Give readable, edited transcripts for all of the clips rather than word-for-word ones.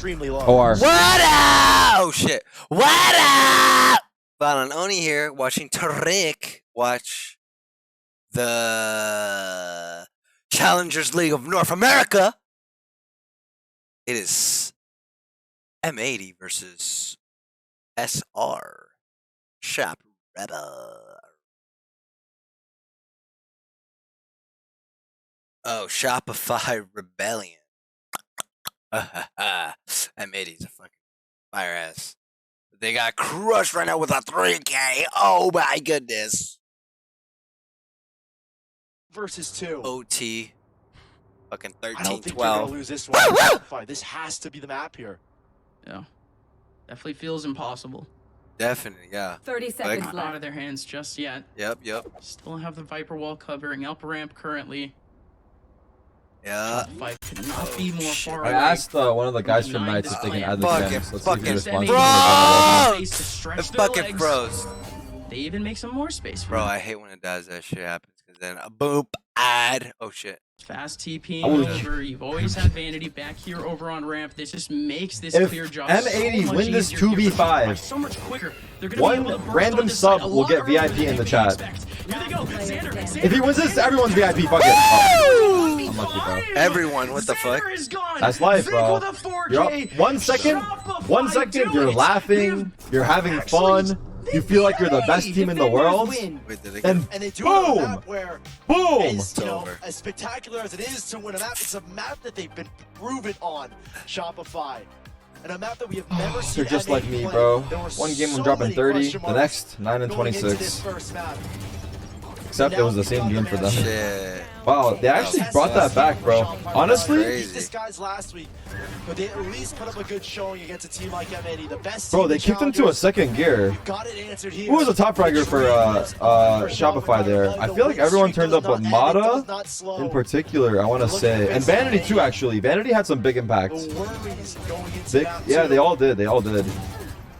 extremely low. OR. What up? Oh shit. What up? Valorant Oni here, watching Tarik watch the Challengers League of North America. It is M80 versus SR. Shop Rebel. Oh, Shopify Rebellion. M80 is a fucking fire ass. They got crushed right now with a 3K. Oh my goodness. Versus 2. OT. Fucking I don't 13, think you're gonna 12. lose this one. This has to be the map here. Yeah. Definitely feels impossible. Definitely, yeah. 30 seconds Not left. out of their hands just yet. Yep. Still have the Viper wall covering up ramp currently. Yeah. Shopify could not be more shit. far I away. asked one of the guys from Knights if they can add the Fucking- gems. Let's see if fucking he responds. bro! Space to stretch The their fucking legs. bros. They even make some more space for Bro, them. I hate when it does that shit happens. Because then a boop, ad. Oh shit. Fast TPing Oh, over. You've always had Vanity back here over on ramp. This just makes this If clear job M80 so much win this easier here for 2v5, Shopify, so much quicker. They're gonna one be able to burst random on this sub side a will lot get earlier VIP than in the they chat. expect. Here they go. Xander, If he wins this, everyone's VIP. Fuck it. Oh, I'm lucky, bro. Everyone, what the fuck? Xander is gone. That's life, Vic bro. with a 4K. You're up 1 second. Shopify 1 second. do You're it. laughing. You're having fun. You feel like you're the best team in the world. Wait, did it And And they do it on a boom, map where, boom. as, you know, over. as spectacular as it is to win a map, it's a map that they've been proven on Shopify. And a map that we have never seen. You're just like M80 me, play. bro. There were One game I'm so dropping many 30. question The marks next 9 and going into this 26. first map. Except it was the same game for them. Shit. Wow, they actually brought that back, bro. Honestly, Crazy. These guys last week, but they at least put up a good showing against a team like M80, the best. bro, team they in kicked into a Challengers. second gear. Got it answered here. Who was the top fragger for Shopify there? I feel like everyone turned up, but Mata in particular, I want to say, and Vanity too. Actually, Vanity had some big impact. The worries going into Vic, map yeah, two, they all did. They all did.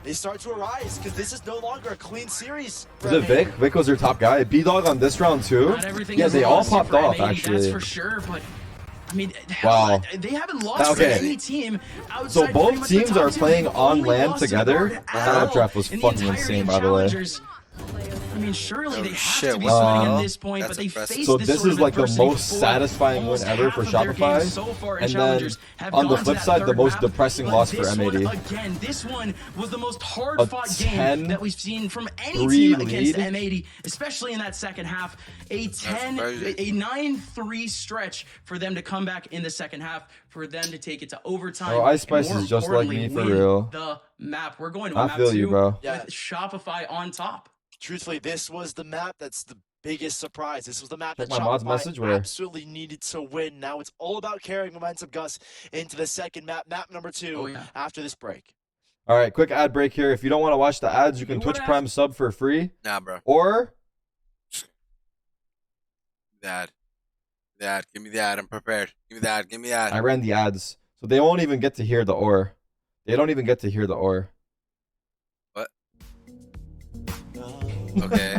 they start to arise because this is no longer a clean series. for Was it Vic? M80. Vic was their top guy. B-Dog on this round too. Not everything Yeah, is they all lost popped for off M80, That's actually. for sure, but I mean, Wow. hell, they haven't lost Okay. for any team outside So pretty both much the teams top are two. playing They've on only land lost to the together. board at That all draft was in the fucking entirety insane, of by the way. Challengers. I mean, surely Oh, they have shit, to be wow. sweating at this point, That's but they impressive. faced So this this sort is of like the adversity most before. satisfying win Almost ever half for of their Shopify. games so far in And then Challengers have on the gone to flip that side, the third most map, depressing but loss for this one, M80. again, this one was the most A hard-fought game 10-3 that we've seen from any team against lead? M80, especially in that second half. A crazy. 9-3 stretch for them to come back in the second half, for them to take it to overtime. Bro, Ice Spice and more is just like me, importantly, for win real. The map. We're going to I map feel you, 2 bro. Yeah. with Shopify on top. Truthfully, this was the map that's the biggest surprise. This was the map Check that my mod's Shopify message, where? absolutely needed to win. Now it's all about carrying momentum, Gus, into the second map, map number 2, Oh, yeah. after this break. All right, quick ad break here. If you don't want to watch the ads, you can You Twitch wanna Prime sub for free, Nah, bro. or That. Give me that. I'm prepared. Give me that. Give me that. I ran the ads, so they won't even get to hear the or. They don't even get to hear the or. What? Okay.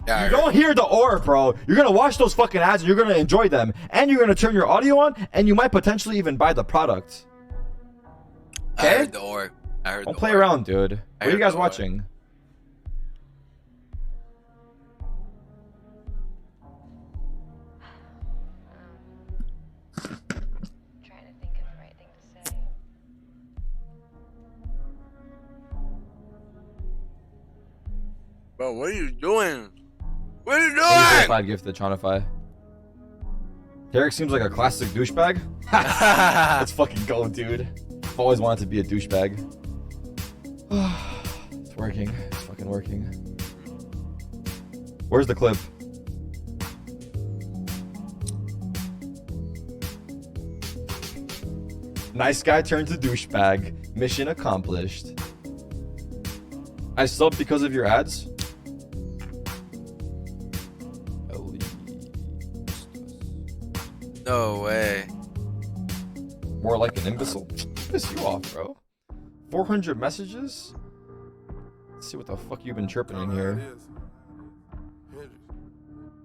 Yeah, You don't hear the or, bro. You're gonna watch those fucking ads and you're gonna enjoy them, and you're gonna turn your audio on, and you might potentially even buy the product. I Okay? heard the or. I heard Don't the play or. around, dude. What are you heard guys the or. watching? Trying to think of the right thing to say. Bro, what are you doing? What are you Maybe doing? 5 gift to Tronify. Derek seems like a classic douchebag. Let's fucking go, dude. I've always wanted to be a douchebag. It's working. It's fucking working. Where's the clip? Nice guy turns to douchebag. Mission accomplished. I subbed because of your ads. No way. More like an imbecile. Piss you off, bro. 400 messages? Let's see what the fuck you've been chirping in here.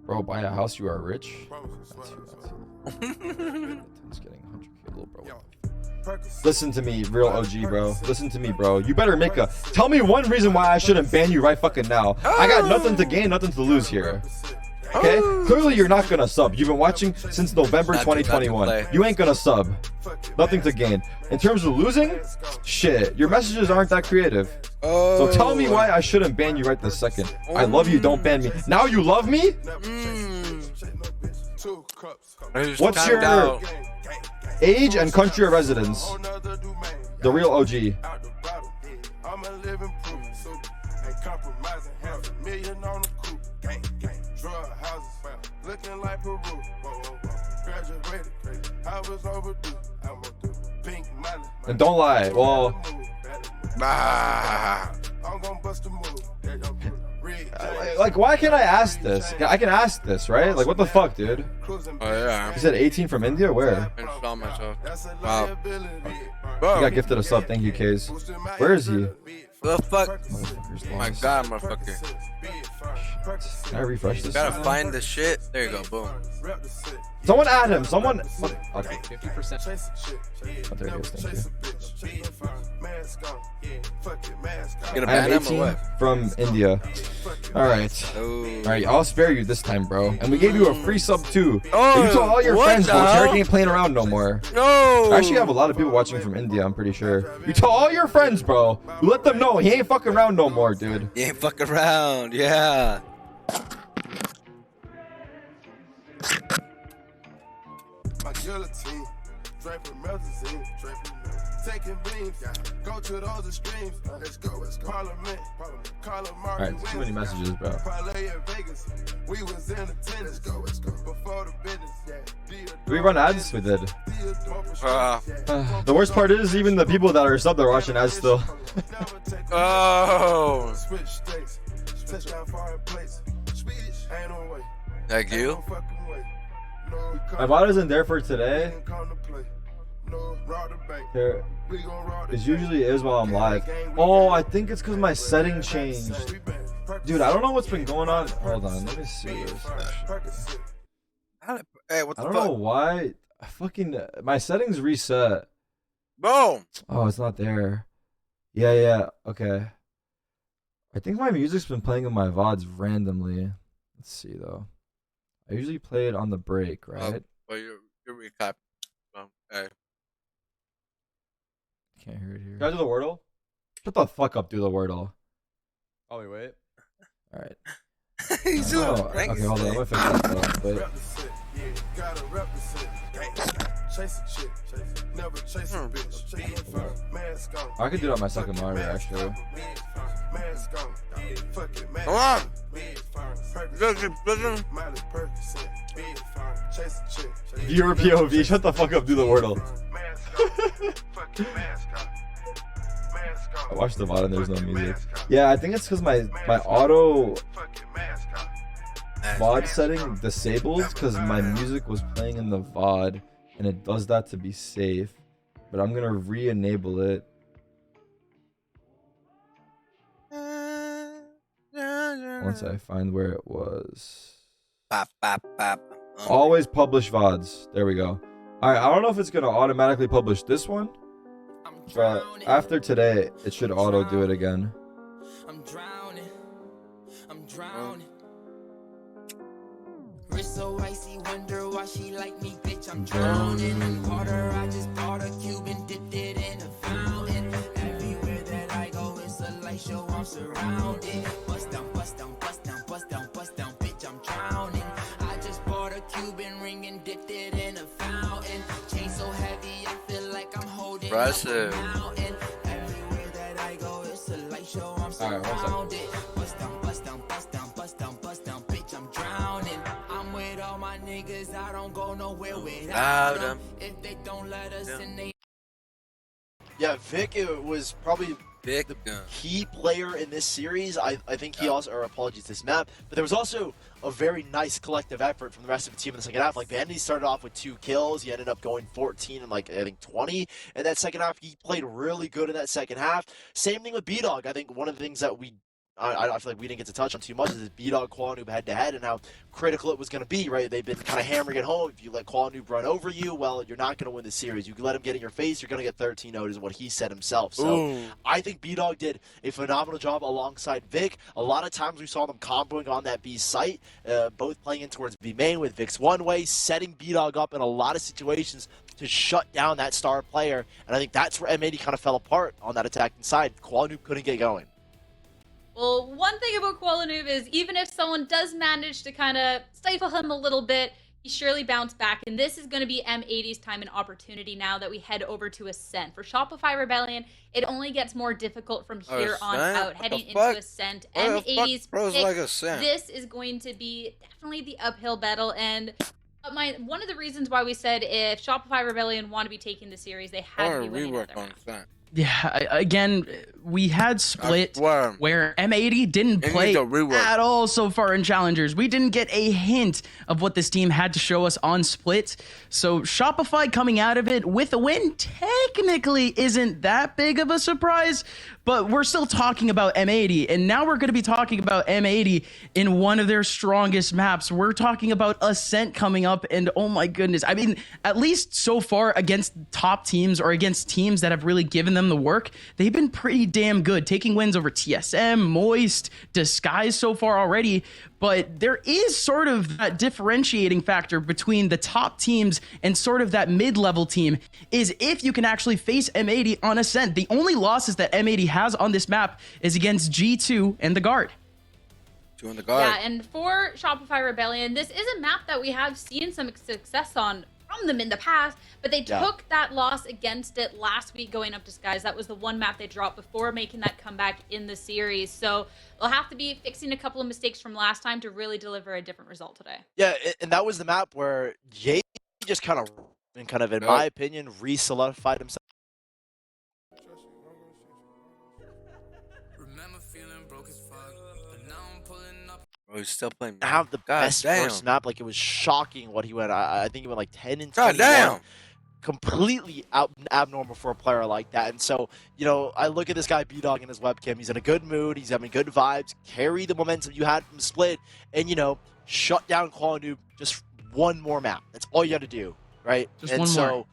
Bro, buy a house, you are rich. That's you. It's getting 100K, little bro. Listen to me, real OG, bro. Listen to me, bro. You better make a. Tell me one reason why I shouldn't ban you right fucking now. I got nothing to gain, nothing to lose here. Okay? Clearly, you're not gonna sub. You've been watching since November 2021. You ain't gonna sub. Nothing to gain. In terms of losing, shit. Your messages aren't that creative. So tell me why I shouldn't ban you right this second. I love you. Don't ban me. Now you love me? What's your age and country of residence? The real OG. And don't lie. Well, like, why can't I ask this? I can ask this, right? Like, what the fuck, dude? Oh yeah. He said 18 from India? Where? Install myself. Wow. He got gifted a sub. Thank you, Kays. Where is he? The fuck? Oh My god, motherfucker. Can I refresh this? Gotta find the shit. There you go. Boom. Someone add him. Someone. Okay. 50%. Oh, there it is. Thank you. Get a I am ban him 18 or what? from India. Alright. Oh. Alright, I'll spare you this time, bro. And we gave you a free sub too. Oh, You told all your what friends, the bro. hell? Tarik ain't playing around no more. No. I actually have a lot of people watching from India, I'm pretty sure. You tell all your friends, bro. You let them know he ain't fucking around no more, dude. You ain't fucking around. Yeah. Alright, too many messages, bro. Did we run ads? We did. The worst part is even the people that are subbed are watching ads still. Oh. Like you? My bot isn't there for today. There, it usually is while I'm live. Oh, I think it's because my setting changed. Dude, I don't know what's been going on. Hold on, let me see this. Hey, what the I don't fuck? know why. My settings reset. Boom. Oh, it's not there. Yeah, okay. I think my music's been playing in my VODs randomly. Let's see though. I usually play it on the break, right? Well, you're recap. Hey. Can't hear it here. Can I do the Wordle? Shut the fuck up, do the Wordle. Oh, wait. Alright. He's doing Okay, hold on. I'm gonna fix that though. I could do that on my second monitor, actually. Come on. Listen. Viewer POV, shut the fuck up, do the Wordle. I watched the VOD and there's no music. Yeah, I think it's because my auto VOD setting disabled because my music was playing in the VOD and it does that to be safe. But I'm gonna re-enable it. Once I find where it was. Bop, bop, bop. Always publish VODs. There we go. Alright, I don't know if it's gonna automatically publish this one. But after today, it should auto do it again. I'm drowning. Wrist so icy, wonder why she like me, bitch. I'm drowning. In water, I just bought a Cuban, dipped it in a fountain. Everywhere that I go, it's a light show, I'm surrounded. Bust down, bust down, bust down, bust down, bust down, bitch, I'm drowning. I just bought a Cuban ring and dipped it in a fountain. Chain so heavy, I feel like I'm holding Impressive. up a mountain. Everywhere that I go, it's a light show, I'm Alright, one surrounded. Bust down, bust down, bust down, bust down, bust down, bitch, I'm drowning. I'm with all my niggas, I don't go nowhere without them. If they don't let us in, they Yeah, Vic, it was probably Big the gun. key player in this series. I think he also, or apologies, this map, but there was also a very nice collective effort from the rest of the team in the second half. Like, Vandy started off with 2 kills. He ended up going 14 and, like, I think 20 in that second half. He played really good in that second half. Same thing with B-Dog. I think one of the things that we I feel like we didn't get to touch on too much is B-Dog Quanoob head-to-head and how critical it was going to be, right? They've been kind of hammering it home. If you let Quanoob run over you, well, you're not going to win the series. You let him get in your face, you're going to get 13-0 is what he said himself. So I think B-Dog did a phenomenal job alongside Vic. A lot of times we saw them comboing on that B site, both playing in towards B main with Vic's one way, setting B-Dog up in a lot of situations to shut down that star player. And I think that's where M80 kind of fell apart on that attacking side. Quanoob couldn't get going. Well, one thing about Quanoob is even if someone does manage to kind of stifle him a little bit, he surely bounced back. And this is going to be M80's time and opportunity now that we head over to Ascent. For Shopify Rebellion, it only gets more difficult from here on out, heading into Ascent. M80's pick, this is going to be definitely the uphill battle. And one of the reasons why we said if Shopify Rebellion want to be taking the series, they had to be winning another match. Yeah, again, we had Split where M80 didn't play at all so far in Challengers. We didn't get a hint of what this team had to show us on Split. So Shopify coming out of it with a win technically isn't that big of a surprise, but we're still talking about M80. And now we're going to be talking about M80 in one of their strongest maps. We're talking about Ascent coming up, and oh my goodness. I mean, at least so far against top teams or against teams that have really given them the work, they've been pretty damn good, taking wins over TSM, Moist, Disguise so far already. But there is sort of that differentiating factor between the top teams and sort of that mid-level team is if you can actually face M80 on Ascent. The only losses that M80 has on this map is against G2 and the Guard. Yeah, and for Shopify Rebellion, this is a map that we have seen some success on from them in the past, but they took that loss against it last week going up Disguise. That was the one map they dropped before making that comeback in the series. So they'll have to be fixing a couple of mistakes from last time to really deliver a different result today. Yeah, and that was the map where Ye just kind of, in my opinion, re-solidified himself. Oh, he's still playing. Have the best first map. Like, it was shocking what he went. I think he went like 10 and 21. Completely abnormal for a player like that. And so, you know, I look at this guy B-Dog in his webcam. He's in a good mood. He's having good vibes. Carry the momentum you had from Split, and, you know, shut down Quanoob just one more map. That's all you got to do, right? Just one more.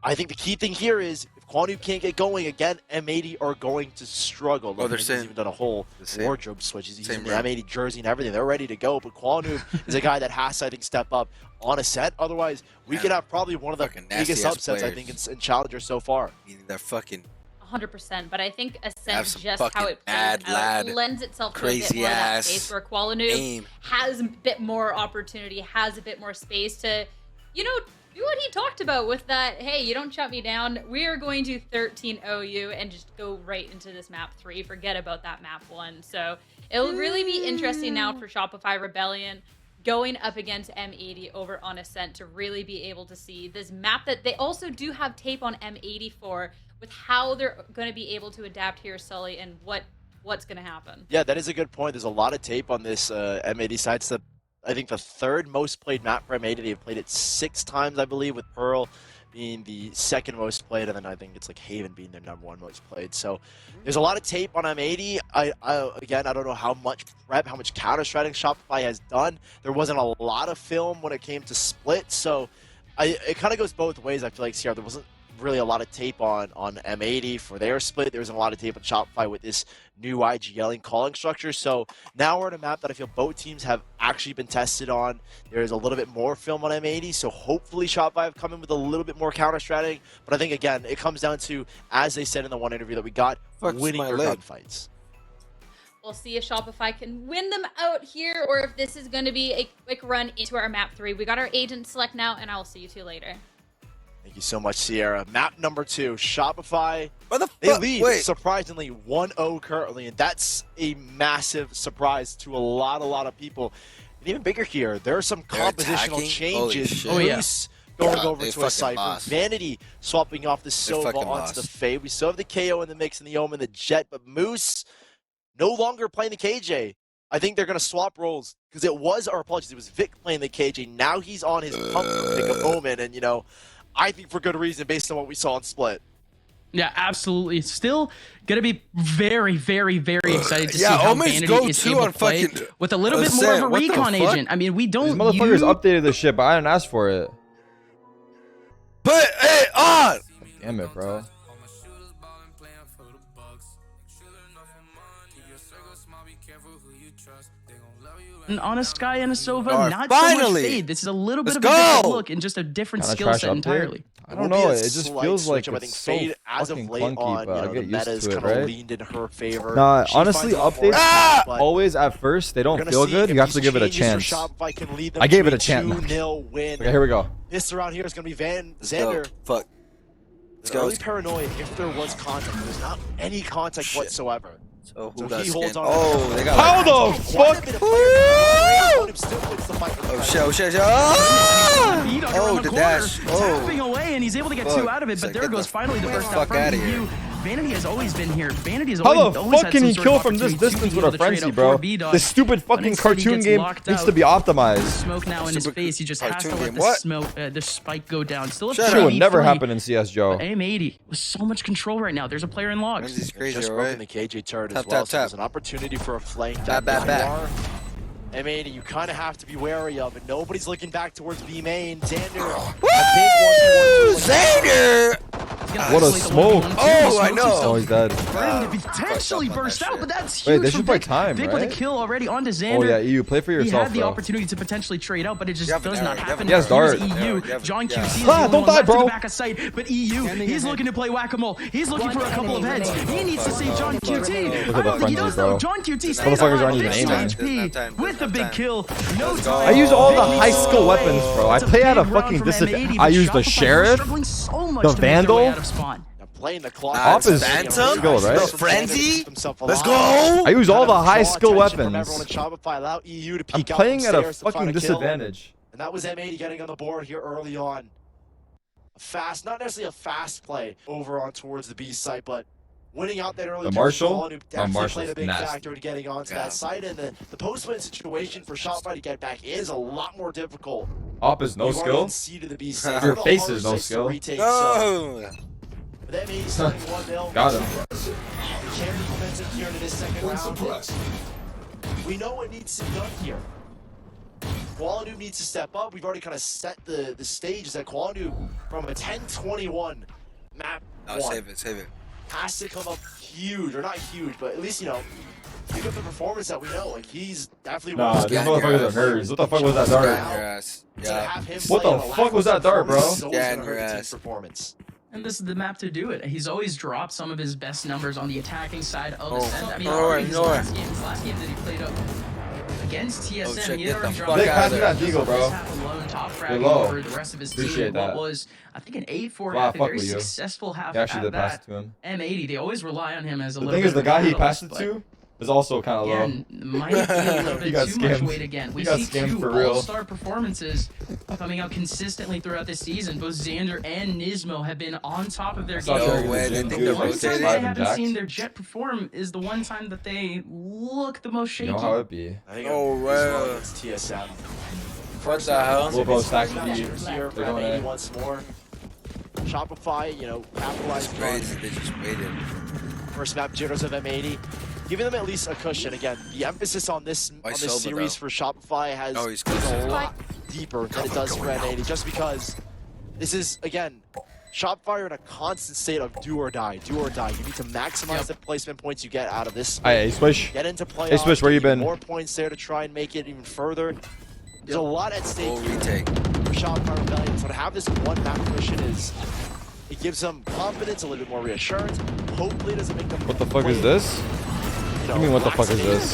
I think the key thing here is if Quanoob can't get going again, M80 are going to struggle. Look, he's even done a whole wardrobe switch. He's using the M80 jersey and everything. They're ready to go, but Quanoob is a guy that has to, I think, step up on Ascent. Otherwise, we could have probably one of the biggest upsets, I think, in Challenger so far. They're fucking 100%, but I think Ascent, just how it plays out, lends itself to a bit more of that space where Quanoob has a bit more opportunity, has a bit more space to, you know, do what he talked about with that, hey, you don't shut me down, we are going to 13-0 you and just go right into this map 3, forget about that map 1. So it'll really be interesting now for Shopify Rebellion going up against M80 over on Ascent to really be able to see this map that they also do have tape on M80 for, with how they're going to be able to adapt here, Sully, and what's going to happen. Yeah, that is a good point. There's a lot of tape on this M80 side. It's I think the third most played map for M80. They've played it 6 times, I believe, with Pearl being the second most played, and then I think it's like Haven being their #1 most played. So there's a lot of tape on M80. Again, I don't know how much prep, how much counter-strategy Shopify has done. There wasn't a lot of film when it came to Split, so it kind of goes both ways. I feel like here there wasn't really a lot of tape on M80 for their Split. There wasn't a lot of tape on Shopify with this new IGL and calling structure. So now we're in a map that I feel both teams have actually been tested on. There's a little bit more film on M80, so hopefully Shopify have come in with a little bit more counter strategy. But I think, again, it comes down to, as they said in the one interview that we got, winning your gunfights. We'll see if Shopify can win them out here, or if this is going to be a quick run into our map 3. We got our agent select now, and I will see you two later. Thank you so much, Sierra. Map number 2, Shopify. They lead, surprisingly, 1-0 currently, and that's a massive surprise to a lot of people. And even bigger here, there are some compositional changes. Going over to a Cypher. Vanity swapping off the Sova onto the Faye. We still have the KO in the mix, and the Omen, the Jet, but Moose no longer playing the KJ. I think they're going to swap roles, because it was Vic playing the KJ. Now he's on his pump pick of Omen, and, you know, I think for good reason based on what we saw in Split. Yeah, absolutely. Still gonna be very, very, very excited to see Yeah, how Omen's Vanity go is to able on to play fucking with a little bit more of a What the recon fuck? agent. I mean, we These don't motherfuckers updated this shit, but I didn't ask for it. Put it on. Damn it, bro. on a Sky and a Sova, Or not finally. so much Fade. This is a little bit Let's of a different go. look and just a different Kinda skill trash set update. entirely. I don't know. It just feels like I it's think so Fade, as of fucking late clunky, on, but I the get used meta is to it, kind of right? leaned in her favor. Nah, She honestly, finds a lot more updates but always at first they we're don't gonna feel see good. if You have to these give it a changes for chance. Shopify can lead them I gave to it a chance. 2-0 win. Okay, here we go. This around here is going to be Xander. Oh, fuck. Let's go. Early paranoia if there was contact. There's not any contact whatsoever. So So who got he holds skin? on. Oh, they got. How the fuck? Oh shit! Oh shit! Oh, Beat under oh on the the corner, dash! tapping Oh, away, and he's able to get Fuck. two out of it. But So there get goes the finally the burst out fuck from outta here. EU. Vanity has always been here. Vanity has How always, the always fuck had can some he sort kill of from this opportunity to distance be with able a to trade frenzy, out bro? for B-Dog. This stupid But fucking instead he cartoon gets game locked needs out. to be optimized. Smoke now in his Super face. He just has to cartoon let game. the What? smoke, the spike go down. Still a Shut Shit would 3v3. never happen in CS, Joe. But M80 with so much control right now. There's a player in logs. He's crazy, Just alright? broken the KJ turret Tap, as well, tap, so there's tap. an opportunity for a flank. Tap, that tap, you tap. are. M80, you kind of have to be wary of it. Nobody's looking back towards B main. Xander, Woo! Xander! What a smoke. Oh, I know. Oh, he's dead. For him to potentially fucked up on burst that out, shit. but that's Wait, huge. they from should play Vic. time, Vic with a right? kill already onto Xander. Oh yeah, EU, play for He yourself, had the bro. opportunity to potentially trade out, but it just You have an does arrow, not you have happen. an He has Here's dart. EU. You have- John yeah. QC is Ah, the only don't one die, left to bro. the back of sight, but EU, he's looking to play whack-a-mole. He's looking for a couple of heads. He needs to save John QT. Look at I the don't think he frenzy, does bro. though. John QT stays Motherfuckers alive. aren't even 15 aiming. HP with the big kill. No Let's go. time. I use all the Vic high needs to skill go away. weapons, bro. I It's a play at a big round fucking from disadvantage. M80, I but use the Shopify was sheriff, struggling so much the to make their way vandal. out of spawn. Now playing the clock. Op is Phantom? skill, right? The frenzy? Let's Let's go! I use all the high draw skill attention from weapons. everyone at Shopify, allow EU to I'm peek out playing from at a stairs to find fucking a kill. disadvantage. And that was M80 getting on the board here early on. A fast, not necessarily a fast play over on towards the B site, but winning out that early. The Marshall? Who definitely Marshall's played a big nasty. factor to getting onto Yeah. that site. And the post-win situation for Shopify to get back is a lot more difficult. Op is no We've already skill. conceded the B site. Your One of the face harder is no sites to skill. retake, so No! with M80 starting 1-0. Got him. Can be defensive here into this second round. We know what needs to be done here. Qualanoob needs to step up. We've already kind of set the stages that Qualanoob from a 10-21 map No, save it, save it. has to come up huge, or not huge, but at least, you know, give up the performance that we know. Like, he's definitely Nah, one of these Yeah, motherfuckers yeah. are nerds. What the fuck was that dart? Get your ass. To Yeah. have him What play the at a fuck was that dart, bro? performance is always Yeah, gonna in your hurt the team's ass. performance. And this is the map to do it. He's always dropped some of his best numbers on the attacking side of Ascent. I mean, already his last game that he played up against TSM, shit, he get had already the dropped fuck Big out pass of me there. that Deagle, bro. Alone top You're fragging low. over the rest of his Appreciate team. that. What was, I think, an 8-4 Wow, half, a fuck very with you. successful half He actually at did pass that. it to him. M80, they always rely on him as a The little thing bit is, the of a guy he catalyst, passed it but to is also kind of low. again, might be a little He bit got too much scammed. weight again. We He got see scammed two for real. all-star performances coming out consistently throughout the season. Both Xander and Nismo have been on top of their Saw game. Derek in No way, the they gym, think dude, they're The one like time 6'5" they and haven't jacked. seen their Jet perform is the one time that they look the most You shaky. know how it be. I think Oh, I'm wow. against TSM. What the hell? We'll both stack the Here beat. for They're going M80 in. once more. Shopify, you know, capitalized on Crazy, they just waited. first map jitters of M80, giving them at least a cushion. Again, the emphasis on this Why series Soba, for Shopify has Oh, he's been close. a lot deeper than it does for M80, just because this is, again, Shopify are in a constant state of do or die, do or die. You need to maximize the placement points you get out of this. Hey, Swish. Get into playoffs. Hey, Swish, where you get been? More points there to try and make it even further. There's a lot at stake Full here retake. for Shopify Rebellion. So to have this one map cushion is, it gives them confidence, a little bit more reassurance. Hopefully it doesn't make them. What the fuck is this? You know, You mean what the fuck is this?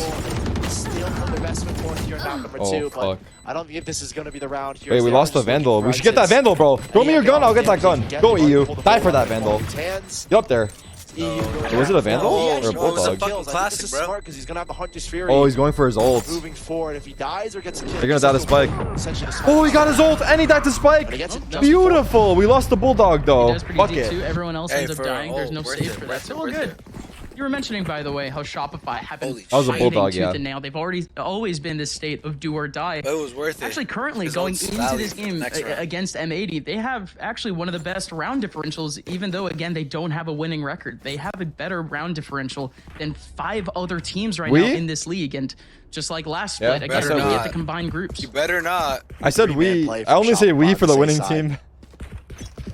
Still put their best foot forth here in map number Oh, 2, fuck. but I don't think this is going to be the round here. Wait, as we they are lost the just looking Vandal. for We should get that exits. Vandal, bro. Throw me your gun, I'll get that gun. Get Go, the EU. pull the Die ball for that out, Vandal. his hands. Get up there. EU goes Was it a down. Vandal He or a actually Bulldog? goes for Fucking kills. I think classic, this is bro. smart because he's going to have the Hunter's Fury. Oh, he's going for his ult. moving forward. If he dies or gets a kill, They're gonna die to Spike. essentially the Oh, he got his ult and he died to Spike. But he gets it just Beautiful. We lost the Bulldog He though. does pretty Fuck deep too. it. Everyone else Hey, ends up for dying. There's no worth save it, for that. worth So it, we're worth good. it. You were mentioning, by the way, how Shopify have been That was a bulldog, tooth and nail. They've always been this state of do or die. But it was worth it. Actually, currently going into this game against M80, they have actually one of the best round differentials, even though, again, they don't have a winning record. They have a better round differential than 5 other teams right now in this league. And just like last split, again, maybe at the combined groups. You better not. I said we. I only say we for the winning team.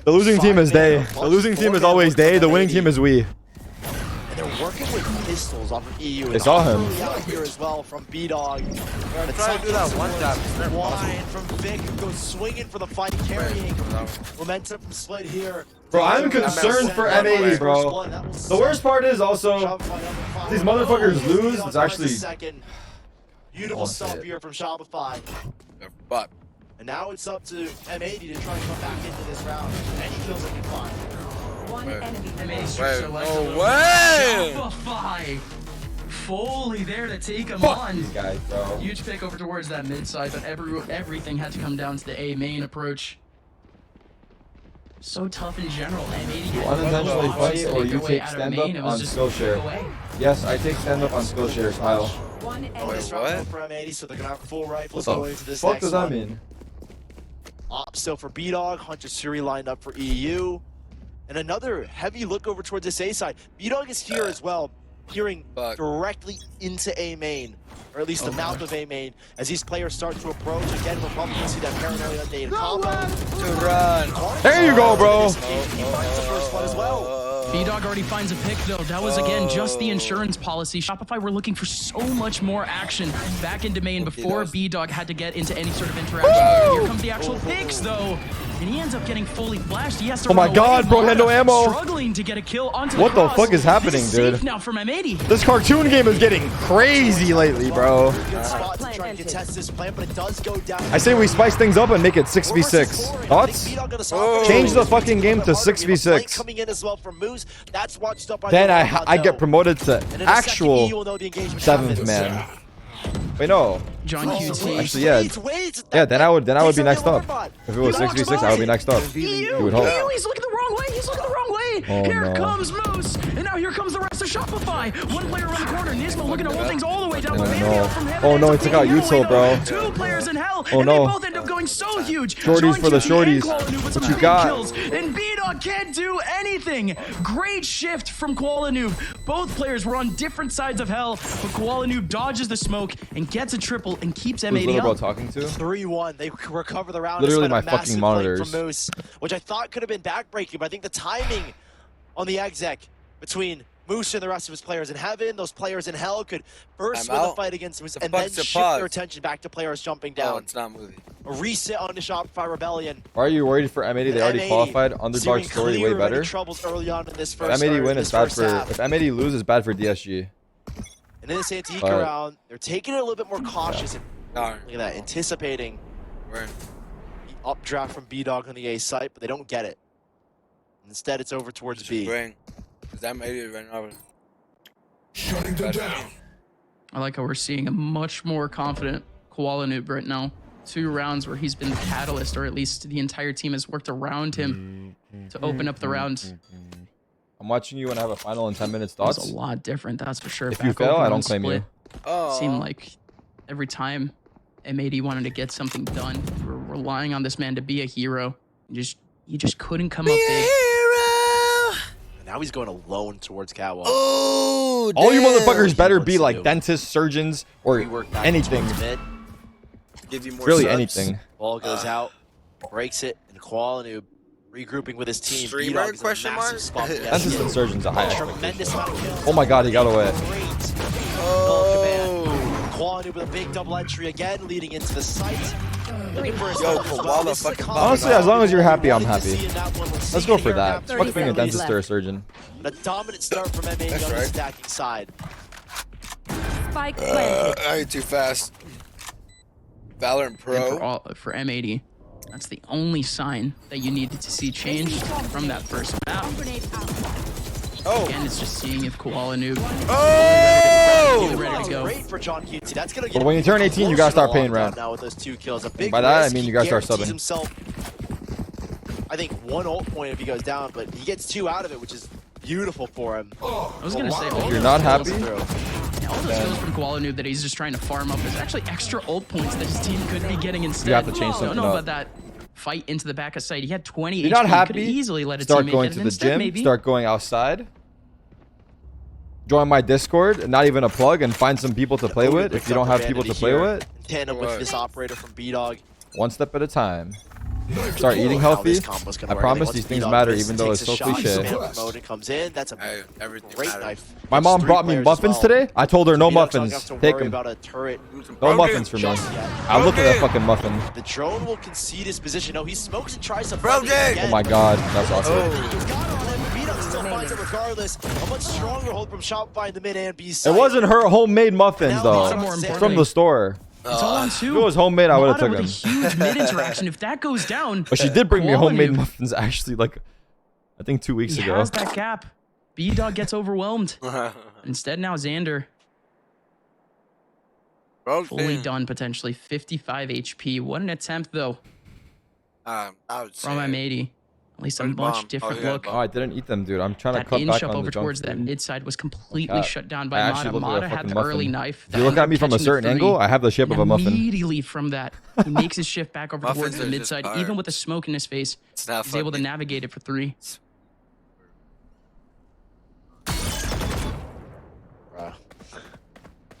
The losing team is they. The losing team is always they. The winning team is we. And they're working with pistols on EU. They saw him. Out here as well from B-Dog. They're trying to do that one tap. Wine from Vic, who goes swinging for the fight, carrying momentum from Split here. Bro, I'm concerned for M80, bro. The worst part is also, these motherfuckers lose. It's actually... Beautiful stuff here from Shopify. But and now it's up to M80 to try and come back into this round. Any kills that can find. One enemy. No way! Shopify fully there to take him Fuck on. these guys, bro. Huge pick over towards that mid side, but everything had to come down to the A main approach. So tough in general. M80 You unintentionally fight or you take stand up on Skillshare. Yes, I take stand up on Skillshare, Smile. One enemy. What? For M80, so they're gonna have full rifles What going the into this fuck next does that one. mean? Op still for B-Dog, Hunter Suri lined up for EU. And another heavy look over towards this A side. B-Dog is here as well, peering directly into A main, or at least the mouth of A main, as these players start to approach. Again, we'll probably see that paranoia updated combo. To run. There you go, bro. He finds the first one as well. B-Dog already finds a pick, though. That was, again, just the insurance policy. Shopify were looking for so much more action back into main before B-Dog had to get into any sort of interaction. Here comes the actual picks, though. And he ends up getting fully flashed. He has to Oh my god, bro, had no ammo. Struggling to get a kill onto What the cross. fuck is happening, This is dude? safe now from M80. This cartoon game is getting crazy lately, bro. Good spot to try and contest this plan, but it does go down. I say we spice things up and make it 6v6. Thoughts? Change the fucking game to 6v6. Coming in as well from Moose. That's watched up by Then the I get promoted to And in a actual second, you will know the engagement 7th happens. man. Wait, no. John QT. Actually, yeah, then I would be next up. If it was 6v6, I would be next up. You would hope. He's looking the wrong way. He's looking the wrong way. Oh, Here no. comes Moose. And now here comes the rest of Shopify. One player around the corner. Nismo looking to hold things all the way down. Oh, Van no. Halen from heaven Oh, no, ends he up took out being Util, away, bro. though. 2 players in hell. Oh, and no. they both end up going so huge. Shorties for the shorties. What you got? Kills, and B-Dog can't do anything. Great shift from Koala Noob. Both players were on different sides of hell, but Koala Noob dodges the smoke and gets a triple and keeps Who's M80 little bro up. talking to? 3-1. They recover the round. Literally despite my a fucking massive play monitors. from Moose, which I thought could have been backbreaking, but I think the timing on the exec between Moose and the rest of his players in heaven, those players in hell could first win the fight against Moose and then shift their attention back to players jumping down. Oh, it's not moving. A reset on the Shopify Rebellion. Why are you worried for M80? They already M80 qualified. Underdog story way better. Troubles early on in this If first M80 win, this it's bad first for. half. If M80 lose, it's bad for DSG. And in this Antique round, they're taking it a little bit more cautious and Darn. look at that, anticipating the updraft from B-Dog on the A site, but they don't get it. Instead, it's over towards B. Bring. Is that maybe right now? Shutting them down. I like how we're seeing a much more confident Koala Noob right now. 2 rounds where he's been the catalyst, or at least the entire team has worked around him to open up the round. I'm watching you and I have a final in 10 minutes. Thoughts? It's a lot different, that's for sure. If you fail, I don't claim you. Oh. Seemed like every time M80 wanted to get something done, we were relying on this man to be a hero. He just couldn't come up big. And now he's going alone towards Catwalk. Oh, All you damn. motherfuckers better be like dentists, surgeons, or anything. Give you more Really subs. anything. Ball goes out, breaks it, and Koala Noob regrouping with his team. Streamer, B-Dog is in a question massive mark? spot to get Dentists and surgeons are high tremendous expectations. amount of kills. Oh my god, he got away. Great. Oh. Koala Noob with a big double entry again, leading into the site. Looking for his Yo, double as well. Koala This is a fucking combo Honestly, that as long as you're happy, I'm we wanted to happy. see in that one. We'll see Let's go it for here that. now. Fuck being a dentist or a surgeon. A dominant start from M80 That's on the right. stacking side. Spike planted. I ain't too fast. Valorant And Pro. for M80, that's the only sign that you needed to see change from that first map. Grenade out. Oh. Again, it's just seeing if Koala Noob Oh. ready to go. Great for John QT. That's gonna get But when you turn 18, you gotta start paying rent. now with those 2 kills. A big By that, I risk. mean He you gotta start guarantees subbing. himself, I think 1 ult point if he goes down, but he gets 2 out of it, which is beautiful for him. I was gonna say, if you're not happy, all those kills from Koala Noob that he's just trying to farm up is actually extra ult points that his team could be getting instead. you have to change something I don't know up. about that fight into the back of sight. He had 20 You're HP. not He happy? could easily let a Start teammate going get to it the instead, gym. maybe. Start going outside. Join my Discord, and not even a plug, and find some people to play with if you don't have people to play with. In tandem with this operator from B-Dog. One step at a time. Start eating healthy. I promise these things matter, even though it's so cliche. Comes in. That's a great knife. My mom brought me muffins today. I told her no muffins. Take them. No muffins for me. I look at that fucking muffin. The drone will concede his position. No, he smokes and tries to. Oh my god, that's awesome. Still finds it regardless. A much stronger hold from Shopify in the mid and B It side. wasn't her homemade muffins though. It's from the store. It's all on two. If it was homemade, I would have Mata took with them. a huge mid interaction. If that goes down, But she did bring me Koala homemade Noob, muffins actually, like I think 2 weeks he ago. has that gap. B-Dog gets overwhelmed. Instead, now Xander. Fully done, potentially. 55 HP. What an attempt, though. I would say From M80. At least a much different look. Oh, I didn't eat them, dude. I'm trying to That cut inch back up on over the junk towards that food. mid side was completely Cat. shut down I by actually Mata. look like a Mata had fucking the early muffin. knife. If you look at me from a certain angle, I have the shape of a muffin. Immediately from that, he makes his shift back over towards Muffins the are mid just side. carbs. Even with the smoke in his face, It's not he's able to fucking- navigate it for 3.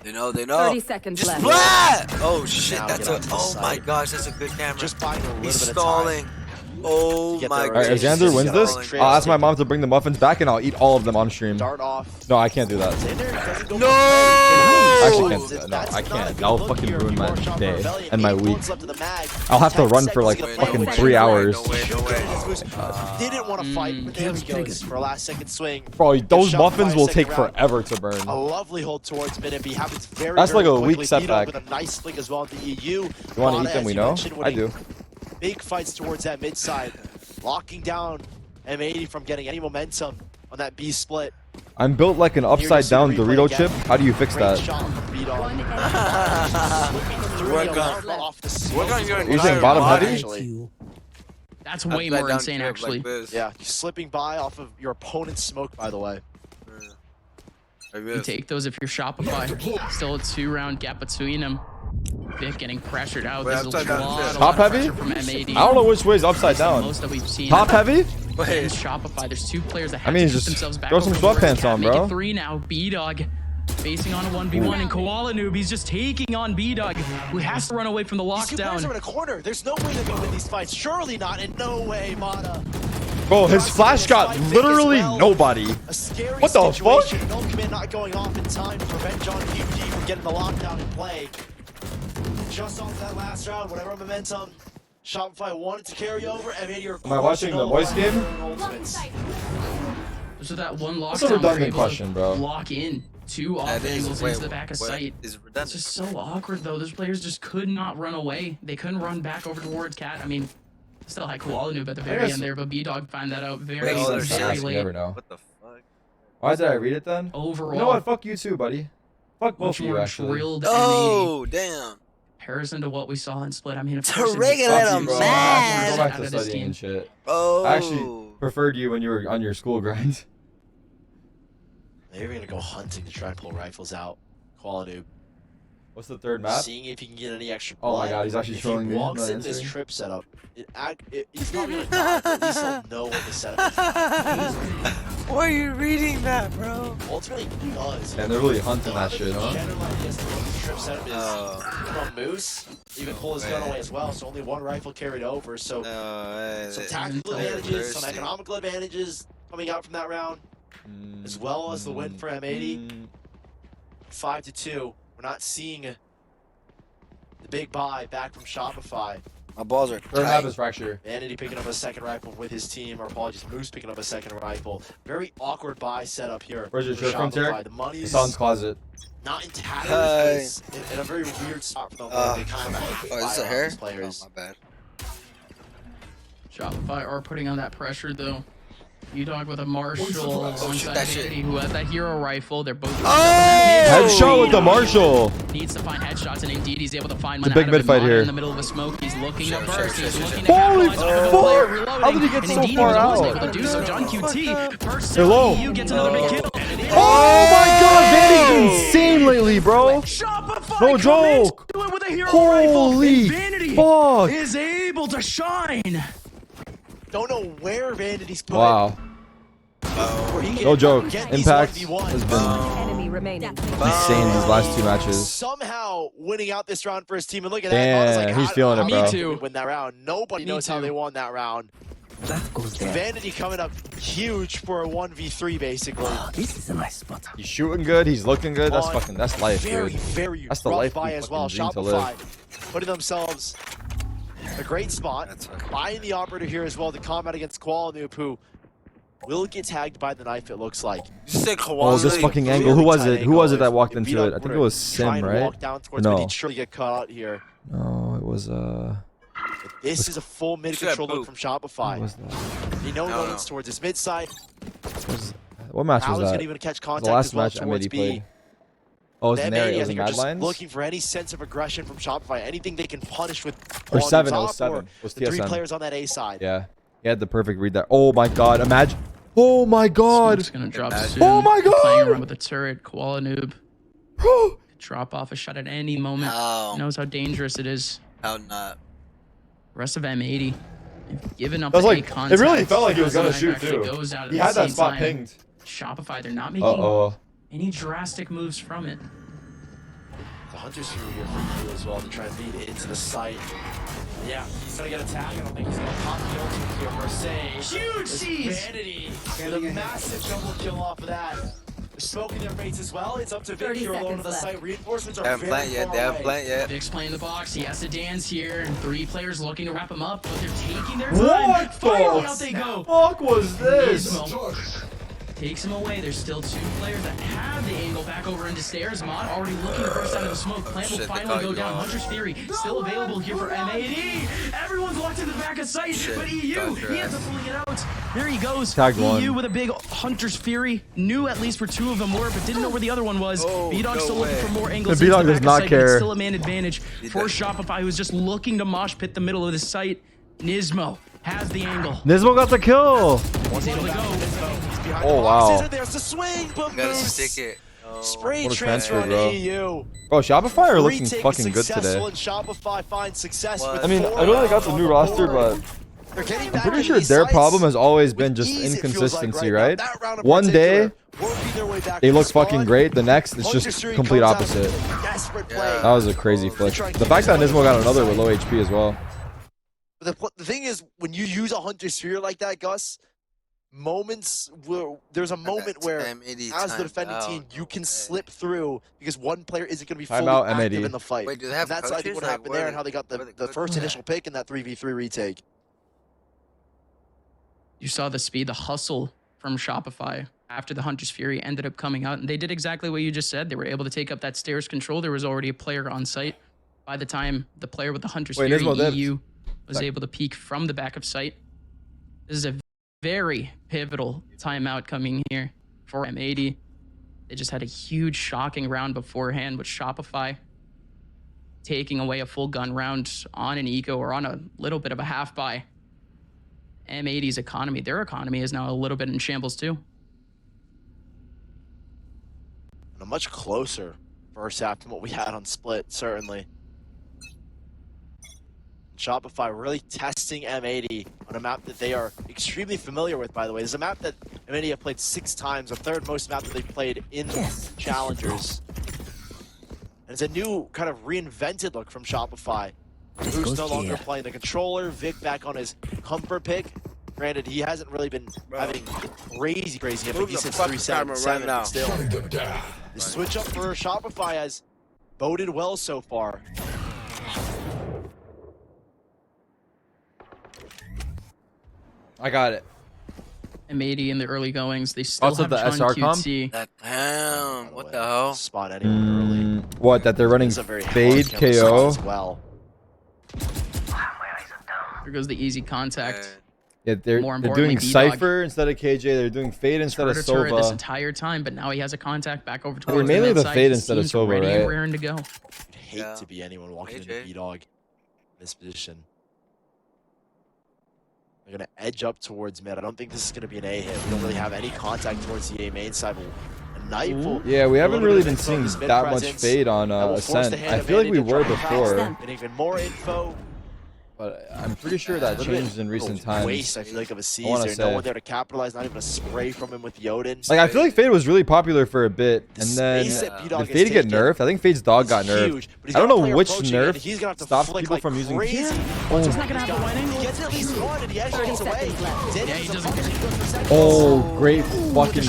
They know. 30 seconds left. Splat! Oh shit, Now that's get a. on this Oh my side. gosh, that's a good camera. Just buying a little He's bit of stalling. time. Oh Get my there Alright, if early. Xander wins this, Stalling. I'll ask my mom to bring the muffins back and I'll eat all of them on stream. Start off. No, I can't do that. Xander doesn't go No! for Actually, it. can't do that. No, That's I not can't. a good That'll look fucking here. ruin my More shot day for Rebellion. and my 8 week. bullets left in the mag. I'll have to 10 run for like seconds to get fucking the 3 hours. No way. Didn't want to fight, but there he goes for a last second swing. Bro, those Shot muffins by will second take round. forever to burn. A lovely hold towards mid and B happens very, That's very like a quickly. weak setback. With a nice flick as well at the EU. You want to eat Mata, them, as we you know? mentioned, I do. Big fights towards that mid side, locking down M80 from getting any momentum on that B split. I'm built like an upside down Dorito chip. How do you fix Great that? shot from B-Dog. Work on your You're saying bottom body. heavy? That's way more insane, actually. Yeah, slipping by off of your opponent's smoke, by the way. You take those if you're Shopify. Still a 2-round gap between them. Vic getting pressured out. There's a lot Top of heavy? pressure from M80. I don't know which way is upside down. Most that we've seen. Top heavy? And Shopify. There's 2 players that have I mean, to just keep themselves back. throw some over towards sweatpants Cat. on, Make bro. it 3 now. B-Dog facing on a 1v1, and Koala Noob, he's just taking on B-Dog, who has to run away from the These two players are lockdown. in a corner. There's no way they're going to win these fights. Surely not. In no way, Mata. Bro, his flash got literally nobody. A scary What the fuck? situation. No command not going off in time to prevent John QG from getting the lockdown in play. Just off that last round, whatever momentum Shopify wanted to carry over, M80 are Am I watching the voice game? So that one That's a lockdown, we're redundant able question, to bro. lock in 2 off That is- angles wait, into the back of what sight. is It's redundant? just so awkward, though. Those players just could not run away. They couldn't run back over towards Cat. I mean, still had Koala Noob at the very guess- end there, but B-Dog find that out very, Wait, Oh, very you late. never know. What the fuck? Why did I read it then? Overall, You know what? Fuck you too, buddy. Fuck both much of you, more actually. drilled M80 Oh, damn. comparison to what we saw in Split. I mean, of course, Tarik it at Fuck him, you, bro. man. Go back Out to of this studying team. and shit. Oh. I actually preferred you when you were on your school grind. They're going to go hunting to try and pull rifles out. Koala Noob. What's the third map? Seeing if he can get any extra Oh my blood. god, he's actually If trolling he me. walks Not in this answering. trip setup, he's probably going to die, but at least he'll know what the setup is. Why are you reading that, bro? Ultimately, he does. And they're really hunting that shit, huh? General idea is what the trip setup is. Oh. From Moose, he can pull his gun away as well, so only 1 rifle carried over. So some tactical they're advantages, some thirsty. economical advantages coming out from that round, as well as the win for M80. 5-2. We're not seeing the big buy back from Shopify. My balls are Third map tight. is fracture. Vanity picking up a second rifle with his team, or apologies, Moose picking up a second rifle. Very awkward buy setup here. Where's your for shirt from, Shopify. Tarek? The money's Son's closet. not in tatters, Hi. but it's in a very weird spot for them. Where they kind of have to Oh, is this a fire hair? on these players. Oh, my bad. Shopify are putting on that pressure, though. You talk with a Marshall alongside Vanity, who has that hero rifle. They're both. Headshot with the Marshall. Needs to find headshots, and indeed he's able to find one. It's a big mid fight here. In the middle of the smoke, he's looking to burst. He's looking Holy to fuck! How did he get so far out? Able to do so. John QT first. Hello. You gets another big kill. Oh my God, Vanity's insane lately, bro. No joke. Holy fuck! Is able to shine. Don't know where Vanity's put. Wow. No joke. Impact has been insane these last 2 matches. Somehow winning out this round for his team, and look at that. Like, he's feeling it, bro. Me too. Win that round. Nobody knows how they won that round. Vanity coming up huge for a 1v3 basically. This is a nice spot. He's shooting good. He's looking good. That's life, very, dude. very That's the rough life buy we as well. fucking dream to live. Shopify putting themselves a great spot. Buying the operator here as well to combat against Qualinoob, who will get tagged by the knife, it looks like. Oh, this fucking angle. Who was it? Who was it that walked into it? I think it was Sim, right? Walk down towards, no. But he'd surely get caught out here. No, it was This is a full mid control look from Shopify. What was that? He knows going towards his mid side. What match was that? Gonna even catch contact the last as well match towards M80 B. played. Oh, it was in there. It was in Mad Mad Lions? Looking for any sense of aggression from Shopify, anything they can punish with. Or 7, it was top 7. or It was the 3 TSM. players on that A side. Yeah. He had the perfect read there. Oh my God. Imagine. Oh my God. Smoke's gonna drop soon. Oh my God. Playing around with the turret. Qualinoob. Drop off a shot at any moment. Oh. Knows how dangerous it is. How not? Rest of M80. Given up That was the like, contact, it really felt like he was gonna shoot actually too. goes out at He the had that same spot time. pinged. Shopify, they're not making any drastic moves from it. The Hunter's through here for you as well to try and lead into the site. Yeah, he's gonna get attacked. I don't think he's gonna pop the ultimate here per se. Huge seize! Vanity. And a massive double kill off of that. They're smoking their fates as well. It's up to Vic here alone on the site. Reinforcements are very far They haven't plant yet. Vic's playing the box. He has to dance here. And 3 players looking to wrap him up, but they're taking their time. What Finally the out they go. fuck was this? Takes him away. There's still 2 players that have the angle back over into stairs. Mod already looking to burst out of the smoke. Plant will finally go down. Hunter's Fury still available here for M80. Everyone's locked in the back of sight, but EU, he ends up pulling it out. There he goes. Tagged EU one. with a big Hunter's Fury. Knew at least where 2 of them were, but didn't know where the other one was. B-Dog's still looking for more angles. The B-Dog does not care. It's still a man advantage for Shopify, who's just looking to mosh pit the middle of the site. Nismo has the angle. Nismo got the kill. He's able to go. Oh wow. There's the swing, but Gotta stick it. spray What a transfer transfer, on bro. EU. Bro, Shopify are looking Retake fucking good successful, today. and Shopify finds success with I mean, 4 I know they got the on new the roster, board. but They're getting I'm back pretty into sure these their sites problem has always been with just ease, it feels inconsistency, like right? now. That round in One day, particular won't be their way back they to look the fucking spot. great. The next, it's Hunter's just Fury complete comes out opposite. with a desperate play. That was a crazy flick. The fact that Nismo got another with low HP as well. But the thing is, when you use a Hunter's Fury like that, Gus, there's a moment where, as the defending team, you can slip through because one player isn't going to be fully active in the fight. Wait, do they have That's I think what happened there and how they got the first initial pick in that 3v3 retake. You saw the speed, the hustle from Shopify after the Hunter's Fury ended up coming out, and they did exactly what you just said. They were able to take up that stairs control. There was already a player on site. By the time the player with the Hunter's Fury, EU, was able to peek from the back of sight. This is a very pivotal timeout coming here for M80. They just had a huge shocking round beforehand with Shopify taking away a full gun round on an eco or on a little bit of a half buy. M80's economy, their economy is now a little bit in shambles too. And a much closer first half than what we had on Split, certainly. Shopify really testing M80 on a map that they are extremely familiar with, by the way. This is a map that M80 have played 6 times, the 3rd most map that they've played in Challengers. And it's a new kind of reinvented look from Shopify. Who's no longer playing the controller, Vic back on his comfort pick. Granted, he hasn't really been having crazy MVP since 377, but still. The switch up for Shopify has boded well so far. I got it. M80 in the early goings, they still have the John SR comp? Damn, what the hell? Spot anyone early. What, that they're running fade KO? As well. There goes the easy contact. Yeah, they're doing Cypher instead of KJ. They're doing Fade instead of Sova. This entire time, but now he has a contact back over towards mainly the Fade instead of Sova, ready right? and raring to go. I'd hate to be anyone walking into B-Dog in this position. They're going to edge up towards mid. I don't think this is going to be an A hit. We don't really have any contact towards the A main side. A knife yeah, we haven't really been seeing that much Fade on Ascent. I feel like we were before. And even more info. But I'm pretty sure that changed in recent times. Waste, I feel like, of a Caesar. No one there to capitalize, not even a spray from him with the Odin. Like, I feel like Fade was really popular for a bit, and then did Fade get nerfed? I think Fade's dog got nerfed. I don't know which nerf stopped people from using Fade. Oh, great fucking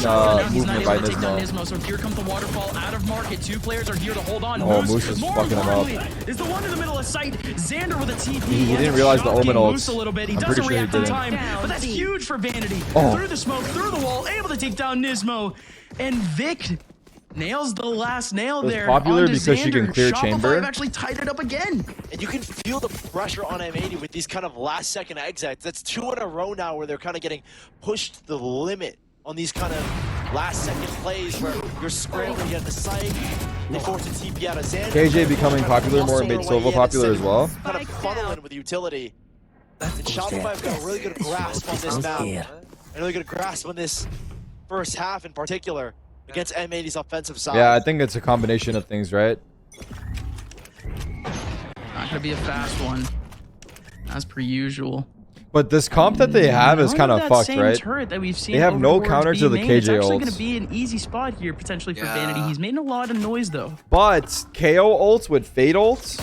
movement by Nismo. So here comes the waterfall out of market. Two players are here to hold on. Oh, Moose is fucking him up. Is the one in the middle of sight. Xander with a TP. He didn't realize the Omen ults. I'm pretty sure he didn't. But that's huge for Vanity. Through the smoke, through the wall, able to take down Nismo. And Vic nails the last nail there. Popular because she can clear chamber. I've actually tied it up again. And you can feel the pressure on M80 with these kind of last-second exits. That's 2 in a row now where they're kind of getting pushed to the limit on these kind of last-second plays where you're scrambling to get the site. They force a TP out of Xander. KJ becoming popular more and made Sova popular as well. Kind of funneling with utility. And Shopify have got a really good grasp on this map. A really good grasp on this first half in particular against M80's offensive side. Yeah, I think it's a combination of things, right? Not gonna be a fast one, as per usual. But this comp that they have is kind of fucked, right? That we've seen they have no counter to the KJ ults. It's actually going to be an easy spot here, potentially, for Vanity. He's making a lot of noise, though. But KO ults with Fade ults,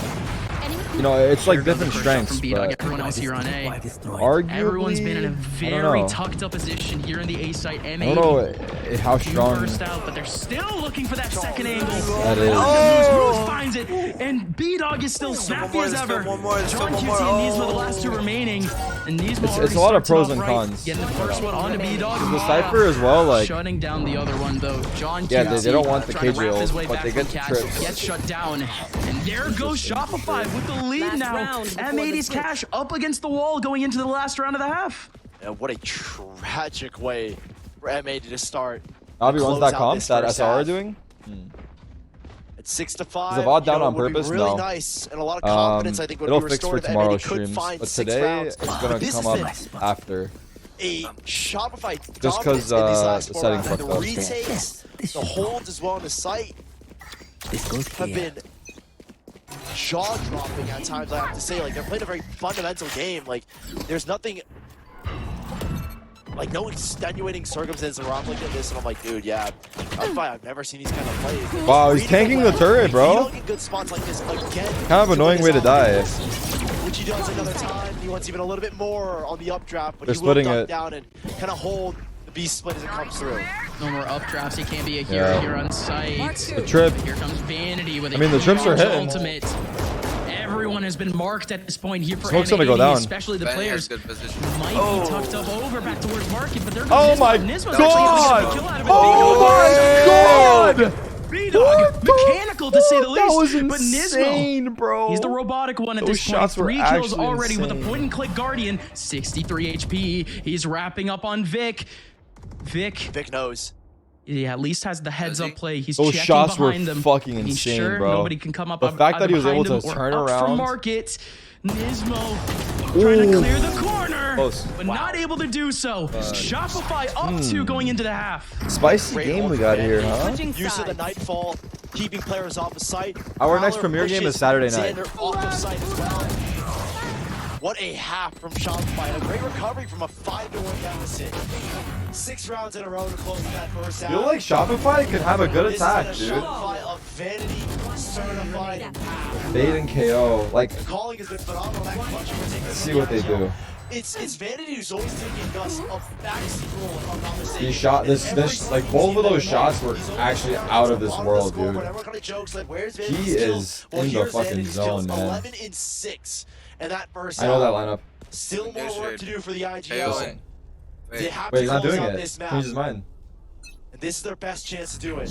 you know, it's like different strengths. But everyone else here on A. Arguably, everyone's been in a very tucked up position here in the A site. M80. I don't know how strong. First out, but they're still looking for that second angle. That is. Moose finds it, and B-Dog is still snappy as ever. John QT and Nismo, the last two remaining. And Nismo it's a lot of pros and cons. Getting the first one onto B-Dog. The Cypher as well, like shutting down the other one though. John QT. Yeah, they don't want the KJ ult, but they get the trips. Gets shut down, and there goes Shopify with the lead now. M80's cash up against the wall going into the last round of the half. Yeah, what a tragic way for M80 to start. Navi that comp that SR are doing. It's 6-5. Is the VOD down on purpose? Really no. Nice and a lot of confidence. I think would it'll be fix for tomorrow's streams, but today it's gonna come up after. A Shopify just because the setting fucked up. Retakes, the holds as well on the site have been jaw-dropping at times. I have to say, like they're playing a very fundamental game. Like there's nothing. Like, no extenuating circumstances around looking at this, and I'm like, dude, yeah, I've never seen these kind of plays. Wow, he's tanking the turret, bro. You don't get good spots like this again. Kind of annoying way to die. Which he does another time. He wants even a little bit more on the updraft, but they're he will splitting duck it down and kind of hold the beast split as it comes through. No more updrafts. He can't be a hero here on site. The trip. Here comes Vanity with the trips are hitting. Ultimate. Everyone has been marked at this point here for Smoke's gonna go down. Especially the players. Might be tucked up over back towards market, but they're oh my god! Oh my god! B-Dog, mechanical to say the least. That was insane, but Nismo, bro. He's the robotic one at this point. 3 kills already with a point-and-click Guardian. 63 HP. He's wrapping up on Vic. Vic knows. Yeah, at least has the heads-up play. He's those checking shots behind were them. fucking insane, sure bro. Nobody can come up. The fact that he was able to turn around. From market. Nismo trying to clear the corner, but not able to do so. Shopify up 2 going into the half. Spicy game we got here, huh? Use of the Nightfall, keeping players off the site. Our next premiere game is Saturday night. Xander off the site as well. What a half from Shopify. A great recovery from a 5-1 deficit. 6 rounds in a row to close that first half. I feel like Shopify could have a good attack, dude. Shopify of Vanity certified. Fade and KO. Like, the calling has been phenomenal. Let's see what they do. It's Vanity who's always taking us a backseat role, if I'm not mistaken. He shot this like both of those shots were actually out of this world, dude. He is in the fucking zone, man. 11-6, and that first I know that lineup. Still more work to do for the IGL. Wait, he's not doing it. Change his mind. this is their best chance to do it.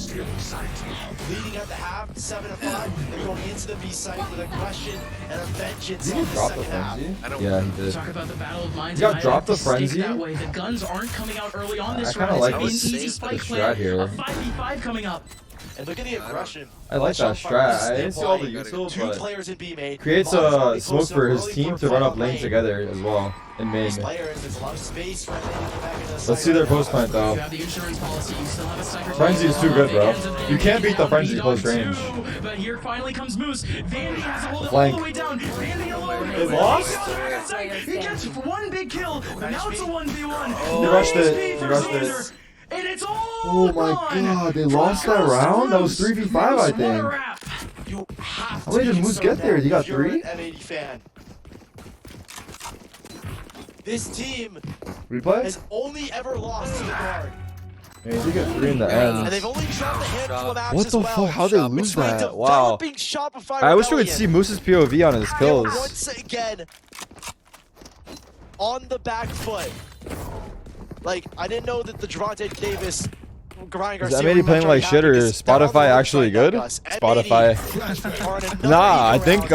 Leading at the half, 7-5. They're going into the B site with aggression and a vengeance. Did he drop the frenzy? Yeah, he did. Talk about the battle of minds. He got dropped the frenzy. That way. The guns aren't coming out early on this I kind round. of like It's an easy this fight strat here. A 5v5 coming up. And look at the aggression. I like that strat. I didn't see all the util, Two but players in B main. creates a smoke for his team to run up lane together as well in main. Let's see their post plant though. Frenzy is too good, bro. You can't beat the frenzy close range. But here finally comes Moose. Vandy has to hold it Flank. all the way down. Vandy alone. They lost? He gets one big kill. Now it's a 1v1. He rushed it. He rushed it. And it's all Oh my god, they lost that round? That was 3v5, I think. You have How many did Moose get there? He got 3? M80 fan. This team Replay? has only ever lost to the guard. Yeah, he did get 3 in the end. And they've only dropped a handful of maps What as the well. fuck? How'd they lose Between that? Wow. developing Shopify I wish we could Rebellion, see Moose's POV on his they are kills. once again on the back foot. Like, I didn't know that the Javante Davis Is M80 playing like shit or is Spotify actually good? Spotify. Nah, I think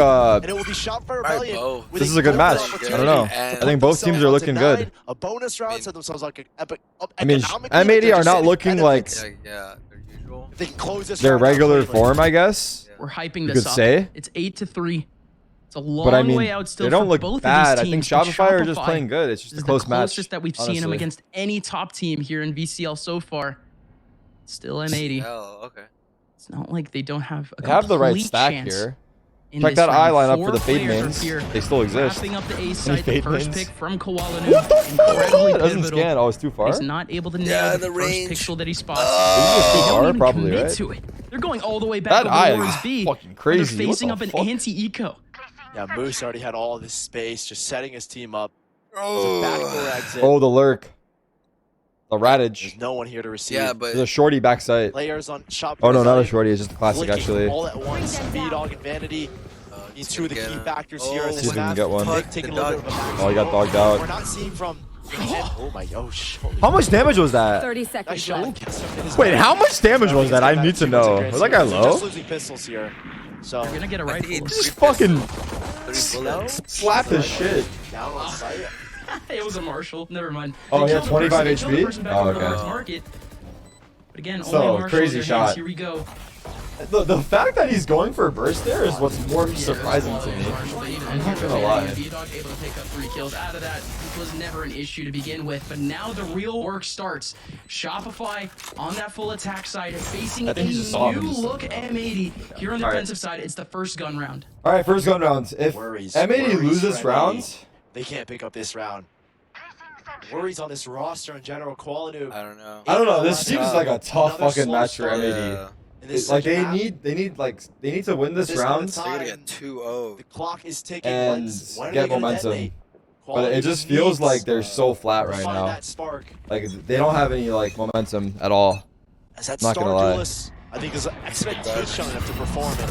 this is a good match. I don't know. I think both teams are looking good. A bonus round set themselves like I mean, M80 are not looking like their regular form, I guess. We're hyping You this could up. say. It's 8-3. It's a long But I mean, way out still they don't for look both bad. of I these think teams. Shopify are just playing good. It's just is a close the match. closest that we've seen them honestly. against any top team here in VCL so far. Still M80. Oh, okay. It's not like they don't have a They have the right complete stack chance here. in Check this that eye round. lineup for the 4 fade players mains. are here, They still exist. wrapping up the A Any site, the fade first mains? pick from Kowalinu. What the fuck? Incredibly It doesn't pivotal. scan. Oh, it's too far? He's not able to nail Yeah, the the first range. pixel that he spots. Is They this too don't far? even Probably, commit right? to it. They're going all the way back That over eye towards is B. fucking They're crazy. What facing the up an fuck? anti-eco. Yeah, Moose already had all this space, just setting his team up. There's a backdoor exit. Oh, the lurk. The There's Radage. no one here to receive. Yeah, but There's a shorty backside. Players on Shopify. Oh no, not a shorty. It's just a classic Flicking actually. all at once. B-Dog and Vanity. These two of the key factors here in See this if we can map. get one. Nick taking a little bit of a back. Oh, he got dogged out. We're not seeing from. Oh my gosh. How much damage was that? 30 Nice seconds shot. left. Wait, how much damage was that? I need to know. Was that guy low? Just losing pistols here. So You're gonna get a rifle. Just fucking 3 bullets. slap his shit. down on site. It was a Marshall. Never mind. Oh, They he had killed the 25 person- they killed the HP? person back Oh, on the okay. first market. But again, So, only Marshall crazy in their hands. shot. Here we go. The fact that he's going for a burst there is what's more surprising to me. I'm not gonna lie. V-Dog able to pick up 3 kills out of that. This was never an issue to begin with, but now the real work starts. Shopify on that full attack side, facing I a think he just saw him. new look M80. Here on the All right. defensive side, it's the first gun round. All right, first gun round. If Worries M80 for loses M80. rounds, They can't pick up this round. Worries on this roster in general. Qualinu. I don't know. I don't know. This seems like a tough Another fucking slow match for start. M80. In this Like second half, they need to win this This round, time, They're gonna get 2-0. the clock is ticking. and When are get they gonna momentum. detonate? But it Quality just feels needs like they're so flat to right find now. that spark. Like they don't have any like momentum at all. As that Not star gonna lie. duelist, I think there's an expectation on him to perform it.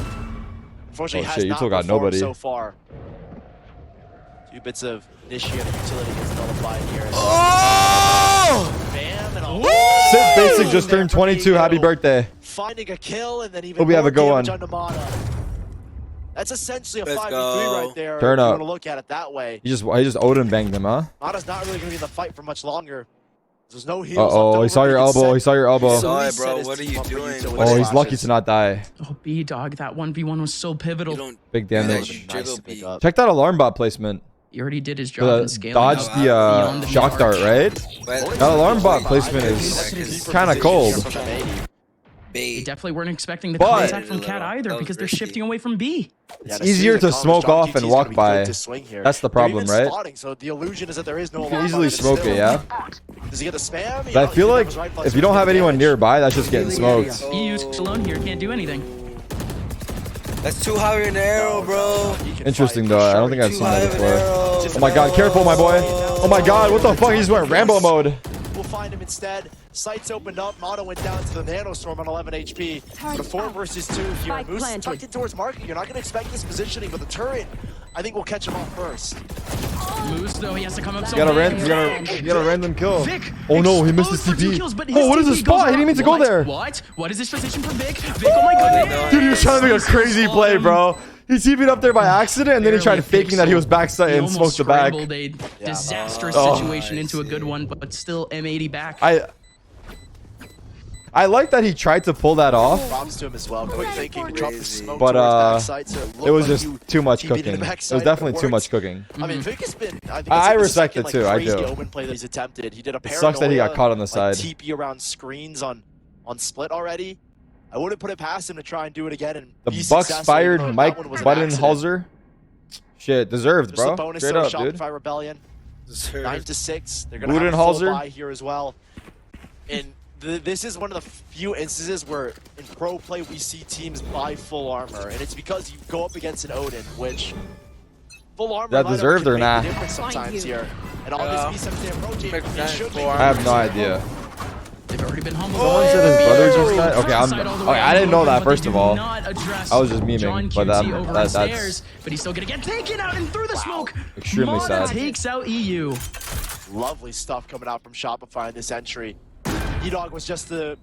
Unfortunately, Oh has shit, you not still got performed nobody. so far. 2 bits of initiative utility gets nullified here. Oh! Bam, and a Sid Basic just turned 22. Happy birthday. finding a kill and then even Hope we have more a good damage one. onto Mana. That's essentially a Let's 5v3 go. right there. Turn if up. you want to look at it that way. He just Odin banged him, huh? Mana's not really going to be in the fight for much longer. There's no heals. Uh oh, he saw your elbow. He saw your elbow. Saw He it, set bro. his What are team you up for doing? to win Oh, he's clashes. lucky to not die. Oh, B-Dog, that 1v1 was so You pivotal. don't Big do that. damage. You Nice jiggle to pick beat. up. Check that alarm bot placement. He already did his job in The scaling. dodge up the beyond the shock mark. dart, right? But That alarm bot placement is kind of cold. They bait. definitely weren't expecting the But- contact from Cat either That was because they're risky. shifting away from B. It's easier to smoke off and walk by. That's the problem, right? So the illusion is that there is no You can alarm easily bot, but smoke still, it, yeah? Does he get the spam? But I feel like if you don't have anyone nearby, that's just getting smoked. He used alone here, can't do anything. That's too high in an arrow, bro. Interesting though. I don't think I've Too seen high that of an before. arrow. Oh my god, careful, my boy. Oh my god, what the fuck? He just went Rambo mode. We'll find him instead. Sights opened up. Mana went down to the Nanostorm on 11 HP. But a 4 versus 2 here. Spike Moose planted. tucked in towards market. You're not going to expect this positioning, but the turret I think we'll catch him off first. Moose though, he has to come up. You got a random kill. Vic, oh no, he missed his TP. Oh, what is this spot? He didn't mean to go there. What? What is this position for Vic? Vic, oh my goodness. Dude, he was trying to make a crazy play, bro. He TP'd up there by accident, and then he tried faking that he was backside and smoked the back. He almost scrambled a disastrous situation into a good one, but still M80 back. I like that he tried to pull that off. Props to him as well. Quick thinking to drop the smoke but backside, so it was just too much cooking. It was definitely too much cooking. I mean, Vic has been. I respect it too. I do. Open play that he's attempted. He did a paranoia, it sucks that he got caught on the side. TP around screens on split already. I wouldn't put it past him to try and do it again. And the Bucks fired Mike Budenholzer. Shit, deserved, bro. A bonus Straight up, Shopify dude. Rebellion. 9-6. They're gonna Budenholzer. have a full buy here as well. And this is one of the few instances where in pro play we see teams buy full armor, and it's because you go up against an Odin, which full armor. That deserved or not? Sometimes here, and all this V70 approaching, it should be. I have no idea. They've already been humbled. Someone said his brother just died. Okay, I didn't know that. First of all, I was just memeing, but that's. But he's still gonna get taken out and through the smoke. Extremely sad. Takes out EU. Lovely stuff coming out from Shopify in this entry. E-Dog was just the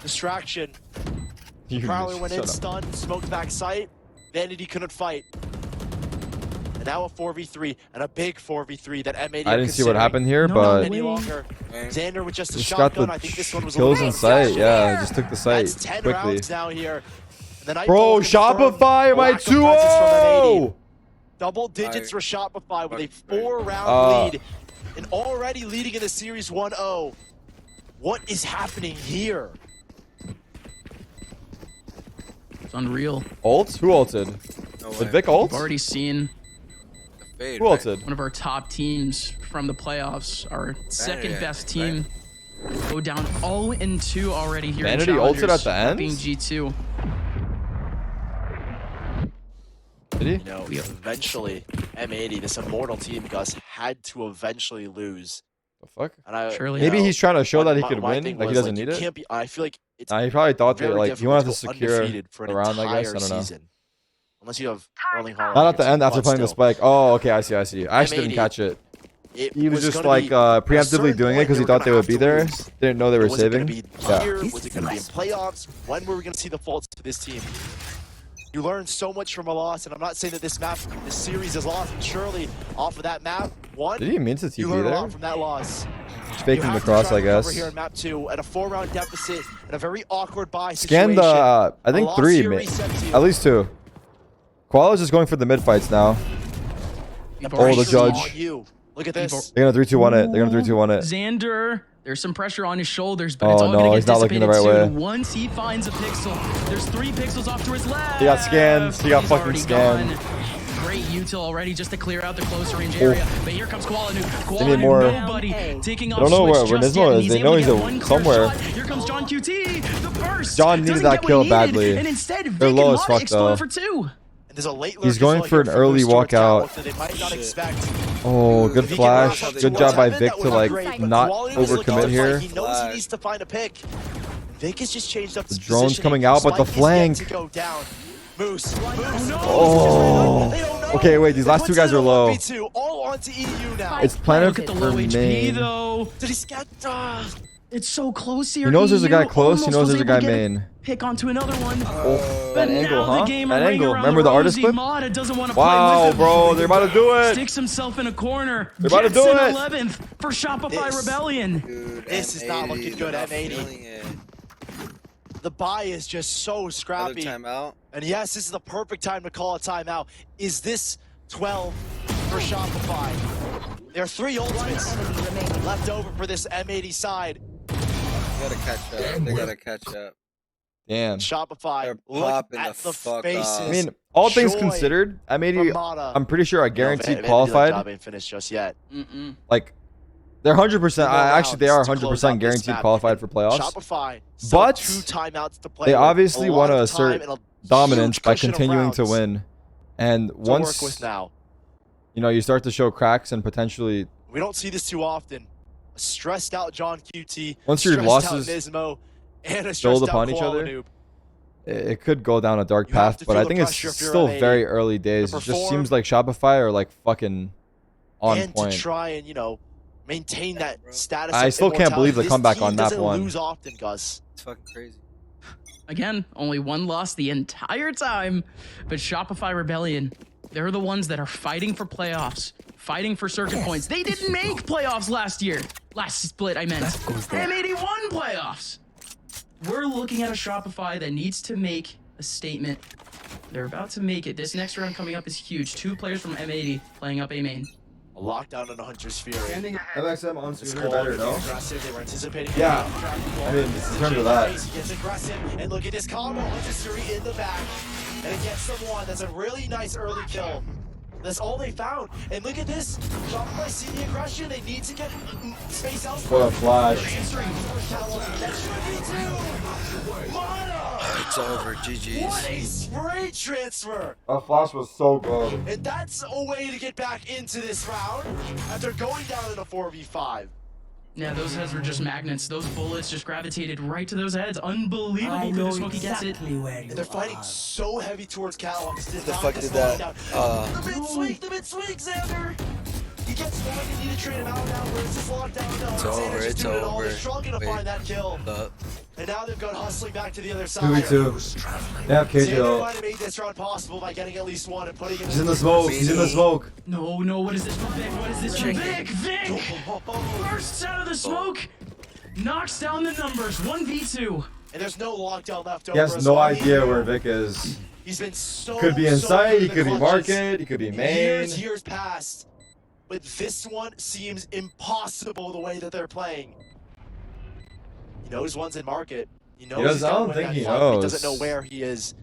distraction. Prowler went in, stunned, smoked back sight. Vanity couldn't fight. And now a 4v3, and a big 4v3 that M80. I didn't see what happened here, but any longer. Xander with just a just shotgun. got the I think this one was kills a in sight. Yeah, just took the site That's 10 quickly. rounds now here. Bro, Shopify, my 2-0! Double digits for Shopify with a 4-round lead, and already leading in the series 1-0. What is happening here? It's unreal. Ult? Who ulted? Did Vic ult? We've already seen who ulted? One of our top teams from the playoffs, our second best team, go down 0-2 already here. Vanity ulted at the end? Being G2. Did he? You know, eventually, M80, this immortal team, Gus, had to eventually lose. The fuck? And Surely. Maybe he's trying to show that he could my win, thing like he was, doesn't need it. Can't be, I feel like it's he probably thought that like he wanted to difficult secure undefeated for the an round, I guess. I entire don't know. season. Unless you have Erling Haaland. Not at the end after but playing the still. spike. Oh, okay, I see. I actually didn't catch it. He was just like preemptively doing it because he thought they would be there. Didn't know they were saving. Was it going to be here? Was it going to be in playoffs? When were we going to see the faults to this team? You learn so much from a loss, and I'm not saying that this series is lost, but surely off of that map, Did he mean to TP you learn a lot there? from that loss. Just faking the cross, I guess. Over here in map 2 at a 4-round deficit and a very awkward buy Scan situation. the, I think 3, at least 2. Koala's just going for the mid fights now. Oh, the judge. Look at this. They're gonna 3-2-1 it. They're gonna 3-2-1 it. Xander, there's some pressure on his shoulders, but it's all no, gonna he's get not looking the dissipated right soon. way. Once he finds a pixel, there's 3 pixels off to his left. He got scanned. He got fucking scanned. Great util already just to clear out the closer range area. But here comes Koala need more. Nobody taking off I don't know where Switch just Nismo yet, is. he's They know able to he's get one somewhere. clear shot. Here comes John QT. The burst. John needed Doesn't that get what kill he needed, badly. And instead, Vic They're and low as Mata fuck, explode though. for 2. And there's a late He's going for an early walkout. They might not expect. Oh, good flash. Good job by Vic to like not overcommit here. He knows he needs to find a pick. Vic has just changed up The drone's coming out, but the flank. Moose. Oh. Okay, wait. These last 2 guys are low. All onto EU now. It's Planet Look at the low HP main. though. Did he scat? It's so close here. He knows there's a guy EU close. He almost knows was there's a able guy to get main. Pick onto another one. Oh, that But angle, now the huh? game That ring angle. around Remember the artist rosy. clip? Mata doesn't want to play Wow, with him. bro. They're about to do it. Sticks himself in a corner. They're about to do Gets it. in 11th for Shopify Rebellion. Dude, This is not looking good, M80. The buy is just so scrappy. Timeout. And yes, this is the perfect time to call a timeout. Is this 12 for Shopify? There are 3 ultimates left over for this M80 side. They gotta catch up. They gotta catch up. Damn. Shopify, They're look popping at the the fuck faces. off. I mean, all things Joy considered, M80, Mata. I'm pretty sure are guaranteed Vanity qualified. job ain't finished just yet. Like, they're 100%. Actually, they are rounds to close 100% out this guaranteed map. qualified for playoffs. Shopify, still But 2 timeouts to play. They with, obviously a want lot to of time assert and a dominance huge by cushion of continuing to rounds win. And to once work with now. you know you start to show cracks and potentially We don't see this too often. A stressed out John QT. Once your stressed losses out Nismo, and a build stressed upon out each other, Koala Noob. it could go down a dark path, but I think it's still very early days. It just seems like Shopify are like fucking on point. To try and, you know, maintain that status. I still can't believe the comeback on map 1. Lose often, Gus. It's fucking crazy. Again, only 1 loss the entire time, but Shopify Rebellion, they're the ones that are fighting for playoffs, fighting for circuit points. They didn't make playoffs last year. Last split, I meant. M80 won playoffs. We're looking at a Shopify that needs to make a statement. They're about to make it. This next round coming up is huge. 2 players from M80 playing up A main. A lockdown on the Hunter's Fury. MXM on screen better, no? They were anticipating. Yeah. I mean, in terms of that. He gets aggressive, and look at this combo. Hunter's Fury in the back, and it gets someone. That's a really nice early kill. That's all they found. And look at this. Shopify see the aggression. They need to get space elsewhere. What a flash. It's over. GG's. What a spray transfer. That flash was so good. And that's a way to get back into this round after going down in a 4v5. Yeah, those heads were just magnets. Those bullets just gravitated right to those heads. Unbelievable for the Smokey gets it. And they're fighting so heavy towards Cal. The fuck did that? The mid swing, Xander. He gets one, you need to trade him out now. Where's this lockdown? No, it's over, it's over. They're struggling to find that kill. And now they've gone hustling back to the other side. 2v2. They have KJ. Xander might have made this round possible by getting at least one and putting it He's in the smoke. He's in the smoke. No, what is this for Vic? What is this for Vic? Vic! Bursts out of the smoke. Knocks down the numbers. 1v2. And there's no lockdown left over. He has no idea where Vic is. He's been so could be inside, he could be market, he could be main. Years past. But this one seems impossible the way that they're playing. He knows one's in market. He knows I don't think he He knows. doesn't know where he is.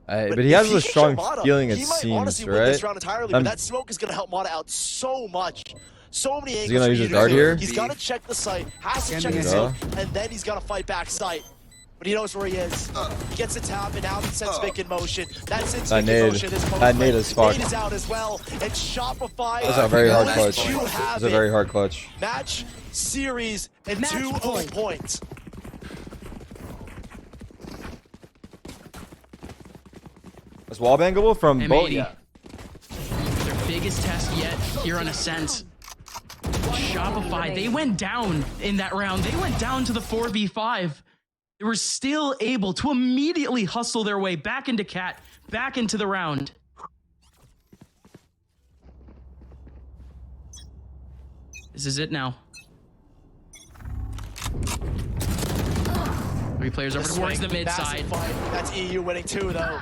But he has a strong feeling, it he might seems, honestly right? win this round entirely, but that smoke is going to help Mata out so much. So many angles. Is he going to use a dart here? He's got to check the site, has to check the site, and then he's got to fight back site. But he knows where he is. He gets a tap, and now he sets Vic in motion. That sends Vic in motion. That nade is fucked. Nade is out as well. And Shopify. That's a very hard clutch. That's a very hard clutch. Match, series, and 2-0 points. Is wall bangable from both? Yeah. Their biggest test yet here on Ascent. Shopify, they went down in that round. They went down to the 4v5. They were still able to immediately hustle their way back into Cat, back into the round. This is it now. 3 players over towards the mid side. That's EU winning 2 though.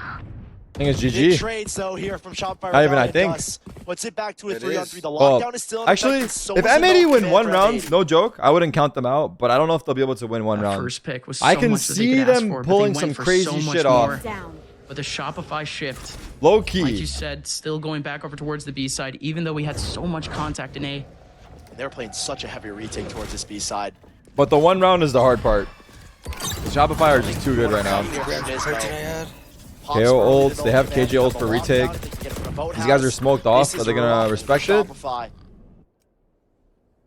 I think it's GG. Big trades though here from Shopify. Not even I think. Puts it back to a 3-on-3. The lockdown is still in actually, effect, if M80 win 1 round, no joke, I wouldn't count them out, but I don't know if they'll be able to win 1 round. First pick was so I can much that see they could ask them for, pulling some crazy shit off. But the Shopify shift, low key, like you said, still going back over towards the B side, even though we had so much contact in A. And they're playing such a heavy retake towards this B side. But the 1 round is the hard part. The Shopify are just too good right now. KO ults, they have KJ ults for retake. These guys are smoked off. Are they gonna respect it? I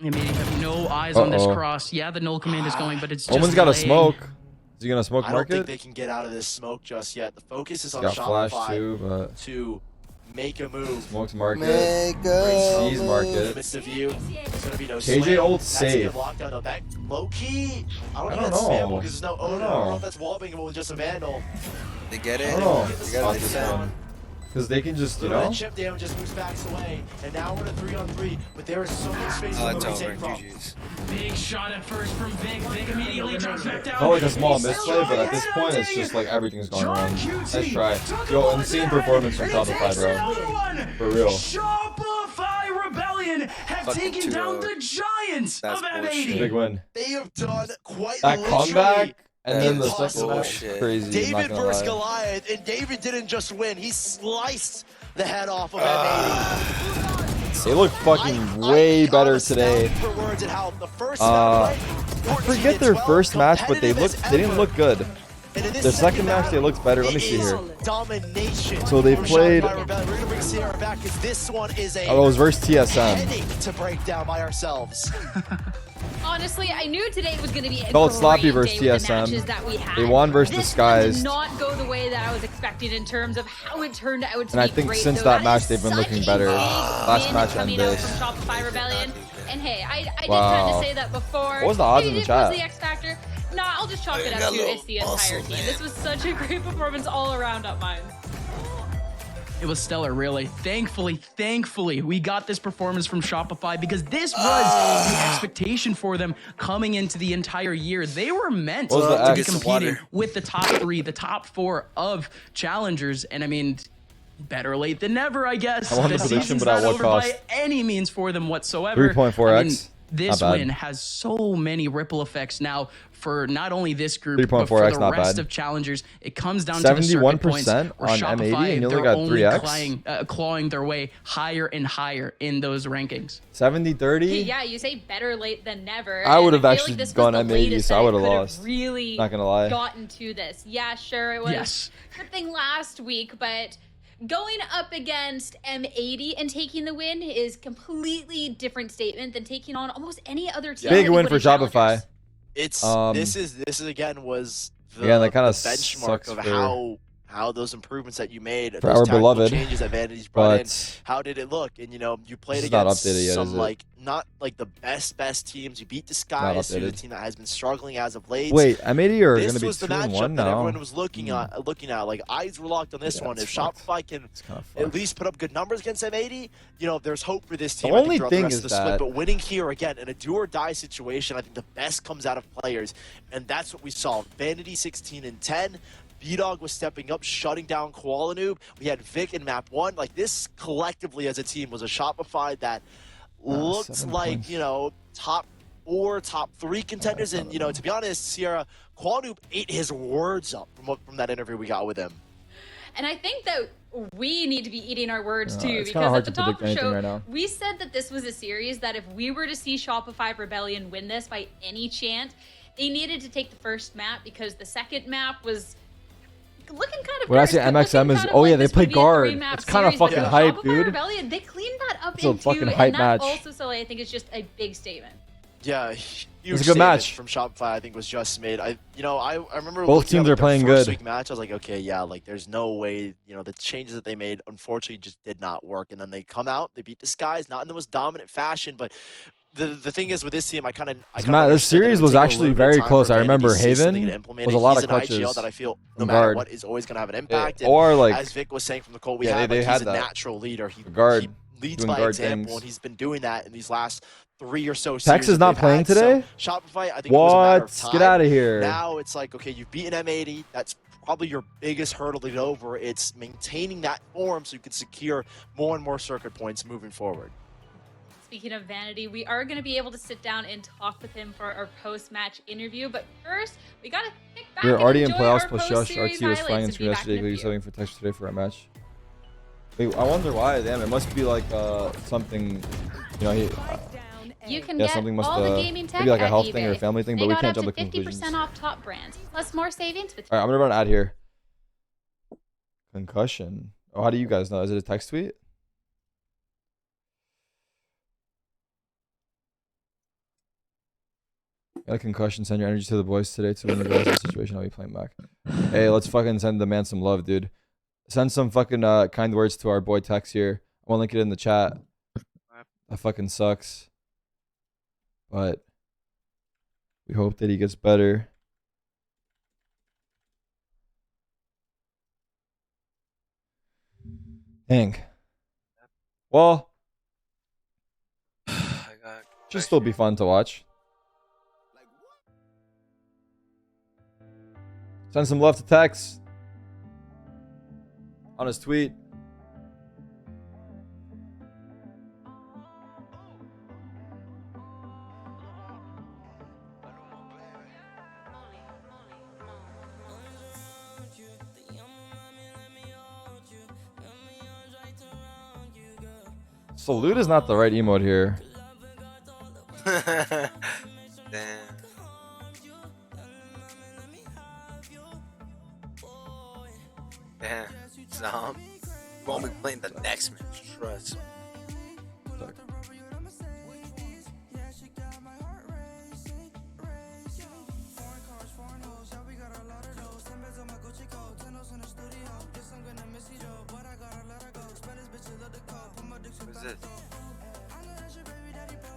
mean, have no eyes on this cross. Yeah, the null command is going, but it's just Omen's got a smoke. Is he gonna smoke market? I don't think they can get out of this smoke just yet. The focus is on Shopify too, but to make a move. Smokes market. Sees market. KJ ult safe. Low key. I don't know because there's no owner. I don't know if that's wall bangable with just a vandal. They get it. I don't know. They got it. Because they can just, you know. Chip damage just moves backs away, and now we're in a 3-on-3. But there is so much space to take from. Big shot at first from Vic. Vic immediately drops back down. Not like a small misplay, but at this point, it's just like everything's going wrong. Let's try. Yo, insane performance from Shopify, bro. For real. Shopify Rebellion have taken down the giants of M80. Big win. They have done quite that comeback. And then the second match, crazy. David versus Goliath, and David didn't just win; he sliced the head off of M80. They look fucking way better today. I forget their first match, but they didn't look good. Their second match, they looked better. Let me see here. So they played. This one is a it was versus TSM. to break down by ourselves. honestly, I knew today was going to be a Felt sloppy great versus day with the TSM. matches that we had. They won versus This Disguised. did not go the way that I was expecting in terms of how it turned out to And I be think great, since though. that match, they've been looking better. Last match coming and out this. from Shopify Rebellion. And hey, I did Wow. kind of say that before. What was the odds Maybe in the it chat? was the X Factor. No, I'll just chalk it up to it's the entire team. This was such a great performance all around up mine. It was stellar, really. Thankfully, we got this performance from Shopify because this was the expectation for them coming into the entire year. They were meant to be competing with the top 3, the top 4 of challengers. And I mean, better late than never, I guess. I won the prediction, but at what cost? By any means for them whatsoever. 3.4x. I mean, this win has so many ripple effects now for not only this group, but for the rest of challengers. It comes down to the circuit points where on Shopify, M80 and you only they're got only 3x? clawing their way higher and higher in those rankings. 70-30? Yeah, you say better late than never. I would have feel actually like this gone was the M80, latest so I that would have could lost. Really not gonna lie. Gotten to this. Yeah, sure, it was a good thing last week, but going up against M80 and taking the win is completely different statement than taking on almost any other team. Big win for Shopify. It's this is again was the, that kind of benchmark of how those improvements that you made, for those our tactical beloved changes that Vanity's brought in, how did it look? And you know, you played against some not like the best teams. You beat Disguise, who's a team that has been struggling as of late. Wait, M80 are going to be 2-1 now. This was the matchup that everyone was looking at. Like eyes were locked on this one. If Shopify can at least put up good numbers against M80, you know, there's hope for this team. The only throughout thing the rest is of the split, but winning here again in a do or die situation, I think the best comes out of players, and that's what we saw. Vanity 16-10. B-Dog was stepping up, shutting down Noob. We had Vic in map 1. Like, this collectively as a team was a Shopify that looked like, you know, top 4, top 3 contenders. And, you know, to be honest, Sierra, Noob ate his words up from that interview we got with him. And I think that we need to be eating our words too, because at the top of the show, we said that this was a series that if we were to see Shopify Rebellion win this by any chance, they needed to take the first map because the second map was looking kind of. What I see MXM is, oh yeah, they play guard. It's kind of fucking hype, dude. Rebellion, they cleaned that up it's a fucking and hype that match. also, so I think, is just a big statement. Yeah, it's a good match from Shopify. I think was just made. I remember both teams are playing first good. Week match. I was like, okay, yeah, like there's no way. You know, the changes that they made unfortunately just did not work. And then they come out, they beat Disguise, not in the most dominant fashion, but. The thing is with this team, this series was actually very close. I remember Haven was a lot of clutches. That I feel no matter what is always going to have an impact. Or like, as Vic was saying from the call, we had he's a natural leader. He leads by example, and he's been doing that in these last 3 or so series. Tex is not playing today. So Shopify, I think it was a matter of time. Get out of here. Now it's like, okay, you've beaten M80. That's probably your biggest hurdle to get over. It's maintaining that form so you can secure more and more circuit points moving forward. Speaking of Vanity, we are going to be able to sit down and talk with him for our post-match interview. But first, we got to kick back. We're already in enjoy playoffs our plus Josh. post-series RT was flying in highlights screen yesterday. He was something for Texas today for a match. Wait, I wonder why. Damn, it must be like something. You know, you can get something must all the gaming tech maybe like a health eBay. thing or a family thing, they but we got can't jump up to to conclusions. 50% off top brands, plus more savings with. All right, I'm gonna run an ad here. Concussion. Oh, how do you guys know? Is it a text tweet? Got a concussion. Send your energy to the boys today to win the guys in the situation. I'll be playing back. Hey, let's fucking send the man some love, dude. Send some fucking kind words to our boy Tex here. I won't link it in the chat. That fucking sucks. But we hope that he gets better. Dang. Well, should still be fun to watch. Send some love to Tex on his tweet. Salute is not the right emote here. Damn. Damn. Zom. You won't be playing the next match. Trust me.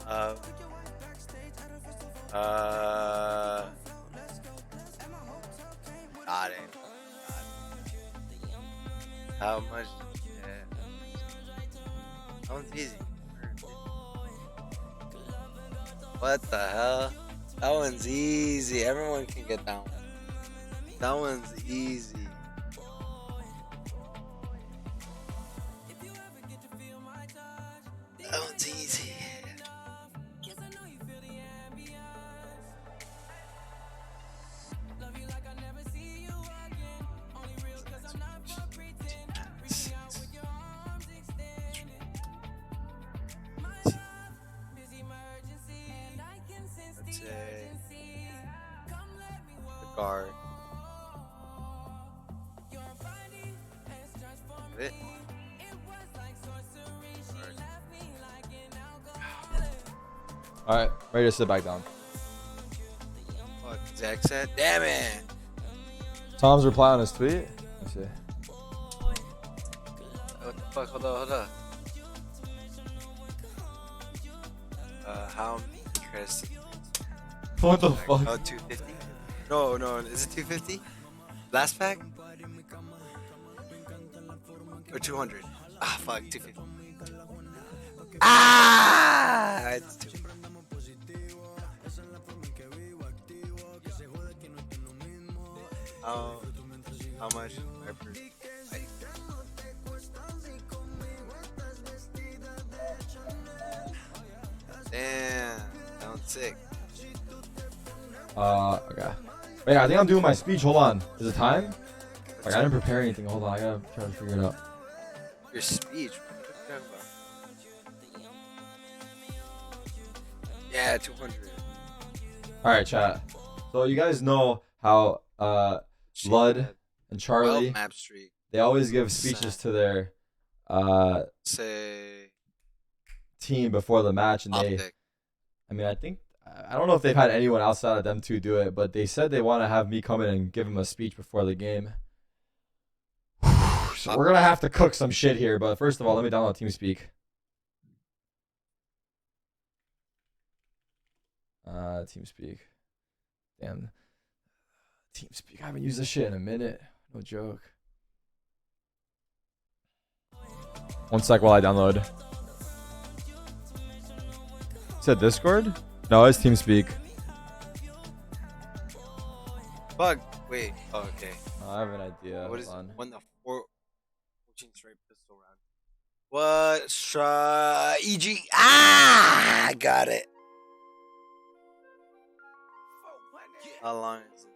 Got it. How much? Yeah. That one's easy. What the hell? That one's easy. Everyone can get that one. That one's easy. That one's easy. Let's say the guard. It. All right, ready to sit back down. Fuck, Zach said, damn it. Tom's reply on his tweet. Let's see. What the fuck? Hold on. How many Chris? What the fuck? Oh, 250? No, is it 250? Last pack? Or 200? Ah, fuck, 250. Ah! It's 250. How much? Damn, sounds sick. Okay. Wait, I think I'm doing my speech. Hold on. Is it time? Like, I didn't prepare anything. Hold on, I gotta try to figure it out. Your speech? What are you talking about? Yeah, 200. Alright, chat. So you guys know how Blood and Charlie, Map Street. they always give speeches to their Say team before the match, and Optic. I don't know if they've had anyone outside of them two do it, but they said they want to have me come in and give them a speech before the game. So we're gonna have to cook some shit here, but first of all, let me download TeamSpeak. TeamSpeak. Damn. TeamSpeak. I haven't used this shit in a minute. No joke. One sec while I download. You said Discord? No, it's TeamSpeak. Bug. Wait. Oh, okay. I have an idea. What is Hold on. when the 14 straight pistol round? What? EG. Ah! I got it. How long is it?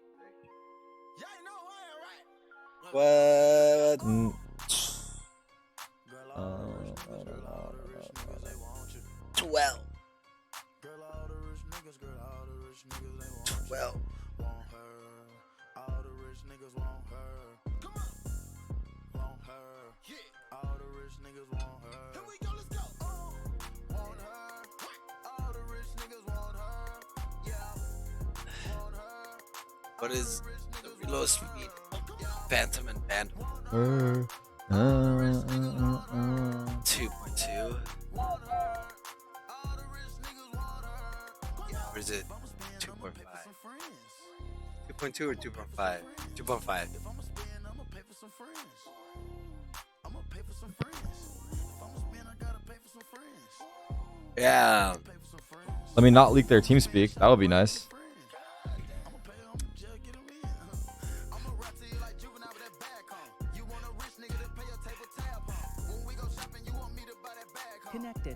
What? 12. 12. What is the reload speed? Phantom and Band. 2.2. Or is it 2.5? 2.2 or 2.5? 2.5. Yeah. Let me not leak their TeamSpeak. That would be nice. Connected.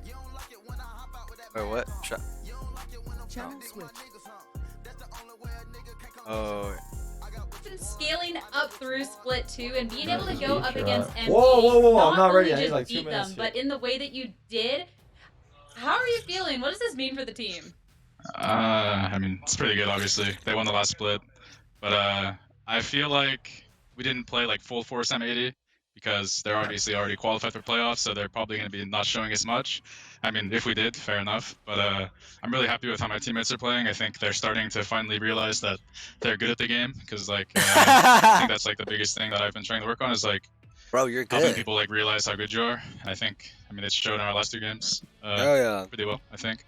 Wait, what? Channel switch. Oh. Scaling up through split 2 and being able to go up against MP. Whoa. I'm not ready. I need Just like 2 beat minutes. them, but in the way that you did, how are you feeling? What does this mean for the team? I mean, it's pretty good, obviously. They won the last split. But I feel like we didn't play like full force M80 because they're obviously already qualified for playoffs, so they're probably going to be not showing as much. I mean, if we did, fair enough. But I'm really happy with how my teammates are playing. I think they're starting to finally realize that they're good at the game because, like, I think that's like the biggest thing that I've been trying to work on is like, bro, you're helping good. people like realize how good you are. And I think, I mean, it's shown in our last 2 games Oh yeah. pretty well, I think.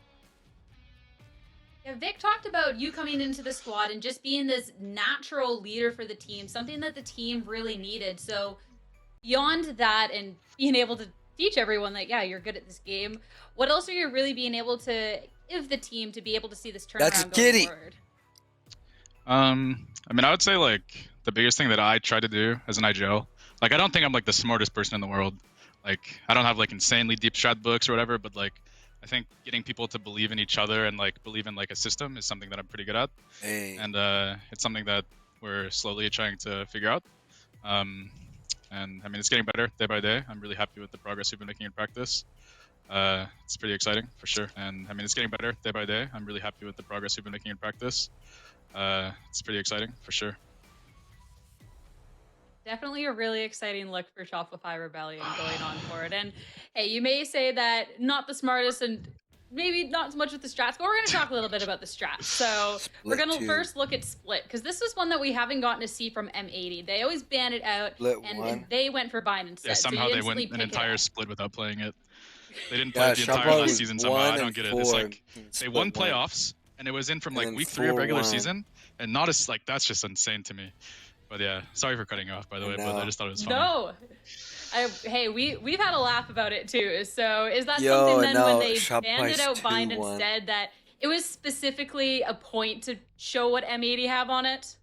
Yeah, Vic talked about you coming into the squad and just being this natural leader for the team, something that the team really needed. So beyond that and being able to teach everyone that, yeah, you're good at this game, what else are you really being able to give the team to be able to see this turnaround going forward? I mean, I would say like the biggest thing that I try to do as an IGL, like I don't think I'm like the smartest person in the world. Like I don't have like insanely deep strat books or whatever, but like I think getting people to believe in each other and like believe in like a system is something that I'm pretty good at. And it's something that we're slowly trying to figure out. And I mean, it's getting better day by day. I'm really happy with the progress we've been making in practice. It's pretty exciting for sure. And I mean, it's getting better day by day. I'm really happy with the progress we've been making in practice. It's pretty exciting for sure. Definitely a really exciting look for Shopify Rebellion going on forward. And hey, you may say that not the smartest and maybe not so much with the strats, but we're going to talk a little bit about the strats. So we're going to first look at Split, because this is one that we haven't gotten to see from M80. They always ban it out, and they went for Bind instead. Yeah, somehow so they went an entire Split without playing it. They didn't play the entire last season somehow. I don't get it. It's like they won playoffs, and it was in from like week 3 of regular season, and not as like that's just insane to me. But yeah, sorry for cutting you off, by the way, but I just thought it was funny. No. Hey, we've had a laugh about it too. So is that something then when they banded out Bind instead that it was specifically a point to show what M80 have on it?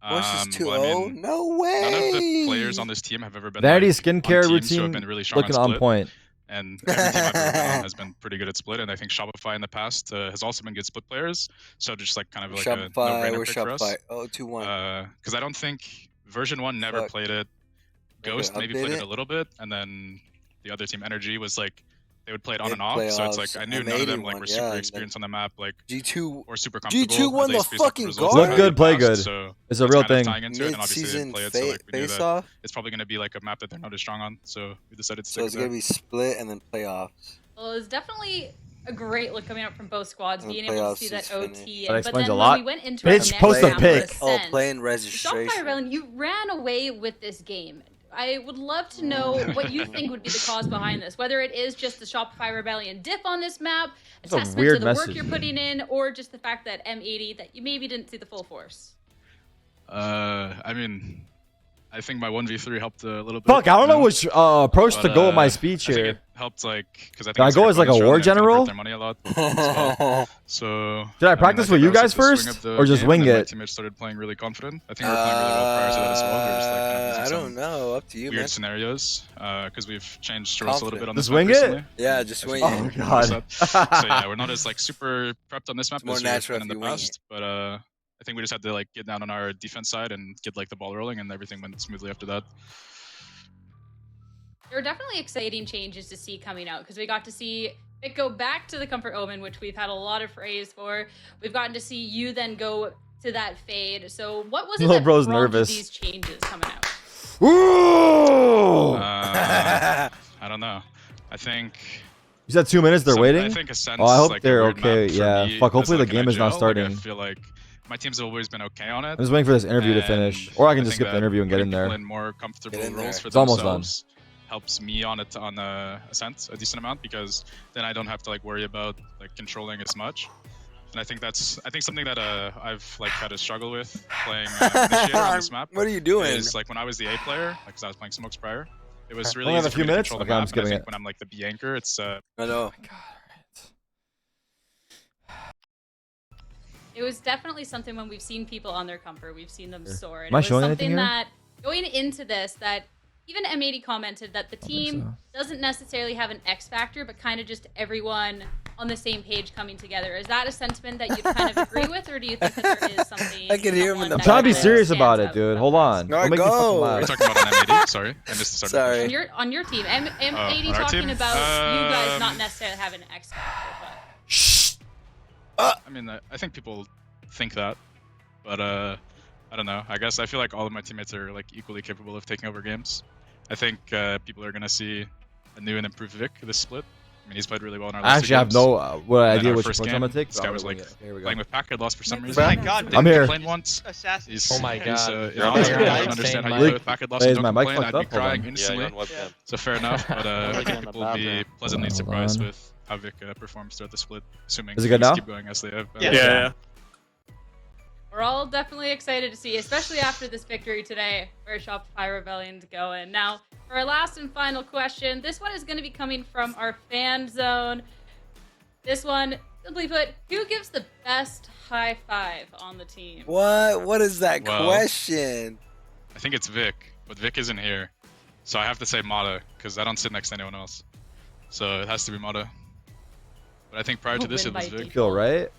Versus 2-0? Well, I mean, no way! None of the players on this team have ever been Vanity like, skincare on teams who routine have been really strong looking on, on point. And every team I've ever been on has been pretty good at Split, and I think Shopify in the past has also been good Split players. So just like kind of like Shopify, a no-brainer pick for us. Oh, 2-1. Because I don't think version 1 never played it. Ghost maybe played it a little bit, and then the other team, Energy, was like they would play it on and off. So it's like I knew none of them like were super experienced on the map, like G2 or super comfortable. G2 won the fucking guard. Look good, play good. So it's a real thing. Mid-season face-off. It's probably going to be like a map that they're not as strong on. So we decided to. So it's going to be Split and then playoffs. Well, it's definitely a great look coming up from both squads, being able to see that OT. That explains but then a lot. when we went into Bitch, post a pic. Oh, playing registration. Shopify Rebellion, you ran away with this game. I would love to know what you think would be the cause behind this. Whether it is just the Shopify Rebellion diff on this map, a testament to the work you're putting in, or just the fact that M80 that you maybe didn't see the full force. I mean, I think my 1v3 helped a little bit. Fuck, I don't know which approach to go with my speech here. I think it helped like because I think I go as like a war general? Their money a lot well. So did I practice with you guys first, or just wing it? My teammates started playing really confident. I think we were playing really well prior to that as well. We were just like kind of I don't know. Up to you, weird man. scenarios because we've changed rules a little bit on this this map wing recently. it? Yeah, just wing it. Oh god. So yeah, we're not as like super prepped on this map as we've been in the past, but I think we just had to like get down on our defense side and get like the ball rolling, and everything went smoothly after that. There are definitely exciting changes to see coming out because we got to see it go back to the Comfort Omen, which we've had a lot of praise for. We've gotten to see you then go to that fade. So what was it that prompted these changes coming out? Ooh! I don't know. I think. You said 2 minutes. They're waiting. I think Ascent's I hope like they're okay. Yeah. Fuck. Hopefully the game is not starting. Like, I feel like my team's always been okay on it. I'm just waiting for this interview to finish, or I can just skip the interview and get in there. In more comfortable roles for it's almost done. Helps me on it on Ascent a decent amount because then I don't have to like worry about like controlling as much. And I think something that I've like had a struggle with playing Initiator on this map. What are you doing? Is like when I was the A player, like because I was playing Smokes prior, it was really only easy have a few for me to minutes. control the Okay, I'm map. skipping And I think it. when I'm like the B anchor, it's I know. Oh my god. It was definitely something when we've seen people on their comfort, we've seen them soar. And Am I it was showing anything something here? that going into this, that even M80 commented that the team doesn't necessarily have an X factor, but kind of just everyone on the same page coming together. Is that a sentiment that you kind of agree with, or do you think that there is something? I can hear him in the. I'm trying to be serious about it, dude. Hold on. All right, Don't make me fucking go. We're laugh. talking about on M80. Sorry, I missed the start. Sorry. On your team, M80 on our talking team? about you guys not necessarily having an X factor, but. Shh. I mean, I think people think that, but I don't know. I guess I feel like all of my teammates are like equally capable of taking over games. I think people are gonna see a new and improved Vic this split. I mean, he's played really well in our last Actually, I have no idea which approach I'm gonna take. This guy was like playing with Packard, lost for some reason. Oh my god, I'm here. Once. Oh my god. I don't understand how you play with Packard, lost and don't complain. I'd be crying instantly. So fair enough, but I think people will be pleasantly surprised with how Vic performs throughout the split, assuming Is it good now? keep going as they have. Yeah. We're all definitely excited to see, especially after this victory today, where Shopify Rebellion's going. Now, for our last and final question, this one is going to be coming from our fan zone. This one, simply put, who gives the best high five on the team? What is that question? I think it's Vic, but Vic isn't here. So I have to say Mata, because I don't sit next to anyone else. So it has to be Mata. But I think prior to this, it was Vic. Feel right?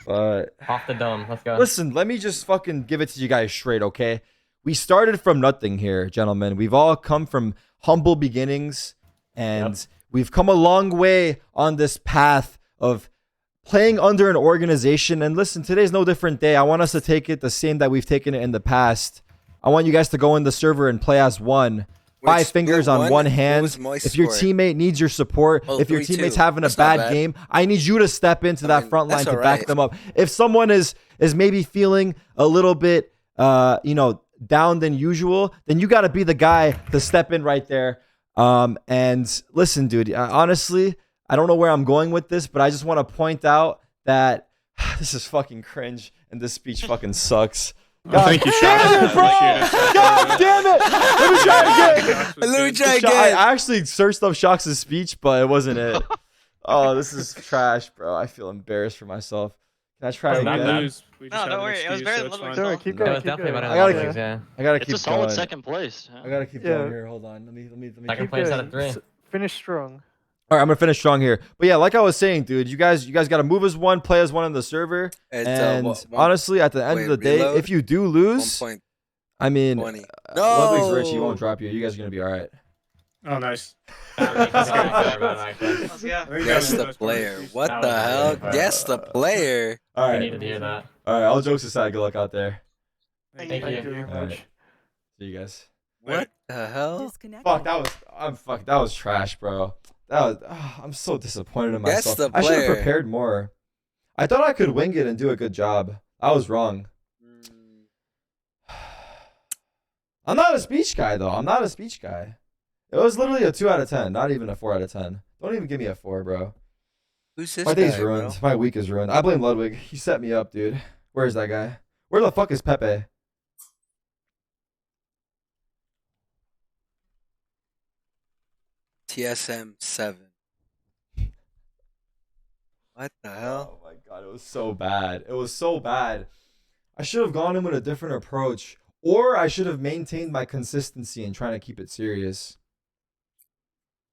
But Off the dome. Let's go. listen, let me just fucking give it to you guys straight, okay? We started from nothing here, gentlemen. We've all come from humble beginnings, and we've come a long way on this path of playing under an organization. And listen, today's no different day. I want us to take it the same that we've taken it in the past. I want you guys to go in the server and play as one. 5 fingers on one hand. If your teammate needs your support, if your teammate's having a bad game, I need you to step into that front line to back them up. If someone is maybe feeling a little bit down than usual, then you got to be the guy to step in right there. And listen, dude, honestly, I don't know where I'm going with this, but I just want to point out that this is fucking cringe and this speech fucking sucks. God thank you, damn it, bro! God damn it! Let me try again. Let me try again. I actually searched up Shox' speech, but it wasn't it. Oh, this is trash, bro. I feel embarrassed for myself. Can I try again? No, don't worry. It was very literally keep going. It was definitely better than I gotta It's keep a solid going. second place. I gotta keep going here. Hold on. Let me. Second place out of 3. Finish strong. All right, I'm gonna finish strong here. But yeah, like I was saying, dude, you guys got to move as one, play as one on the server. And honestly, at the end of the day, if you do lose, I mean, Ludwig's rich, he won't drop you. You guys are gonna be all right. Oh, nice. Guess the player. What the hell? Guess the player. All right. I needed to hear that. All right. All jokes aside, good luck out there. Thank you. All right. See you guys. What the hell? Fuck, that was trash, bro. I'm so disappointed in myself. Guess the I should have player. prepared more. I thought I could wing it and do a good job. I was wrong. I'm not a speech guy, though. I'm not a speech guy. It was literally a 2 out of 10, not even a 4 out of 10. Don't even give me a 4, bro. Who's this My day's guy, ruined. bro? My week is ruined. I blame Ludwig. He set me up, dude. Where is that guy? Where the fuck is Pepe? TSM 7. What the hell? Oh my god, it was so bad. It was so bad. I should have gone in with a different approach. Or I should have maintained my consistency and trying to keep it serious.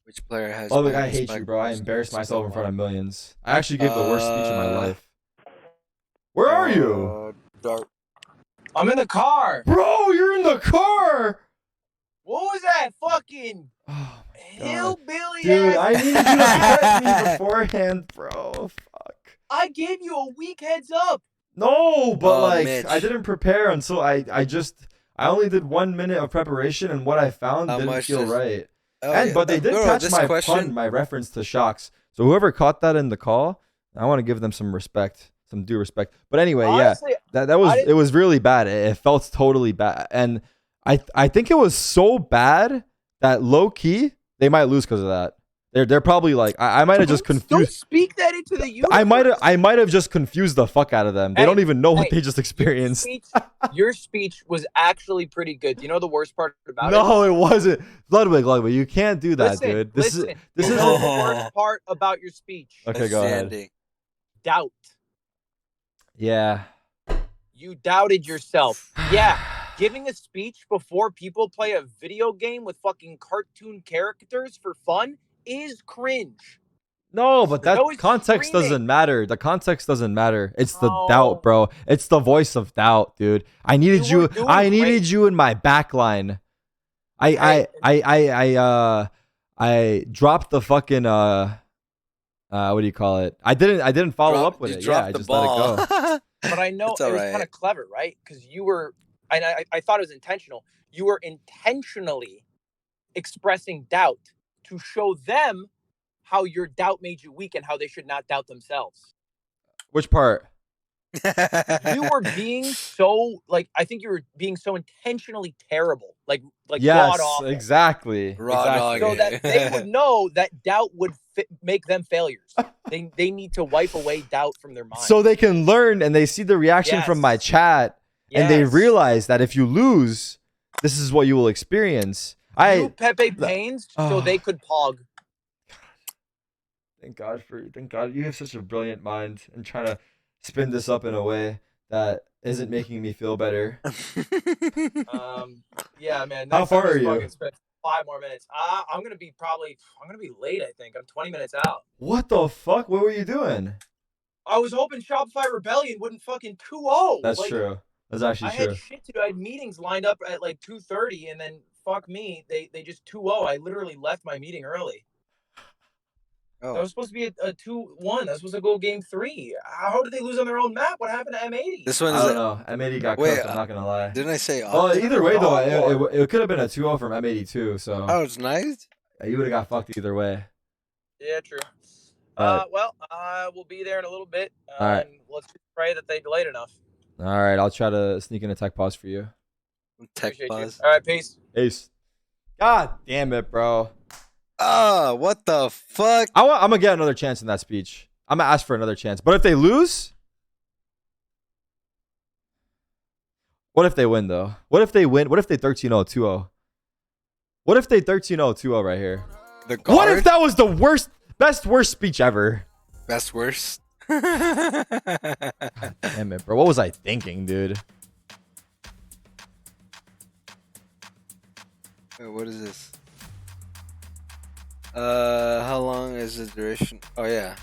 Which player has? Ludwig, I hate you, bro. I embarrassed myself in front of millions. I actually gave the worst speech of my life. Where are you? Dark. I'm in the car. Bro, you're in the car! What was that fucking Oh, hillbilly dude, ass? I needed you to prep me beforehand, bro. Fuck. I gave you a weak heads up. No, but like Mitch. I didn't prepare until I only did 1 minute of preparation and what I found How didn't much feel does- right. Oh, But they did catch my pun, my reference to Shox. So whoever caught that in the call, I want to give them some respect, some due respect. But anyway, Honestly, yeah, it was really bad. It felt totally bad, and I think it was so bad that low key they might lose because of that. They're probably like I might have just confused. Don't speak that into the universe. I might have just confused the fuck out of them. They don't even know what they just experienced. Your speech was actually pretty good. Do you know the worst part about it? No, it wasn't. Ludwig, you can't do that, Listen, dude. This listen. is You know the worst part about your speech. Okay, go ahead. Doubt. Yeah. You doubted yourself. Yeah. Giving a speech before people play a video game with fucking cartoon characters for fun is cringe. No, but that no context screaming. doesn't matter. The context doesn't matter. It's the doubt, bro. It's the voice of doubt, dude. I needed you. I needed you in my back line. I dropped the fucking what do you call it? I didn't follow up with it. Yeah, I just let it go. But I know It's it was alright. kind of clever, right? Because you were, and I thought it was intentional. You were intentionally expressing doubt to show them how your doubt made you weak and how they should not doubt themselves. Which part? You were being so I think you were being so intentionally terrible, like yes, god awful. Exactly. So that they would know that doubt would make them failures. They need to wipe away doubt from their mind. So they can learn, and they see the reaction from my chat, and they realize that if you lose, this is what you will experience. Pepe Pains, so they could pog. Thank God you have such a brilliant mind and trying to spin this up in a way that isn't making me feel better. Yeah, man. How far are you? 5 more minutes. I'm gonna be late. I think I'm 20 minutes out. What the fuck? What were you doing? I was hoping Shopify Rebellion wouldn't fucking 2-0. That's true. That's actually true. I had shit to do. I had meetings lined up at 2:30, and then fuck me, they just 2-0. I literally left my meeting early. Oh. That was supposed to be a 2-1. That was supposed to go game 3. How did they lose on their own map? What happened to M80? This one I don't know. M80 got cooked, I'm not gonna lie. Didn't I say? Well, either way though, it could have been a 2-0 from M82. So. Oh, it's nice. You would have got fucked either way. Yeah, true. We'll be there in a little bit. All right. And let's just pray that they delayed enough. All right, I'll try to sneak in a tech pause for you. Tech pause. All right, peace. Peace. God damn it, bro. What the fuck? I'm gonna get another chance in that speech. I'm gonna ask for another chance. But if they lose, what if they win though? What if they win? What if they 13-0, 2-0? What if they 13-0, 2-0 right here? What if that was the worst speech ever? Best worst. Damn it, bro. What was I thinking, dude? Wait, what is this? How long is the duration? Oh yeah.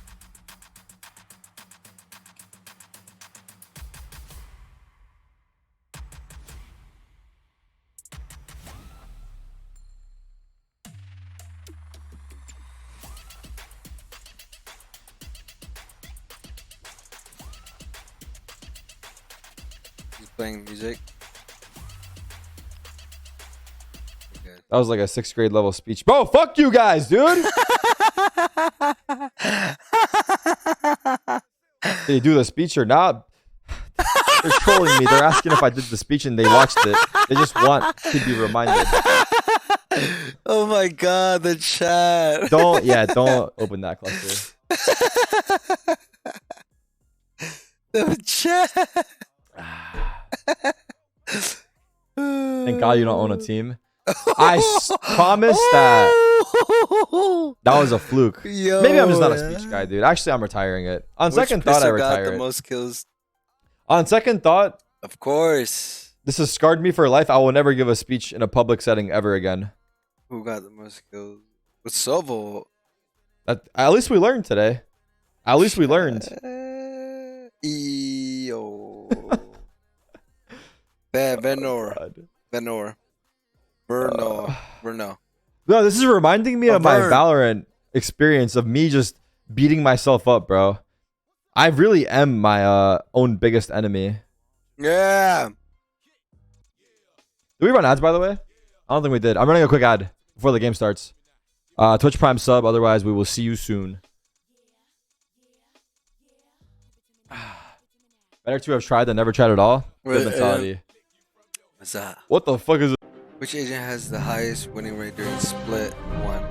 He's playing music. That was like a 6th grade level speech. Bro, fuck you guys, dude. Did he do the speech or not? They're trolling me. They're asking if I did the speech and they watched it. They just want to be reminded. Oh my god, the chat. Don't open that cluster. The chat. Thank God you don't own a team. I promise that was a fluke. Yo, maybe I'm just not a speech guy, dude. Actually, I'm retiring it. On second thought, I retire the it. most kills? On second thought, of course. This has scarred me for life. I will never give a speech in a public setting ever again. Who got the most kills? With Sovo. At least we learned today. At least we learned. Benor. Verno. No, this is reminding me of my Valorant experience of me just beating myself up, bro. I really am my own biggest enemy. Yeah. Did we run ads, by the way? I don't think we did. I'm running a quick ad before the game starts. Twitch Prime sub. Otherwise, we will see you soon. Better to have tried than never tried at all. Good mentality. What's that? What the fuck is it? Which agent has the highest winning rate during split 1?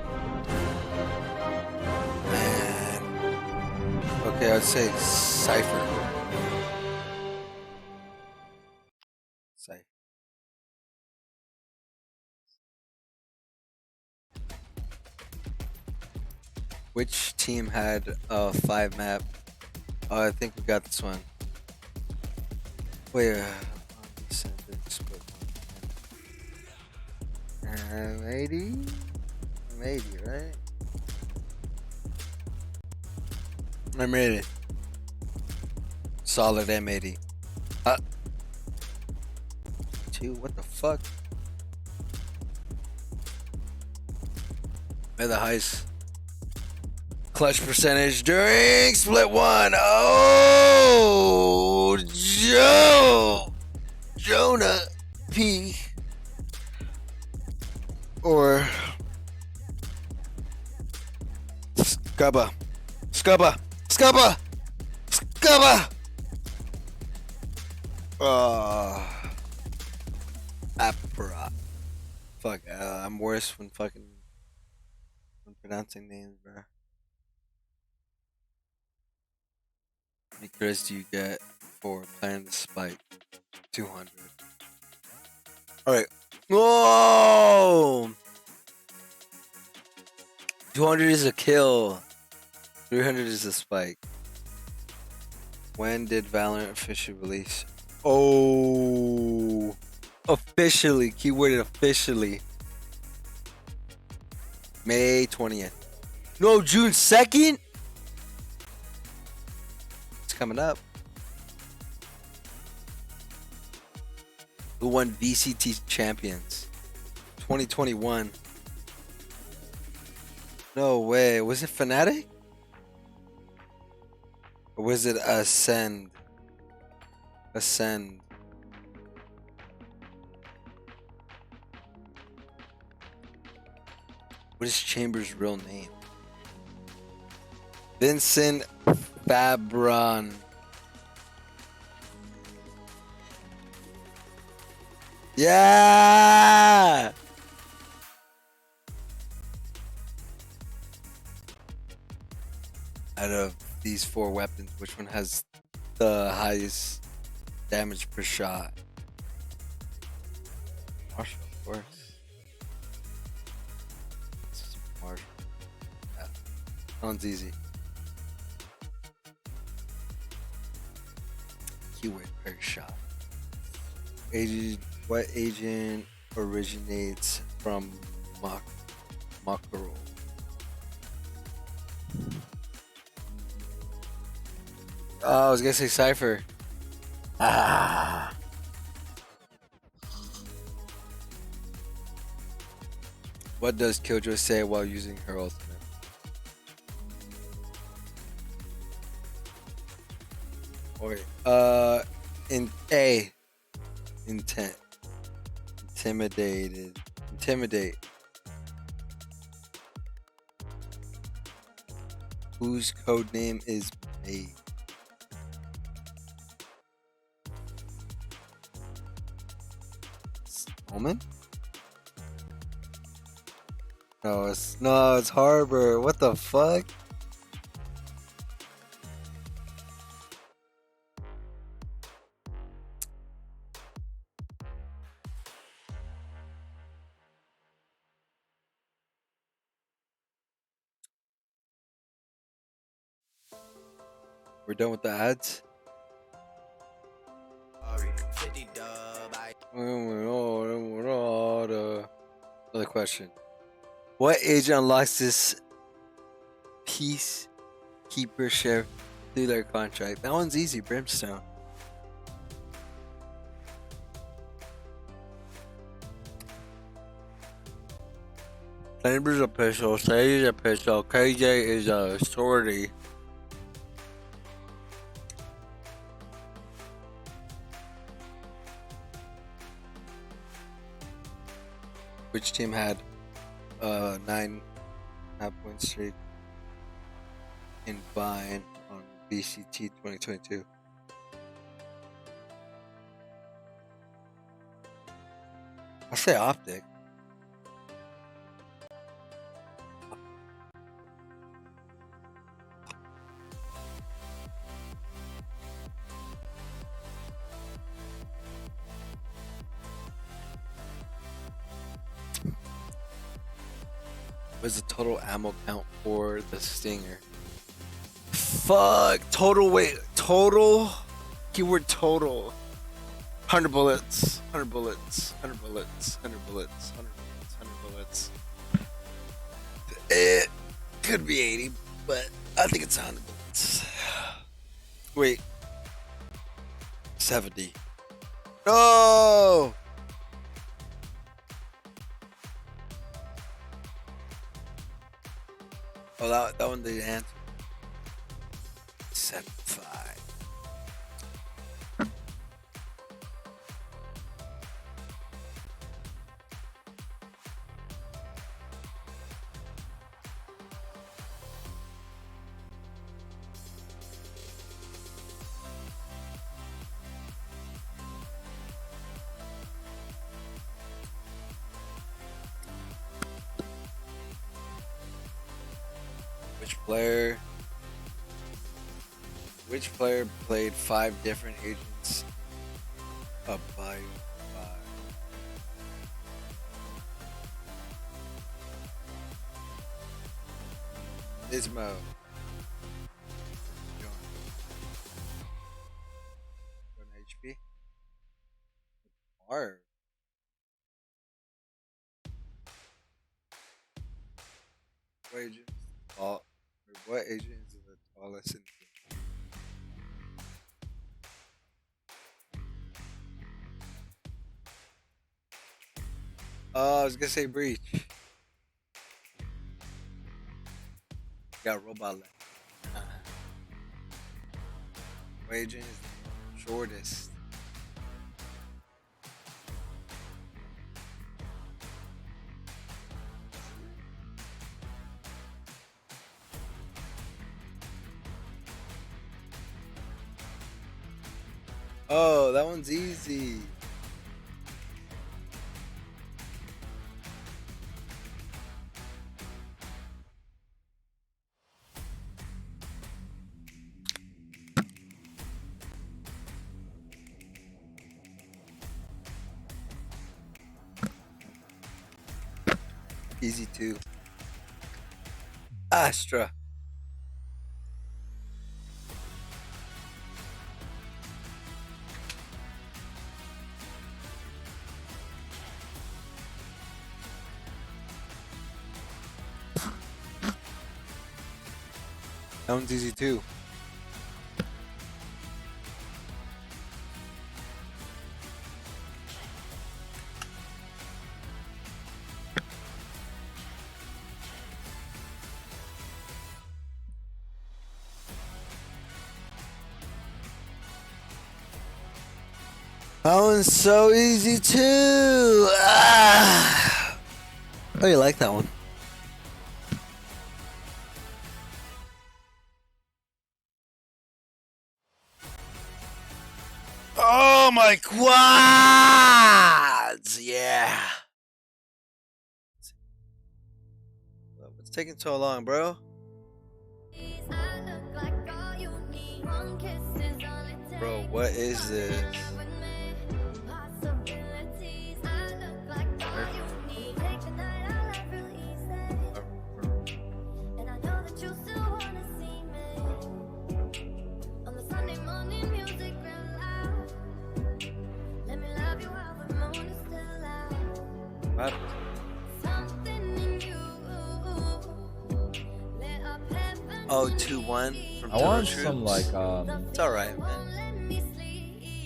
Man. Okay, I'd say Cypher. Which team had a 5 map? Oh, I think we got this one. Wait, split 1. M80? M80, right? M80. Solid M80. 2, what the fuck? May the highest clutch percentage during split 1. Oh, Jonah P. Or Scubba. Apparat. Fuck, I'm worse when pronouncing names, bro. How many credits do you get for playing the spike? 200. Alright. Whoa! 200 is a kill. 300 is a spike. When did Valorant officially release? Oh, officially. Keyword officially. May 20th. No, June 2nd? It's coming up. Who won VCT Champions? 2021. No way. Was it Fnatic? Or was it Ascend? Ascend. What is Chambers' real name? Vincent Fabron. Yeah! Out of these 4 weapons, which one has the highest damage per shot? Marshall, of course. This is Marshall. Yeah. That one's easy. Keyword per shot. What agent originates from Makarov? Oh, I was gonna say Cypher. Ah. What does Killjoy say while using her ultimate? Intent. Intimidate. Whose code name is May? Omen? No, it's Harbor. What the fuck? We're done with the ads. Another question. What agent unlocks this peacekeeper sheriff through their contract? That one's easy, Brimstone. Chambers official, Sage official, KJ is a sorority. Which team had 9 half-point streak in Vine on VCT 2022? I'll say Optic. What's the total ammo count for the Stinger? Fuck. Total weight. Total. Keyword total. 100 bullets. 100 bullets. 100 bullets. 100 bullets. 100 bullets. 100 bullets. It could be 80, but I think it's 100 bullets. Wait. 70. No! Oh, that one they answered. 75. Which player played 5 different agents up by 5? Ismo. HP. Or what agent is the tallest in the game? I was gonna say Breach. Got robot left. What agent is the shortest? Oh, that one's easy. Easy too. Astra. That one's easy too. That one's so easy too. Ah. Oh, you like that one? Oh my quads! Yeah. What's taking so long, bro? Bro, what is this? What? Oh, 2-1 from I want Troops. some like It's alright, man.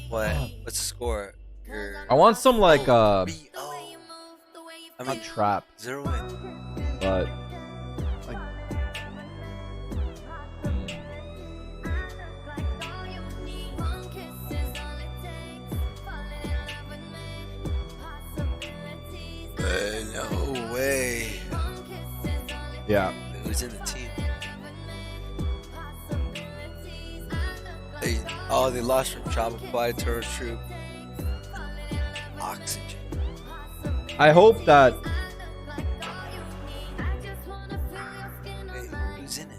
What? What's the score? I want some like I mean, trap, 0-win. but like no way. yeah. Who's in the team? They lost from Shopify, Turtle Troop. Oxygen. I hope that Who's in it?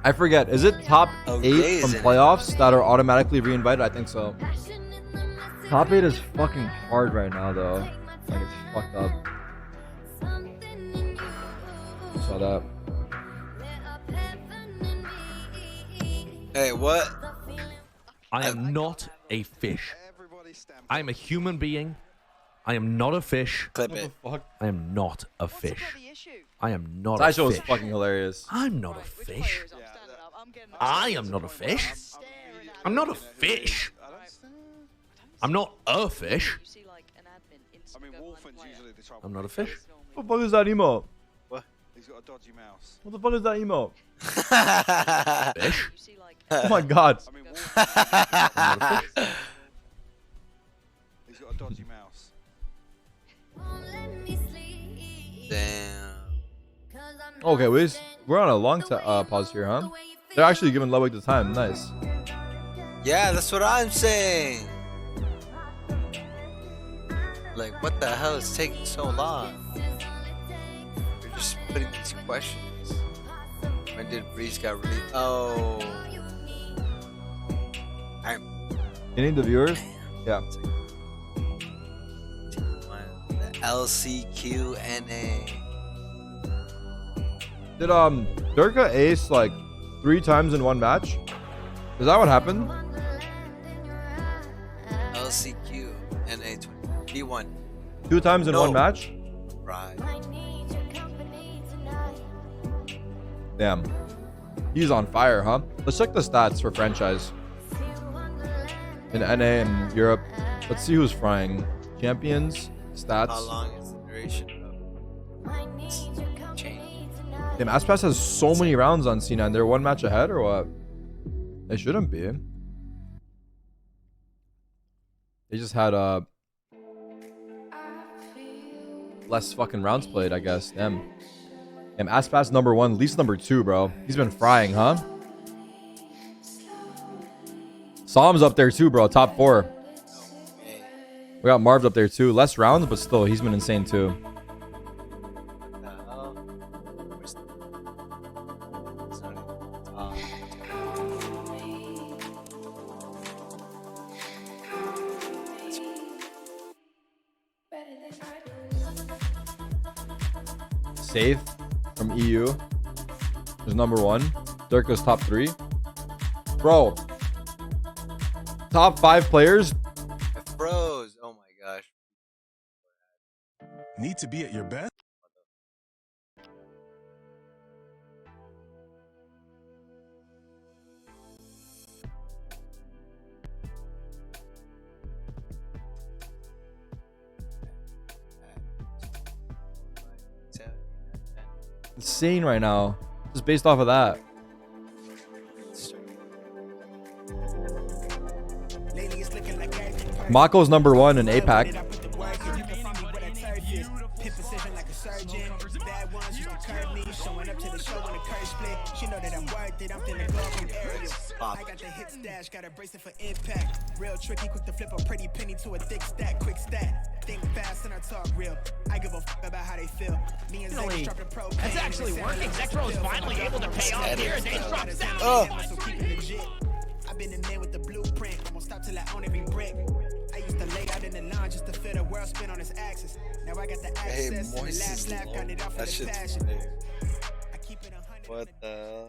I forget. Is it top 8 Jay's from in it. playoffs that are automatically reinvited? I think so. Top 8 is fucking hard right now, though. Like it's fucked up. Saw that. Hey, what? I am not a fish. I am a human being. I am not a fish. Clip it. Fuck. I am not a fish. I am not That a show was fish. fucking hilarious. I'm not a fish. I am not a fish. I'm not a fish. I'm not a fish. I'm not a fish. What the fuck is that emote? What? He's got a dodgy mouse. What the fuck is that emote? Fish? Oh my god. I mean, I'm not a fish. he's got a dodgy mouse. Damn. Okay, we're on a long pause here, huh? They're actually giving Ludwig the time. Nice. Yeah, that's what I'm saying. Like, what the hell is taking so long? You're just putting these questions. When did Breeze got released? Oh. You need the viewers? Yeah. The LCQNA. Did Durka ace like 3 times in one match? Is that what happened? LCQNA 21. 2 times in one match? Right. Damn. He's on fire, huh? Let's check the stats for franchise. In NA and Europe. Let's see who's frying. Champions, stats. How long is the duration of change? Damn, Aspas has so many rounds on C9. They're 1 match ahead or what? They shouldn't be. They just had less fucking rounds played, I guess. Damn. Damn, Aspas number 1, Least number 2, bro. He's been frying, huh? Psalm's up there too, bro. Top 4. We got Marv's up there too. Less rounds, but still, he's been insane too. Safe from EU is number 1. Durka's top 3. Bro. Top 5 players. Bros. Oh my gosh. Need to be at your best? Insane right now. Just based off of that. Mako's number 1 in APAC. I got the hit stash, got a bracelet for impact. Real tricky, quick to flip a pretty penny to a thick stack, quick stat. Think fast and I talk real. I give a fuck about how they feel. Me and Zach dropped a pro. That's actually working. Zectro is finally able to pay off here. They drop sound. So keep it legit. I've been the man with the blueprint. I'm gonna stop till I own every brick. I used to lay out in the line just to feel the world spin on its axis. Now I got the access. And the last lap got it off for the passion. I keep it 100. What the?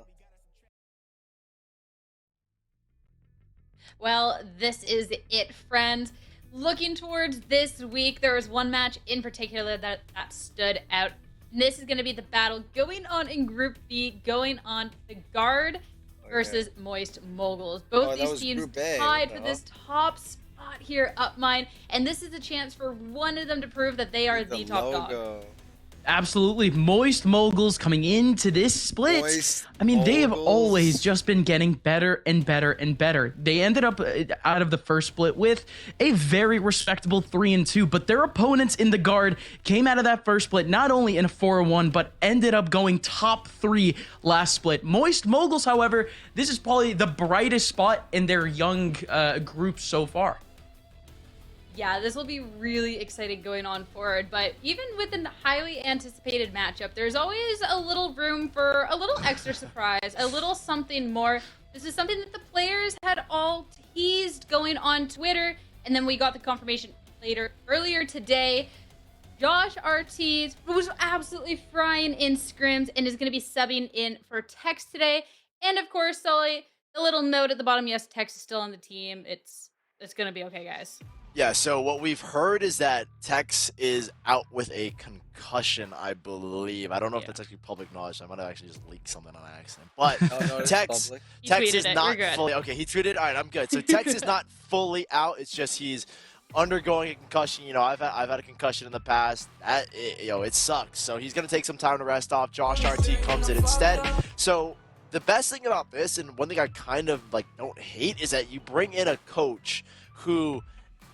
Well, this is it, friends. Looking towards this week, there was one match in particular that stood out. And this is going to be the battle going on in Group B, going on the Guard versus Moist Moguls. Both these teams tied for this top spot here up mine. And this is a chance for one of them to prove that they are the top dog. Absolutely. Moist Moguls coming into this split. I mean, they have always just been getting better and better and better. They ended up out of the first split with a very respectable 3-2, but their opponents in the Guard came out of that first split not only in a 4-1, but ended up going top 3 last split. Moist Moguls, however, this is probably the brightest spot in their young group so far. Yeah, this will be really exciting going on forward, but even with a highly anticipated matchup, there's always a little room for a little extra surprise, a little something more. This is something that the players had all teased going on Twitter, and then we got the confirmation earlier today. Josh RT, who's absolutely frying in scrims and is going to be subbing in for Tex today. And of course, Sully, the little note at the bottom, yes, Tex is still on the team. It's going to be okay, guys. Yeah, so what we've heard is that Tex is out with a concussion, I believe. I don't know if that's actually public knowledge. I might have actually just leaked something on accident. But Tex is not fully... Okay, he tweeted... All right, I'm good. So Tex is not fully out. It's just he's undergoing a concussion. You know, I've had a concussion in the past. It sucks. So he's going to take some time to rest off. Josh RT comes in instead. So the best thing about this, and one thing I kind of don't hate, is that you bring in a coach who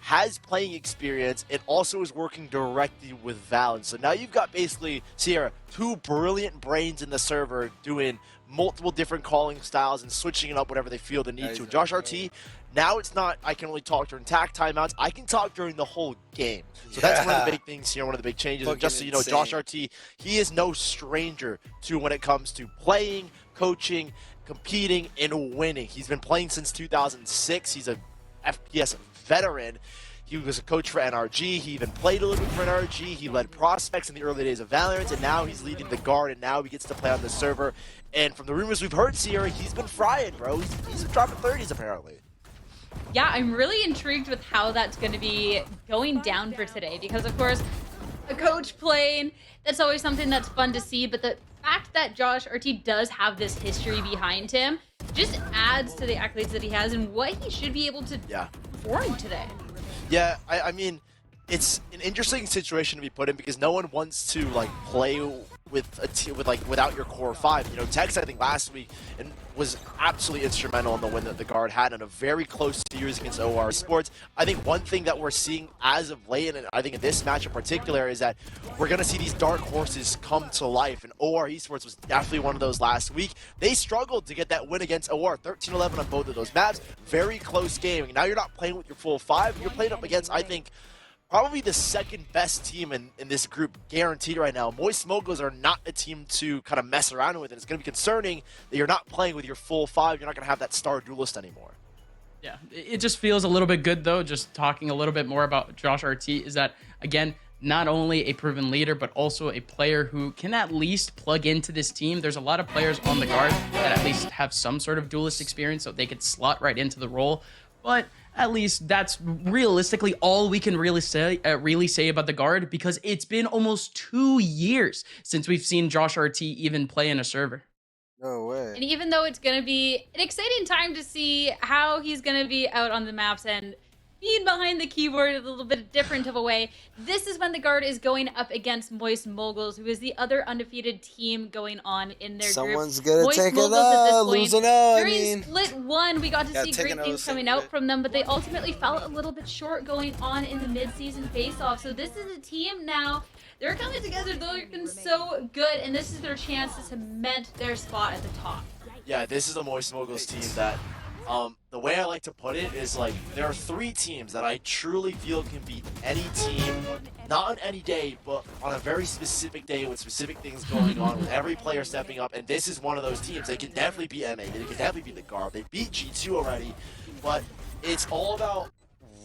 has playing experience, and also is working directly with Valorant. So now you've got basically, Sierra, two brilliant brains in the server doing multiple different calling styles and switching it up whenever they feel the need to. Josh RT, now it's not I can only talk during tack timeouts, I can talk during the whole game. So that's one of the big things here, one of the big changes. And just so you know, Josh RT, he is no stranger to when it comes to playing, coaching, competing, and winning. He's been playing since 2006. He's a FPS veteran. He was a coach for NRG. He even played a little bit for NRG. He led prospects in the early days of Valorant, and now he's leading the guard, and now he gets to play on the server. And from the rumors we've heard, Sierra, he's been frying, bro. He's dropping 30s, apparently. Yeah, I'm really intrigued with how that's going to be going down for today, because, of course, a coach playing, that's always something that's fun to see, but the fact that Josh RT does have this history behind him just adds to the accolades that he has and what he should be able to perform today. Yeah, I mean, it's an interesting situation to be put in because no one wants to like play with a team without your core five. You know, Tex I think last week and was absolutely instrumental in the win that the guard had in a very close series against OR Sports. I think one thing that we're seeing as of late, and I think in this match in particular, is that we're gonna see these dark horses come to life. And OR Esports was definitely one of those last week. They struggled to get that win against OR, 13-11 on both of those maps. Very close game. Now you're not playing with your full five. You're playing up against, I think, probably the second best team in this group, guaranteed right now. Moist Moguls are not a team to kind of mess around with, and it's going to be concerning that you're not playing with your full five. You're not going to have that star duelist anymore. Yeah, it just feels a little bit good, though, just talking a little bit more about Josh RT, is that, again, not only a proven leader, but also a player who can at least plug into this team. There's a lot of players on the guard that at least have some sort of duelist experience, so they could slot right into the role. But at least that's realistically all we can really say about the guard, because it's been almost 2 years since we've seen Josh RT even play in a server. No way. And even though it's going to be an exciting time to see how he's going to be out on the maps and being behind the keyboard a little bit different of a way, this is when the guard is going up against Moist Moguls, who is the other undefeated team going on in their Someone's group. gonna Moist take Moguls it up, at this losing point, out. during split one, we got to see take great another things coming single out from them, but they ultimately fell a little bit short going on in the mid-season face-off. So this is a team now. They're coming together. They're looking so good, and this is their chance to cement their spot at the top. Yeah, this is the Moist Moguls team that, the way I like to put it is like, there are 3 teams that I truly feel can beat any team, not on any day, but on a very specific day with specific things going on, with every player stepping up, and this is one of those teams. They can definitely beat M80, they can definitely beat the Guard, they beat G2 already, but it's all about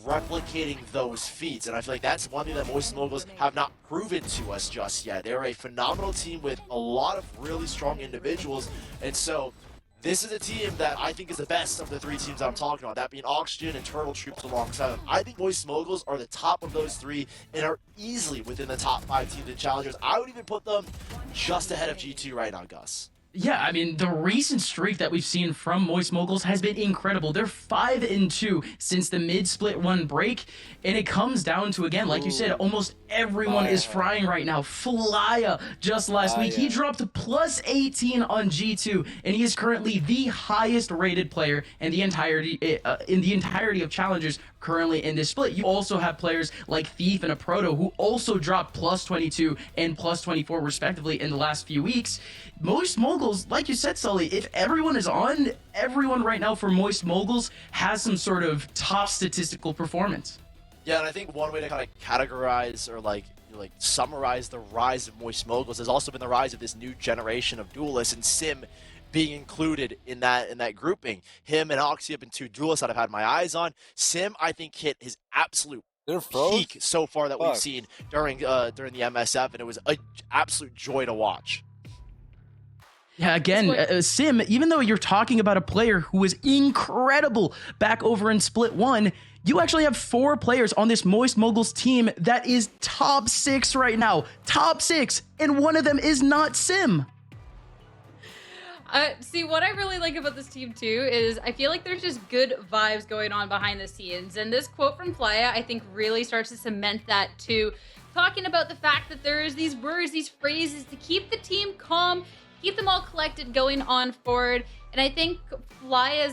replicating those feats, and I feel like that's one thing that Moist Moguls have not proven to us just yet. They're a phenomenal team with a lot of really strong individuals, and so this is a team that I think is the best of the 3 teams I'm talking about, that being Oxygen and Turtle Troops alongside them. I think Moist Moguls are the top of those 3 and are easily within the top 5 teams and challengers. I would even put them just ahead of G2 right now, Gus. Yeah, I mean, the recent streak that we've seen from Moist Moguls has been incredible. They're 5-2 since the mid-split 1 break, and it comes down to, again, like you said, almost everyone is frying right now. Flya, just last week, he dropped plus 18 on G2, and he is currently the highest rated player in the entirety of challengers currently in this split. You also have players like Thief and a Proto who also dropped plus 22 and plus 24 respectively in the last few weeks. Moist Moguls, like you said, Sully, if everyone is on, everyone right now for Moist Moguls has some sort of top statistical performance. Yeah, and I think one way to kind of categorize or like summarize the rise of Moist Moguls has also been the rise of this new generation of duelists, and Sim being included in that grouping. Him and Oxy have been 2 duelists that I've had my eyes on. Sim, I think, hit his absolute peak so far that we've seen during the MSF, and it was an absolute joy to watch. Yeah, again, Sim, even though you're talking about a player who was incredible back over in Split 1, you actually have 4 players on this Moist Moguls team that is top 6 right now. Top 6, and one of them is not Sim. See, what I really like about this team, too, is I feel like there's just good vibes going on behind the scenes. And this quote from Flya, I think, really starts to cement that, too. Talking about the fact that there's these words, these phrases to keep the team calm, keep them all collected going on forward. And I think Flya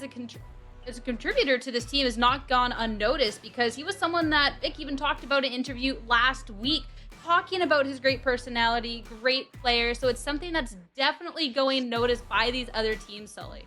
as a contributor to this team has not gone unnoticed, because he was someone that Vic even talked about in an interview last week, talking about his great personality, great player. So it's something that's definitely going noticed by these other teams, Sully.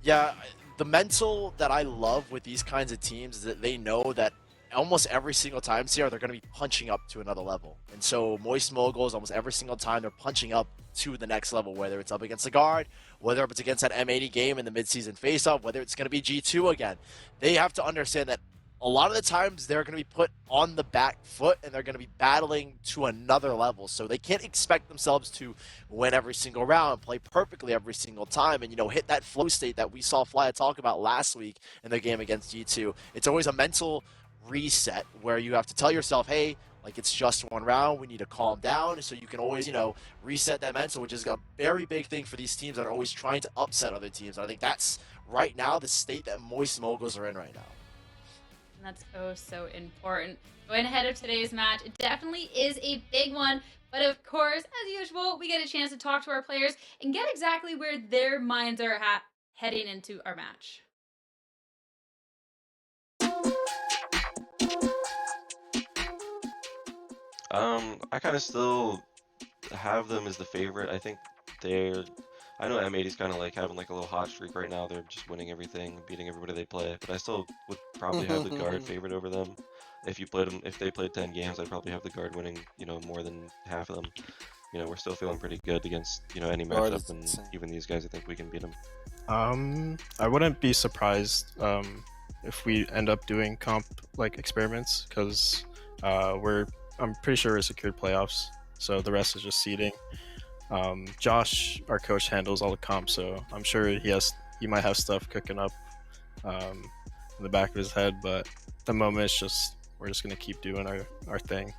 Yeah, the mental that I love with these kinds of teams is that they know that almost every single time here they're going to be punching up to another level. And so Moist Moguls, almost every single time they're punching up to the next level, whether it's up against the guard, whether it's against that M80 game in the midseason face-off, whether it's going to be G2 again. They have to understand that a lot of the times they're going to be put on the back foot and they're going to be battling to another level. So they can't expect themselves to win every single round, play perfectly every single time, and, you know, hit that flow state that we saw Fly talk about last week in their game against G2. It's always a mental reset where you have to tell yourself, hey, like, it's just one round, we need to calm down, so you can always, you know, reset that mental, which is a very big thing for these teams that are always trying to upset other teams. And I think that's right now the state that Moist Moguls are in right now. And that's so important. Going ahead of today's match, it definitely is a big one. But of course, as usual, we get a chance to talk to our players and get exactly where their minds are at heading into our match. I kind of still have them as the favorite. I think I know M80's kind of like having like a little hot streak right now. They're just winning everything, beating everybody they play. But I still would probably have the guard favorite over them. If they played 10 games, I'd probably have the guard winning, you know, more than half of them. You know, we're still feeling pretty good against, you know, any matchup, and even these guys, I think we can beat them. I wouldn't be surprised if we end up doing comp like experiments, because I'm pretty sure we're secured playoffs, so the rest is just seeding. Josh, our coach, handles all the comp, so I'm sure he might have stuff cooking up in the back of his head, but at the moment we're just gonna keep doing our thing.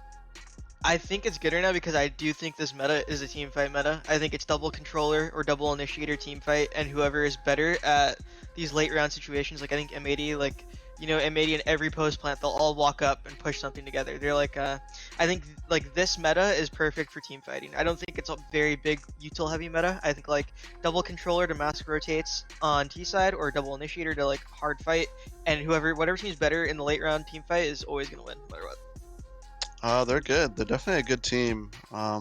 I think it's good right now because I do think this meta is a team fight meta. I think it's double controller or double initiator team fight, and whoever is better at these late round situations, like I think M80, like, you know, M80 in every post plant, they'll all walk up and push something together. They're like, I think like this meta is perfect for team fighting. I don't think it's a very big util heavy meta. I think like double controller to mask rotates on T side, or double initiator to like hard fight, and whatever team's better in the late round team fight is always gonna win, no matter what. They're good. They're definitely a good team. I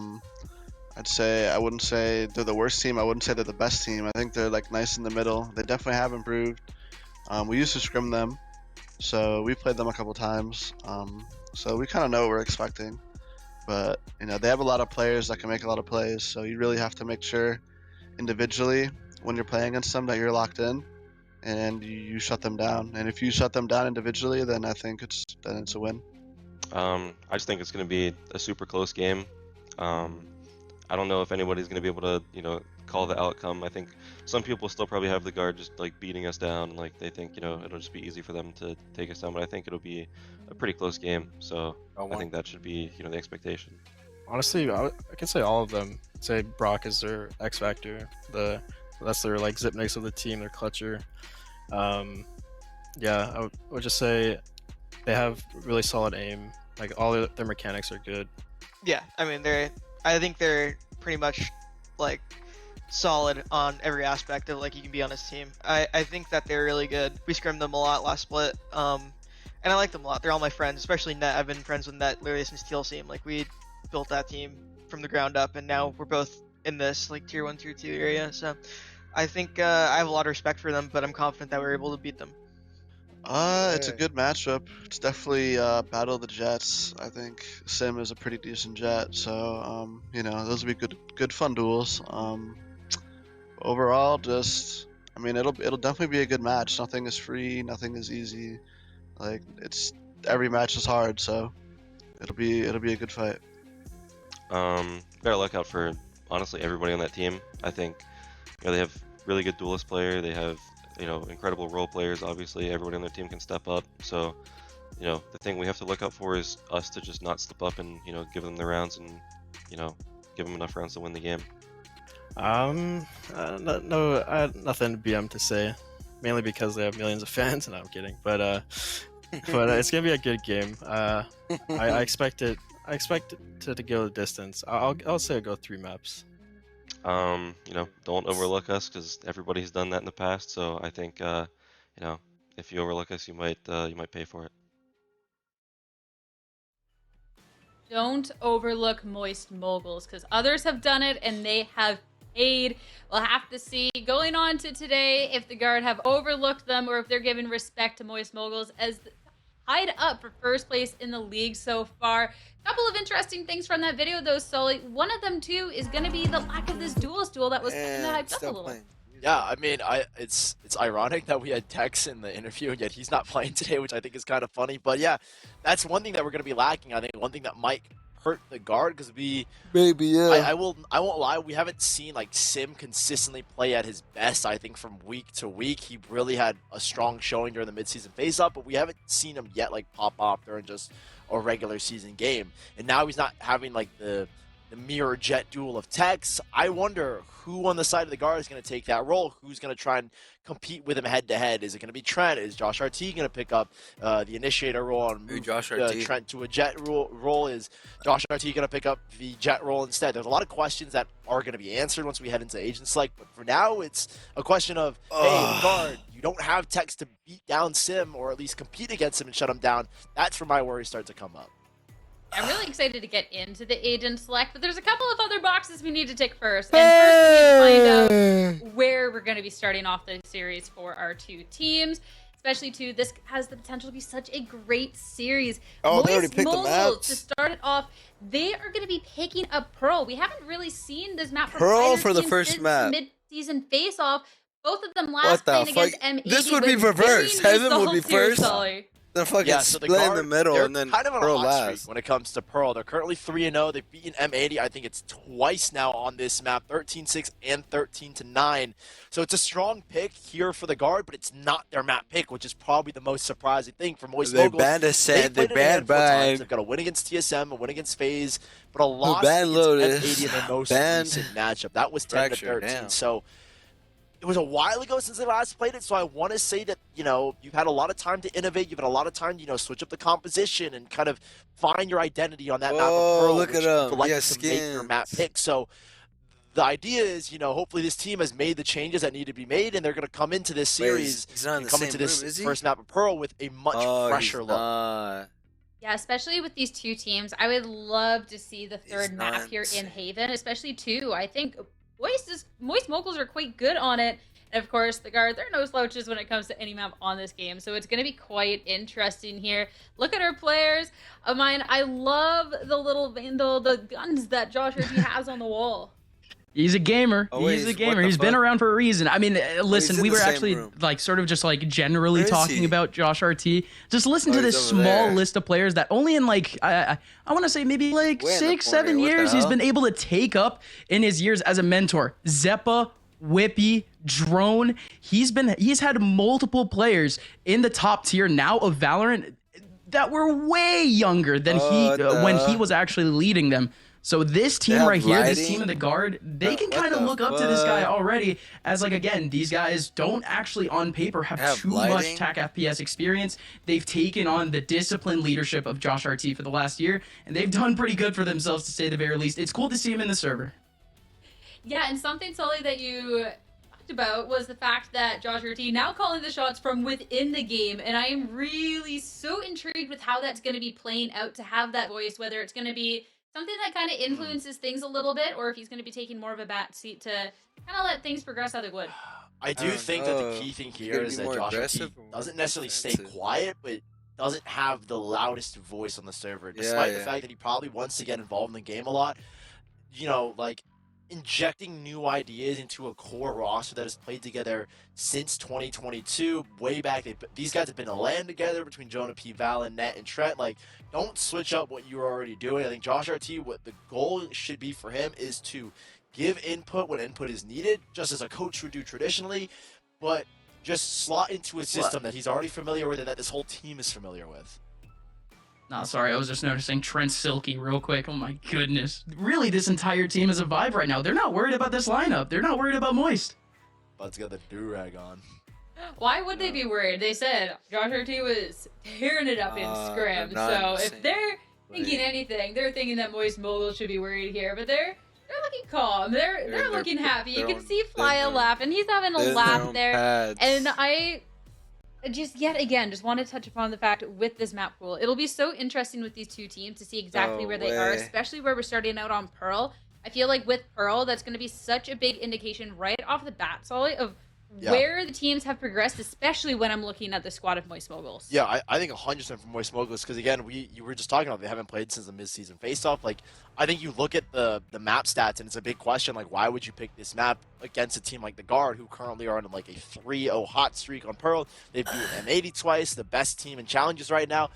wouldn't say they're the worst team. I wouldn't say they're the best team. I think they're like nice in the middle. They definitely have improved. We used to scrim them, so we played them a couple times. So we kind of know what we're expecting. But, you know, they have a lot of players that can make a lot of plays. So you really have to make sure individually when you're playing against them that you're locked in and you shut them down. And if you shut them down individually, then I think it's a win. I just think it's going to be a super close game. I don't know if anybody's going to be able to, you know, call the outcome. I think some people still probably have the guard just like beating us down. Like they think, you know, it'll just be easy for them to take us down. But I think it'll be a pretty close game. So I think that should be, you know, the expectation. Honestly, I can say all of them. Say Brock is their X factor. That's their like zip next of the team. Their clutcher. Yeah, I would just say they have really solid aim. Like all their mechanics are good. Yeah, I mean I think they're pretty much like solid on every aspect of like you can be on this team. I think that they're really good. We scrimmed them a lot last split, and I like them a lot. They're all my friends, especially Net. I've been friends with Net literally since TLC. Like we built that team from the ground up, and now we're both in this like tier 1, tier 2 area. So I think I have a lot of respect for them, but I'm confident that we're able to beat them. It's a good matchup. It's definitely Battle of the Jets. I think Sim is a pretty decent jet, so you know, those will be good fun duels. Overall, I mean, it'll definitely be a good match. Nothing is free, nothing is easy. Like every match is hard, so it'll be a good fight. Better look out for honestly everybody on that team. I think, you know, they have really good duelist player. They have, you know, incredible role players. Obviously, everybody on their team can step up. So, you know, the thing we have to look out for is us to just not slip up and, you know, give them the rounds and, you know, give them enough rounds to win the game. No, I had nothing to BM to say, mainly because they have millions of fans. And I'm kidding, but it's gonna be a good game. I expect it to go the distance. I'll say I'll go 3 maps. You know, don't overlook us because everybody's done that in the past. So I think, you you know, if you overlook us, you might pay for it. Don't overlook Moist Moguls, because others have done it and they have paid. We'll have to see going on to today if the Guard have overlooked them or if they're giving respect to Moist Moguls as tied up for first place in the league so far. A couple of interesting things from that video though, Sully. One of them too is going to be the lack of this duelist duel that was kind of hyped up a little. Yeah, I mean, it's ironic that we had Tex in the interview, and yet he's not playing today, which I think is kind of funny. But yeah, that's one thing that we're going to be lacking. I think one thing that might hurt the Guard because I won't lie, we haven't seen like Sim consistently play at his best. I think from week to week, he really had a strong showing during the midseason face-off, but we haven't seen him yet like pop off during just a regular season game. And now he's not having like the mirror jet duel of Tex. I wonder who on the side of the Guard is going to take that role. Who's going to try and compete with him head to head? Is it going to be Trent? Is Josh RT going to pick up the initiator role and move Trent to a jet role? Is Josh RT going to pick up the jet role instead? There's a lot of questions that are going to be answered once we head into Agent Select. But for now, it's a question of, hey, Guard, you don't have Tex to beat down Sim or at least compete against him and shut him down. That's where my worries start to come up. I'm really excited to get into the Agent Select, but there's a couple of other boxes we need to tick first. And first, we need to find out where we're going to be starting off the series for our two teams. Especially, too, this has the potential to be such a great series. Oh, they already picked the maps. To start it off, they are going to be picking up Pearl. We haven't really seen this map Pearl for the first map. Mid-season face-off. Both of them last playing against M80. This would be reversed. Heaven would be first. They're fucking so the split Guard, in the middle, and then kind of on Pearl a hot last. streak when it comes to Pearl. They're currently 3-0. They've beaten M80. I think it's twice now on this map, 13-6 and 13-9. So it's a strong pick here for the Guard, but it's not their map pick, which is probably the most surprising thing for Moist Moguls. They banned by. They've got a win against TSM, a win against FaZe, but a loss against M80 in their most recent matchup. That was 10-13. So it was a while ago since they last played it, so I want to say that, you know, you've had a lot of time to innovate. You've had a lot of time to, you know, switch up the composition and kind of find your identity on that map of Pearl, look at him. Like to make your map pick. So the idea is, you know, hopefully this team has made the changes that need to be made, and they're going to come into this series and come into this first map of Pearl with a much fresher look. Yeah, especially with these two teams. I would love to see the third map here in Haven, especially too. I think Moist Moguls are quite good on it. And of course, the Guard, they're no slouches when it comes to any map on this game. So it's going to be quite interesting here. Look at our players of mine. I love the little Vandal, the guns that Josh Ritchie has on the wall. He's a gamer. He's a gamer. He's been around for a reason. I mean, listen, we were actually like sort of just like generally talking about Josh RT. Just listen to this small list of players that only in like I want to say maybe like 6-7 years he's been able to take up in his years as a mentor. Zeppa, Whippy, Drone. He's had multiple players in the top tier now of Valorant that were way younger than when he was actually leading them. So this team right here, this team in the Guard, they can kind of look up to this guy already as, like, again, these guys don't actually on paper have too much TAC FPS experience. They've taken on the disciplined leadership of Josh RT for the last year, and they've done pretty good for themselves to say the very least. It's cool to see him in the server. Yeah, and something, Sully, that you talked about was the fact that Josh RT now calling the shots from within the game, and I am really so intrigued with how that's going to be playing out to have that voice, whether it's going to be something that kind of influences things a little bit, or if he's going to be taking more of a back seat to kind of let things progress how they would. I do think that the key thing here is that Josh RT doesn't necessarily stay quiet, but doesn't have the loudest voice on the server. Despite the fact that he probably wants to get involved in the game a lot, you know, like injecting new ideas into a core roster that has played together since 2022, way back. These guys have been in LAN together between Jonah P, Val, Net, and Trent. Like, don't switch up what you're already doing. I think Josh RT, what the goal should be for him is to give input when input is needed, just as a coach would do traditionally, but just slot into a system that he's already familiar with and that this whole team is familiar with. No, sorry, I was just noticing Trent Silky real quick. Oh my goodness. Really, this entire team is a vibe right now. They're not worried about this lineup. They're not worried about Moist. Bud's got the do-rag on. Why would they be worried? They said Josh RT was tearing it up in scrim. So if they're thinking anything, they're thinking that Moist Mogul should be worried here. But they're looking calm. They're looking happy. You can see Flya laughing. He's having a laugh there. And just yet again, just want to touch upon the fact with this map pool, it'll be so interesting with these two teams to see exactly where they are, especially where we're starting out on Pearl. I feel like with Pearl, that's going to be such a big indication right off the bat, Solly, of where the teams have progressed, especially when I'm looking at the squad of Moist Moguls. Yeah, I think 100% for Moist Moguls, because again, you were just talking about they haven't played since the mid-season face-off. Like, I think you look at the map stats, and it's a big question, like, why would you pick this map against a team like the Guard, who currently are on like a 3-0 hot streak on Pearl? They've beaten M80 twice, the best team in challenges right now.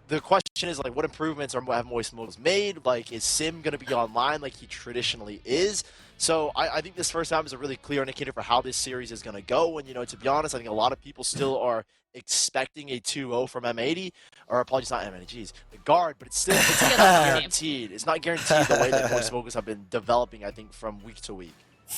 The question is, like, what improvements have Moist Moguls made? Like, is Sim going to be online like he traditionally is? So I think this first half is a really clear indicator for how this series is going to go. And, you know, to be honest, I think a lot of people still are expecting a 2-0 from M80. Or, apologies, not M80, geez, the Guard. But it's not guaranteed. It's not guaranteed the way that Moist Moguls have been developing, I think, from week to week.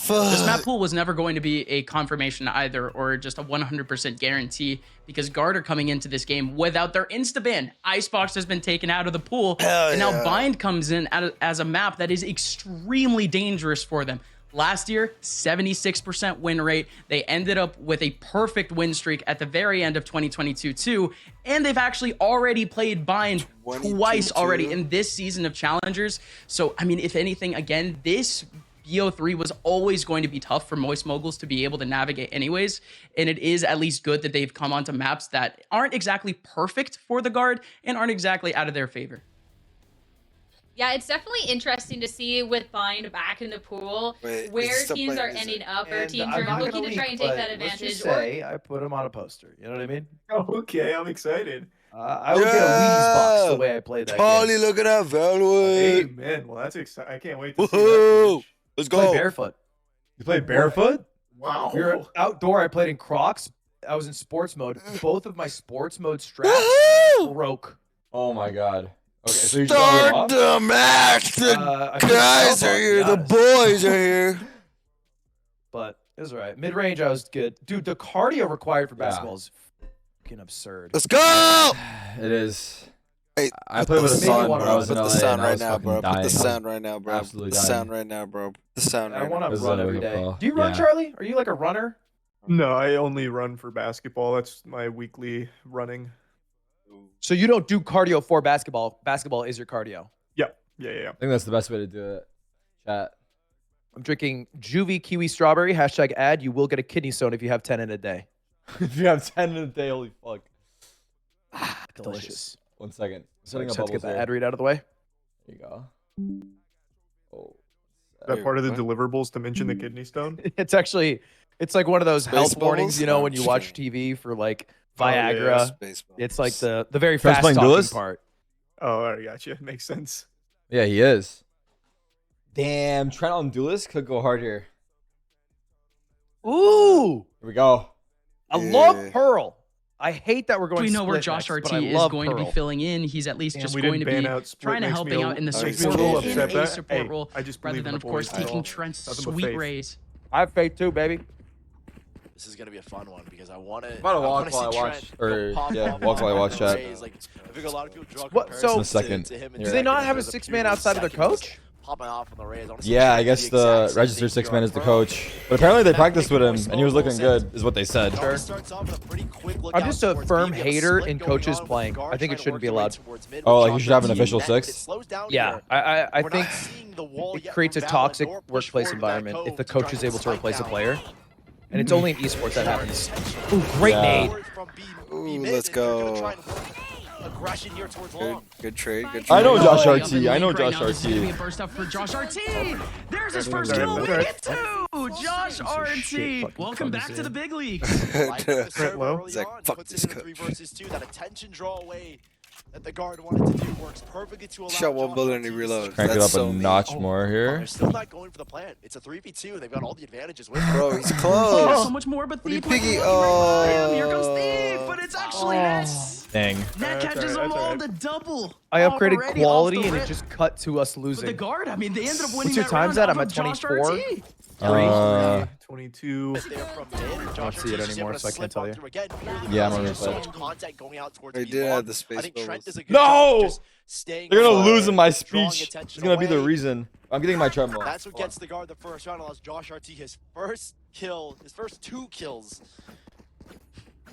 This map pool was never going to be a confirmation either, or just a 100% guarantee, because Guard are coming into this game without their insta-ban. Icebox has been taken out of the pool, and now Bind comes in as a map that is extremely dangerous for them. Last year, 76% win rate. They ended up with a perfect win streak at the very end of 2022 too, and they've actually already played Bind twice already in this season of Challengers. So, I mean, if anything, again, this BO3 was always going to be tough for Moist Moguls to be able to navigate anyways, and it is at least good that they've come onto maps that aren't exactly perfect for the Guard and aren't exactly out of their favor. Yeah, it's definitely interesting to see with Bind back in the pool where teams are ending up, or teams are looking to try and take that advantage. Let's just say I put him on a poster. You know what I mean? Okay, I'm excited. I would get a Wheaties box the way I played that Charlie, game. look at that Valorant. Hey, man, well, that's exciting. I can't wait to see that. Let's Play go. barefoot. You played barefoot? Wow. We were outdoor. I played in Crocs. I was in sports mode. Both of my sports mode straps broke. Oh my god. Okay, so you Start the match. The guys are here. The boys are here. But it was alright. Mid range, I was good. Dude, the cardio required for basketball is fucking absurd. Let's go. It is. Hey, I played with a son when I was Put in the LA, sound and I right was now, fucking bro. Put dying. the sound right now, bro. Absolutely Put the dying. sound right now, bro. The sound I right want now. to run every day. Do you run, Charlie? Are you like a runner? No, I only run for basketball. That's my weekly running. So you don't do cardio for basketball. Basketball is your cardio. Yeah. I think that's the best way to do it. Chat. I'm drinking Juvie Kiwi Strawberry. #ad. You will get a kidney stone if you have 10 in a day. If you have 10 in a day, holy fuck. Delicious. 1 second. Setting Setting up up get that bubbles ad read out of the way. There you go. Oh. Is that part of the deliverables to mention the kidney stone? It's actually, it's like one of those health warnings, bubbles? you know, No, when you I'm watch just TV for like Oh, yeah, Viagra. Space bubbles. It's like the very Friends fast playing talking Duelist? part. Oh, I got you. Makes sense. Yeah, he is. Damn, Trent on Duelist could go hard here. Ooh, Here we go. I love Pearl. I hate that we're going. We know where split Josh next, RT but I is love going to Pearl. be filling in. He's at least just we going to didn't be ban out Split. trying to Makes helping me out in the makes support me a little role, in upset, a but, support hey, role, I just rather believe than in of the course boys. taking Trent's Nothing but sweet faith. raise. I have faith too, baby. This is gonna be a fun one because I want to. I'm about to walk while I watch. Or, yeah, walk while I watch chat. Like, I think a lot of people draw What? So, In a second. to him and do they not Zach have a because 6-man outside of their coach? Popping off on the Rays. I wanna see Yeah, Trent I do guess exact the same registered thing 6-man here is the on Pearl. coach. But apparently they That practiced with him, Moist and he was looking Moguls good, is what they said. It starts off with a pretty quick look I'm out just a towards firm B. We have a hater split in going coaches on with playing. Guard I think trying it to shouldn't work be their way allowed. towards mid Oh, with like you should have an Josh official RT, and 6? it slows down Yeah, here. I We're think not seeing the wall it yet creates a from Valorant, toxic nor push workplace forward to that environment if cove the to try coach is and able to spike replace a down. player. And it's only in esports that happens. Ooh, great nade. Ooh, let's go. Aggression here towards long. Good trade. Good trade. I know Josh Up RT. in I know league right Josh now. This is gonna be a RT. burst up for Josh RT. There's his first That's kill. right, We that's get two. Josh RT. Welcome back to the big leagues. Trent low. He's like, fuck this coach. 3 versus 2. That attention draw away that the Guard wanted to do works perfectly to allow Shot one Josh bullet and he RT to reloads. Crank it That's up so a mean. notch more They're here. still not going for the plan. It's a 3v2. They've got all the advantages with them. Bro, he's Oh, close. so much more, but Thief Piggy? Here comes Thief, but it's actually Ness. Dang. Net That's catches all them right, all that's the double. I upgraded already quality off the and it rip. just cut to us But the losing. Guard, I mean, they ended up winning What's your that times round at? I'm off at of Josh 24. RT. 22. I don't see it anymore, so I can't tell you. Yeah, I'm on so replay. much contact going out towards They B did long. have the space I think Trent bubbles. does a good No! job just staying They're gonna forward, lose in my drawing speech. It's attention gonna be the away. reason. I'm getting my treadmill. That's what gets the Guard the first round. Allows Josh RT his first kill, his first 2 kills.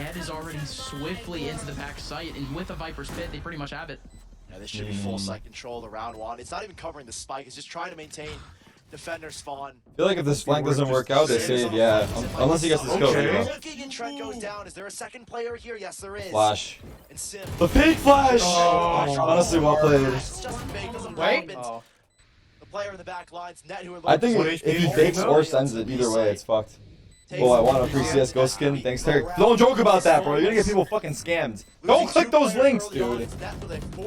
Ned is already swiftly into the back site, and with the Viper's Pit, they pretty much have it. Yeah, this should be full site control the round one. It's not even covering the spike. It's just trying to maintain defender spawn. I feel like if this flank doesn't work out, they save, yeah. Unless he gets the skill. Looking and Trent goes down. Is there a second player here? Yes, there is. Flash. And Sim. The fake flash! Honestly, well played. Wait. The player in the back lines, Net, who I think if he fakes or sends it, either way, it's fucked. Oh, I want a free CSGO skin. Thanks, Tarik. Don't joke about that, bro. You're gonna get people fucking scammed. Don't click those links, dude.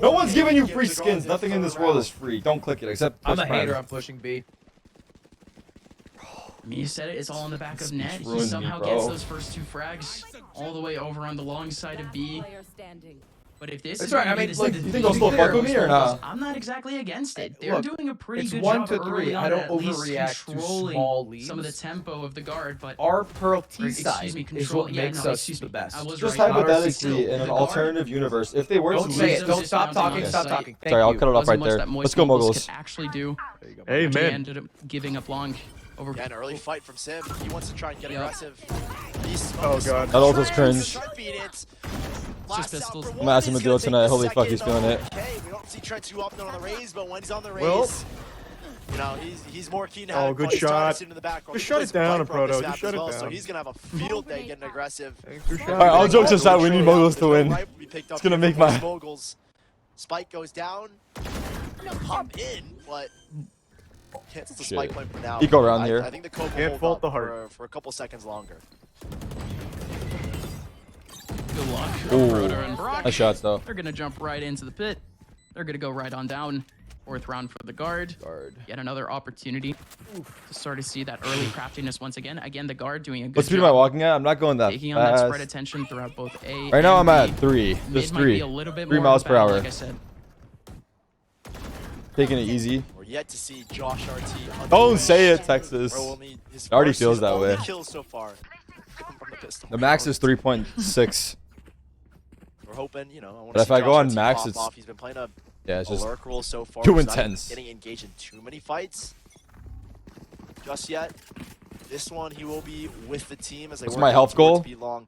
No one's giving you free skins. Nothing in this world is free. Don't click it, except I'm a hater. I'm pushing B. I mean, you said it. It's all in the back of Net. He somehow gets those first 2 frags all the way over on the long side of B. But if this That's is right. I mean, like, you think they'll still fuck with me or not? I'm not exactly against it. They're Look, doing a pretty good it's job 1 to 3. I don't overreact to small leads. Some of the tempo of the guard, but our Pearl T side is what makes us the best. Just hypothetically, in an alternative universe, if they were to don't say it. Don't stop talking. Stop talking. Sorry, I'll cut it off right there. Let's go, Moguls. Actually do. Amen. He ended up giving up long. Over an early fight from Sim. He wants to try and get aggressive. Oh god. That ult was cringe. Pistols. I'm gonna ask him to do it tonight. Holy fuck, he's feeling it. Okay, we don't see Trent too often on the raise, but when he's on the raise, you know, he's more keen to have good shot. in the back. Just shut it down, Proto. Just shut it down. So he's gonna have a field day getting aggressive. Alright, all jokes aside, we need Moguls to win. It's gonna make my... Spike goes down. Pop in, but... Cancels the spike point for now. Eco around here. I think the Coke will Can't fault the heart for a couple seconds longer. Good luck. Ooh, and Brock. nice shots though. They're gonna jump right into the pit. They're gonna go right on down. 4th round for the guard. Yet another opportunity to start to see that early craftiness once again. Again, the guard doing a good What speed job am I walking at? I'm not going that taking on that fast. spread attention throughout both A Right now and I'm B. at 3. Mid Just might 3. be a little bit 3 more miles per inbound, hour. Like I said. Taking it easy. We're yet to see Josh RT. Don't say it, Texas. It already feels that way. Kills so far. The max is 3.6. We're hoping, you know. But if I go on max, it's he's been playing it's just lurk role so far. too He's not intense. Getting engaged in too many fights just yet. This one, he will be with the team as they What's work my health goal? B-long.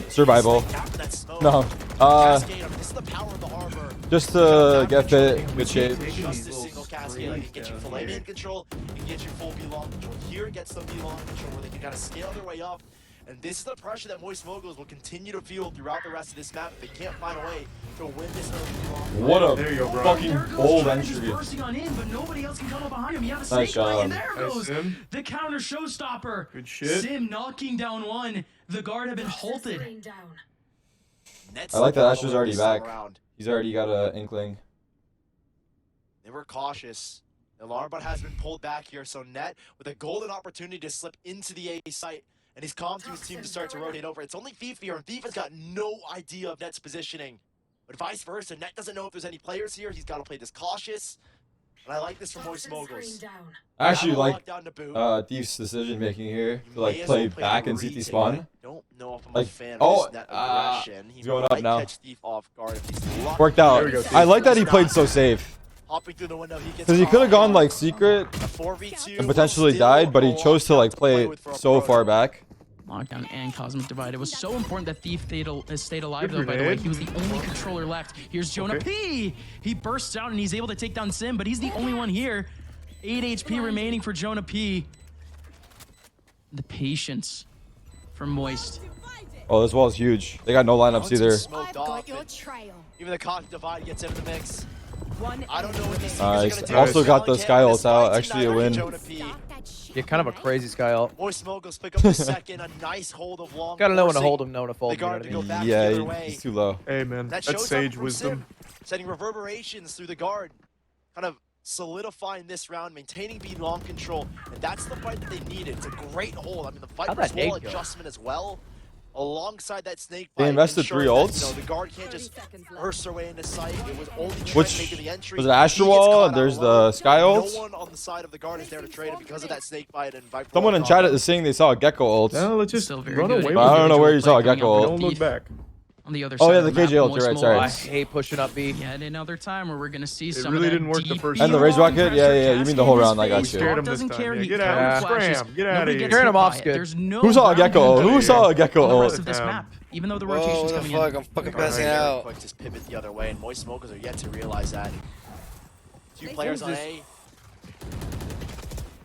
Survival. This No. is the power of the harbor. Just to get fit, good shape. Just a single cascade. He can get you full A control. He can get you full B-long control. Here it gets them B-long control where they can kind of scale their way up. And this is the pressure that Moist Moguls will continue to feel throughout the rest of this map if they can't find a way to win this early. What a fucking bold entry. Bursting on in, but nobody else can come up behind him. You have a Nice snake line, job. and there goes the counter showstopper. Good shit. Sim knocking down one. The guard have been halted. I like that Asher's already back. He's already got an inkling. They were cautious. The alarm bot has been pulled back here, so Net with a golden opportunity to slip into the A site. And he's calm to his team to start to rotate over. It's only Thief here, and Thief has got no idea of Net's positioning. But vice versa, Net doesn't know if there's any players here. He's got to play this cautious. And I like this from Moist Moguls. I actually like Thief's decision making here to like play back in CT spawn. Don't know if I'm like, a fan of his Net aggression. He's going up now. Catch Thief off guard if he's lucky. Worked out. I like that he played so safe. Hopping through the window, he gets Because he could have gone like secret 4v2 and potentially died, but he chose to like play so far back. Lockdown and Cosmic Divide. It was so important that Thief stayed alive, though, by the way. He was the only controller left. Here's Jonah P. He bursts out and he's able to take down Sim, but he's the only one here. 8 HP remaining for Jonah P. The patience from Moist. Oh, this wall is huge. They got no lineups either. Even the Cosmic Divide gets into the mix. I don't know what these Nice. Also got the Sky ult out. Actually a win. Yeah, kind of a crazy Sky ult. Moist Moguls pick up the second. A nice hold of long. Gotta know when to hold him, know when to fold him. You know what I mean? Yeah, he's too low. Hey, man. That That's sage wisdom. Setting reverberations through the guard. Kind of solidifying this round, maintaining B long control. And that's the fight that they needed. It's a great hold. I mean, the Viper's wall adjustment as well. Alongside that snake fight, they invested 3 ults. That, you know, the guard can't just burst their way into sight. It was only Trent making the entry. Was it Astro Wall? And there's the Sky ult. No one on the side of the guard is there to trade it because of that snake fight and Viper. Someone in chat is saying they saw a Gecko ult. No, let's just run away with it. I don't know where you saw a Gecko ult. Don't look back. On the other oh side yeah, of the map, KJ ult. You're right. Sorry. I hate pushing up B. Yet another time where we're gonna see it some really of that didn't work the first and the Raise Rocket. Yeah. You mean the whole round? I got you. Scared him this time. Yeah, get out! Scram! Get out of here! Scared him off. Good. There's no Who saw a Gecko ult? Who saw a Gecko on the ult? rest of this map, even though the rotation's coming in. I'm fucking passing out. Quick, just pivot the other way, and Moist Moguls are yet to realize that. 2 players on A.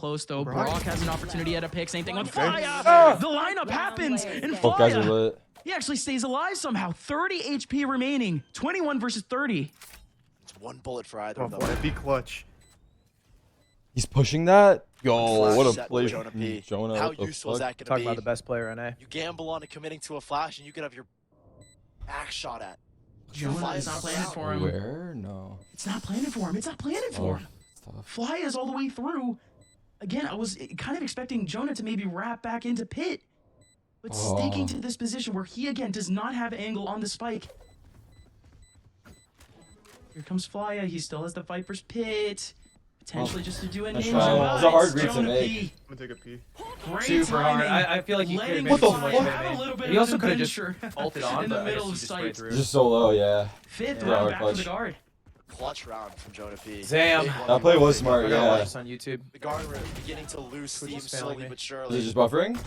close though. Brock. Brock has an opportunity at a pick. Same thing with Okay. Faya. The lineup happens, and Both guys are Faya, lit. he actually stays alive somehow. 30 HP remaining. 21 versus 30. It's one bullet for either Oh of them. boy, be clutch. He's pushing that. Yo, Flash what a set play with from Jonah P. Jonah. How What the useful is fuck? that going to Talking be? about the best player NA. You gamble on it committing to a flash, and you could have your back shot at. Jonah is not planning for him. Where? No. It's not planning for him. It's not planning for him. Fly is all the way through. Again, I was kind of expecting Jonah to maybe wrap back into pit. But sticking to this position where he, again, does not have angle on the spike. Here comes Flya. He still has the Viper's pit. Potentially just to do a ninja. It's a hard read to Jonah make. P. I'm gonna take a pee. Great Super hard. timing. I feel like he could have What made the so much fuck? He also could have just adventure ulted on, in the but I middle guess of he just sprayed sight. through. Just so low, yeah. Fifth Yeah, round hard back for the clutch. guard. Clutch round from Jonah P. Damn. That play was smart, I gotta yeah. watch this on YouTube. The guard were beginning to lose steam Twitch is failing slowly me. but Is surely. it just buffering?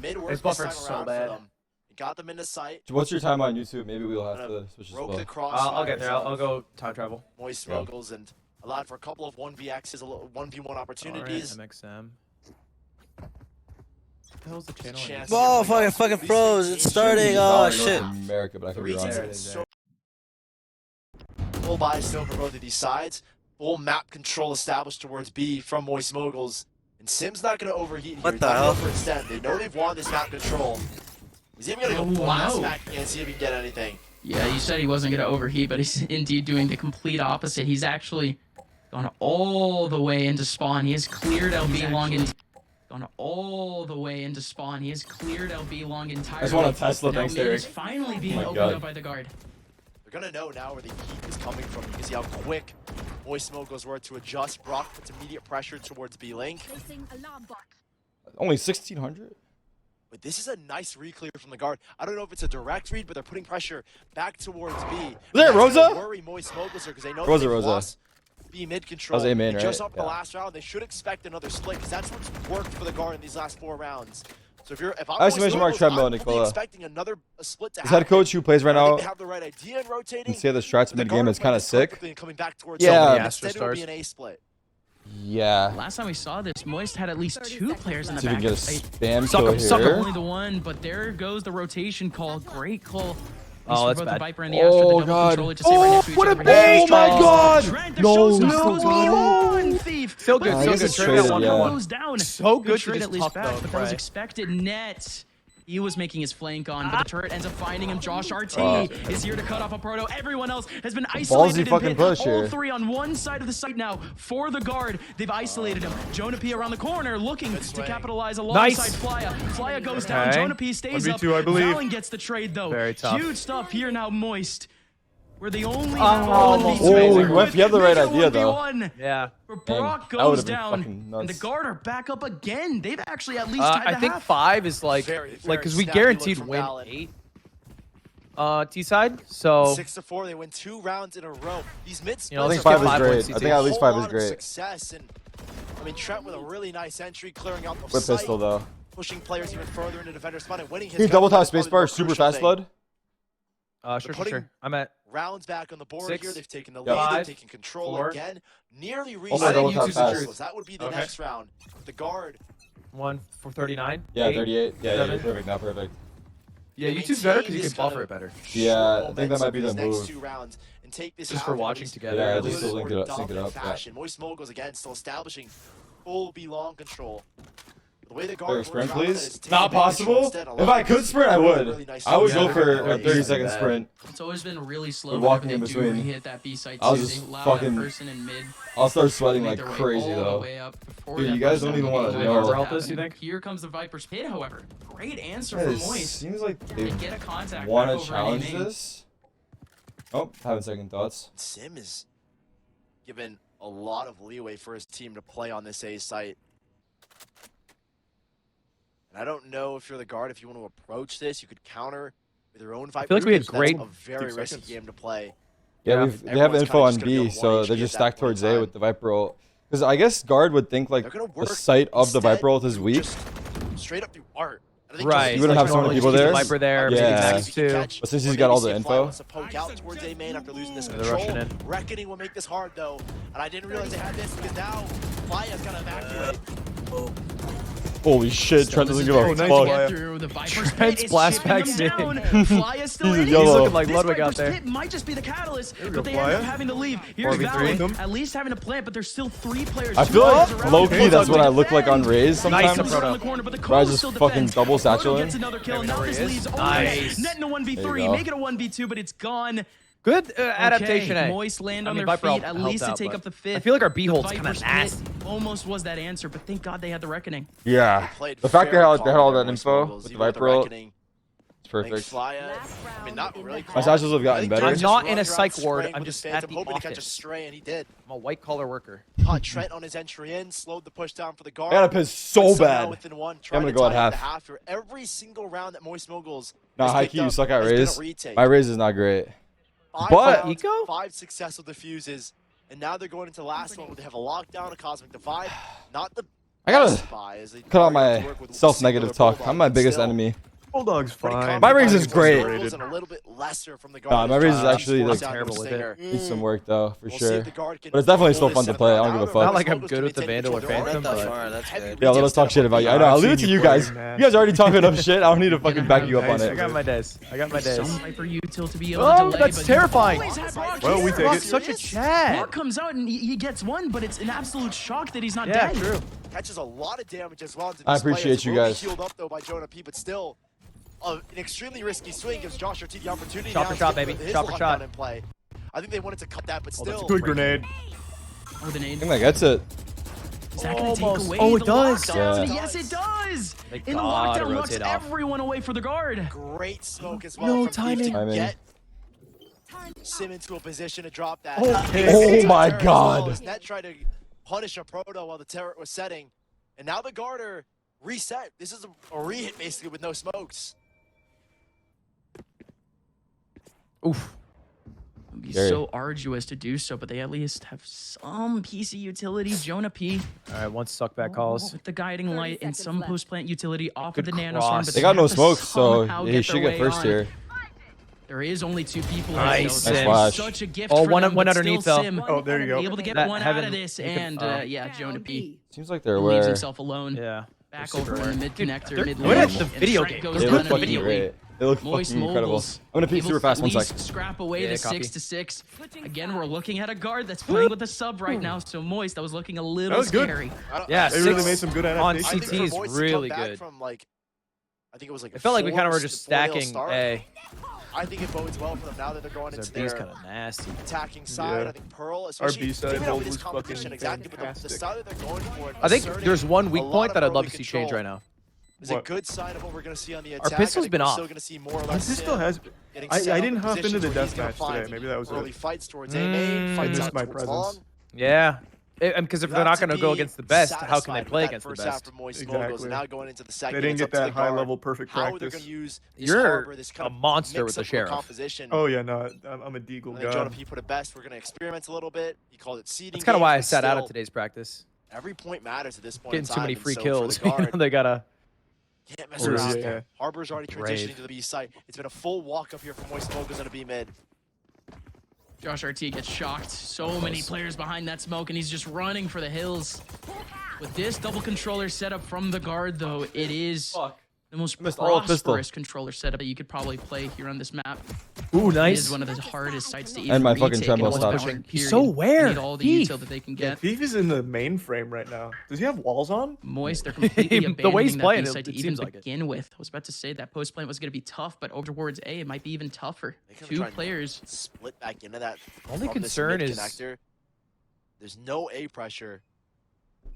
Mid work It's this buffering time so around bad. for them. Got them into sight. What's your time on YouTube? Maybe we'll have to switch as Broke well. the crossfires. I'll get there. I'll go time travel. Moist Yeah. Moguls and allowed for a couple of 1vx's, 1v1 opportunities. Alright, MXM. What the hell's the channel? Chance Oh, here. fucking froze. It's starting. Oh, shit. America, but I could be wrong. There it is. Full buy still for both of these sides. Full map control established towards B from Moist Moguls. And Sim's not going to overheat here. What He's the not hell? gonna overextend. They know they've won this map control. He's even going to go blast back again and see if he can get anything. Yeah, you said he wasn't going to overheat, but he's indeed doing the complete opposite. He's actually gone all the way into spawn. He has cleared LB long and gone all the way into spawn. He has cleared LB long entirely. I just want a Tesla, Now thanks, mid Tarik. is finally being Oh my opened God. up by the guard. They're going to know now where the heat is coming from. You can see how quick Moist Moguls were to adjust. Brock puts immediate pressure towards B-Link. Only 1,600? But this is a nice re-clear from the guard. I don't know if it's a direct read, but they're putting pressure back towards B. There, That's Rosa? gonna worry Moist Moguls because they know Rosa, they've Rosa. lost B mid control. That was A main, And just right? off the last round, they should expect another split because that's what's worked for the guard in these last 4 rounds. So if I'm Exclamation Moist mark Moguls, treadmill, I'm really Nicola. expecting another split to His happen. head coach who plays right I think now, they have the right idea in rotating. you can see the strats The mid guard game are is playing kind of this sick. perfectly and coming back towards Yeah. them. So Instead, it would be an A split. Yeah. Last time we saw this, Moist had at least 2 players in the See if we back. can get a spam Suck kill him, suck him. here. Only the one, but there goes the rotation call. Great call. Oh, that's both bad. the Viper and the Astra, the double God. controller just stay right next to each what a other. bait! Oh my God! Trent, the No, shows no, goes no. beyond Thief. So good, I so guess good. it's Trade traded, that one yeah. for one. Goes down. So good to trade just at least tuck back, the but that was fray. expected. Net. He was making his flank on, but the turret ends up finding him. Josh RT is here to cut off a proto. Everyone else has been isolated in fucking pit. push All here. 3 on one side of the site now for the guard. They've isolated him. Jonah P around the corner looking to capitalize alongside Flya. Flya goes down. Okay. Jonah P stays up. 1v2, I believe. Valen gets the trade though. Very tough. Huge stuff here now, Moist. We're the only almost Oh, amazing. you have the right idea though. 1v1. Yeah. Where Dang, Brock that would've goes been down, fucking nuts. and the guard are back up again. They've actually at least tied I the think half. 5 is like, Very because we snappy guaranteed look from win Valen. 8. T side. So 6-4, they win 2 rounds in a row. These mid splits You know, I I think think are 5 is 5 great. wins I CT. think at least a 5 whole is lot of great. Success and I mean Trent with a really nice entry, clearing out the With site, pistol though. pushing players even further into defender spawn and winning his. Can you double tap gun. That's spacebar probably the super most fast crucial flood? sure. I'm at Rounds back on the board Six. here. They've taken the Yep. lead. They're Five. taking control 4. again. Nearly Oh my reset. double tap YouTube's the fast. truth. That would be the Okay. next round. The guard. 1 for 39. Yeah, 8. 38. Yeah, 7. perfect. Not perfect. Yeah, They YouTube's better maintain because you this can buffer kind it better. Yeah, of I think that might be the momentum these move. next 2 rounds and take this Just out for at watching least together. Yeah, at just least. to link it up, sync it dominant up. Yeah. fashion. Moist Moguls again still establishing full B long control. The way the There, guard sprint, works around please. is taking Not advantage of possible. instead a If lot I of could these sprint, I really would. nice I would shots. go for a Yeah, 30-second bad. sprint. It's always been really slow. We're whenever walking they in do between. hit that B site I'll too. just They allow fucking- that person in mid. I'll start sweating make like their way crazy all the though. way up before Dude, that you guys person don't even can wanna get know. what's Help us, you happening. think? Here comes the Viper's pit, however. Great answer Yeah, from it Moist. seems like They they get a contact want back to over challenge any main. this. Oh, having second thoughts. Sim is given a lot of leeway for his team to play on this A site. And I don't know if you're the guard, if you want to approach this, you could counter with your own Viper. feel like we had That's great- a very 2 risky seconds. game to play. Yeah, Yeah. they have Everyone's info kinda on just gonna go B, one so HP they're at just that stacked point in towards A time. with the Viper ult. Because I guess guard would think like They're gonna the work site of the instead Viper ult is weak. just straight up through art. I think Right. just You wouldn't have like so many trying to people keep there? the Viper there, maybe Yeah. Max too. But since he's Or got all maybe the see if Fly info. wants to poke out towards A main after losing this They're control. rushing in. Reckoning will make this hard though, and I didn't realize they had this because now Fly's gotta evacuate. Holy shit, Trent doesn't give a fuck. Through the Viper Trent splash backs in. Fly is still in. He's looking like Ludwig out there. It might just be the catalyst, but they end up having to leave. Here's Valorant, at least having a plant, but there's still 3 players. I feel like low-key that's what I look like on Raze sometimes. But I just fucking double satchel in. Nice. Net in a 1v3, make it a 1v2, but it's gone. Good adaptation. Okay, Moist land on their feet, at least to take up the 5th. I feel like our B hold's kind of nasty. Almost was that answer, but thank God they had the Reckoning. Yeah. The fact they had all that info with the Viper ult, it's perfect. I mean, not really. My satchels have gotten better. I'm not in a psych ward. I'm just at the hoping to catch a office. stray, and he did. I'm a white-collar worker. Caught Trent on his entry in, slowed the push down for the guard. I gotta piss so bad. Within one, I'm gonna go at half. For every single round that Moist Moguls Nah, high key, you suck at Raze. My Raze is not great. 5 successful defuses, and now they're going into the last one where they have a lockdown, a cosmic divide. Not the I gotta cut out my self-negative talk. I'm my biggest enemy. Bulldog's fine. My Raze is great. Nah, my Raze is actually like terrible with it. Needs some work though, for sure. But it's definitely still fun to play. I don't give a fuck. Not like I'm good with the Vandal or Phantom, but yeah, let us talk shit about you. I know. I'll leave it to you guys. You guys are already talking enough shit. I don't need to fucking back you up on it. I got my days. Oh, that's terrifying. Well, we take it. Such a chat. Mark comes out and he gets one, but it's an absolute shock that he's not Yeah, dead. true. Catches a lot of damage as well. I appreciate you guys. Healed up though by Jonah P, but still an extremely risky swing gives Josh RT the opportunity. Shot for shot, baby. Shot for shot. In play. I think they wanted to cut that, but still. That's a good grenade. Oh, the nade. I think that gets it. Is that gonna take away Oh, it the does. lockdowns? Yeah. Yes, it does. Thank In the God, lockdown, it locks rotate off. everyone away for the guard. Great smoke as well. No from timing. Thief to get Sim into a position to drop that. Oh my God. Net tried to punish a proto while the turret was setting, and now the guard are reset. This is a re-hit basically with no smokes. Oof. It'd be so arduous to do so, but they at least have some PC utility. Jonah P. All right, one suck back calls. With the guiding light and some post-plant utility off of Good the nanostorm. cross. But They got no have to smokes, so somehow he get should their get way first on. here. There is only 2 people. Nice. Nice flash. Such a gift Oh, for one them, but underneath, still though. Sim Oh, there you go. able to get That one heaven, out of this, you could- and yeah, Jonah P. Seems like they're leaves aware. himself alone. Yeah. Back They're over super in the aware. mid connector, They're mid good lane. at the and video Trent game. goes They down look fucking immediately. great. They look Moist fucking incredible. Moguls I'm gonna peek able super to fast. One at least sec. Scrap away Yeah, the copy. 6-6. Again, we're looking at a guard that's playing with a sub right now. So Moist, that was looking a little was good. scary. Yeah, They really made some good on adaptations. CT is really good. From like, I think it was like. It felt like we kind of were forced just 4-0 stacking start. A. I think it bodes well for them now that they're going into Their B's their kind of nasty. attacking side. Yeah. I think Pearl, Our especially B side giving up hold this was competition fucking exactly, but the fantastic. side that they're going for. I think asserting there's one weak a lot point of that I'd love early to see control change right now. is a good sign of what we're going to see on the attack. pistol's I think been we're off. still going to see more or Our less. pistol has. getting I set up didn't in hop into positions the where he's gonna deathmatch find today. Maybe that was early it. fights towards A main, I fights missed out my towards presence. long. Yeah. Because if You they're have not to going to go be against the best, how can they satisfied play with that against the first half best? from Moist Exactly. Moguls, and now going into the second, They didn't it's get up to that the high guard level perfect how they're practice. going to use this You're harbor, this kind a of monster with the mix-up sheriff. composition. Oh yeah, no, I'm a deagle I think Jonah god. P put it best. We're going to experiment a little bit. He called it seeding. That's kind of why I games, sat but out of still, today's practice. Every point matters at this point. Getting in too many time, free and so kills. for the guard, They gotta. can't mess around. Yeah. Harbor's already Brave. transitioning to the B site. It's been a full walk up here from Moist Moguls on a B mid. Josh RT gets shocked. So many players behind that smoke, and he's just running for the hills. With this double controller setup from the guard, though, it is the most Missed all the pistol. prosperous controller setup that you could probably play here on this map. Ooh, It nice. is one of the hardest sites to even And my fucking retake tremble in one stop. hour period. He's so aware. They need all the Thief. util that they can Yeah, get. Thief is in the mainframe right now. Does he have walls on? Moist, they're completely The abandoning way he's that playing B it, site to it even seems like it. begin with. I was about to say that post plant was going to be tough, but over towards A, it might be even tougher. They can 2 try and players. split back into that. Only from this concern mid is connector. There's no A pressure,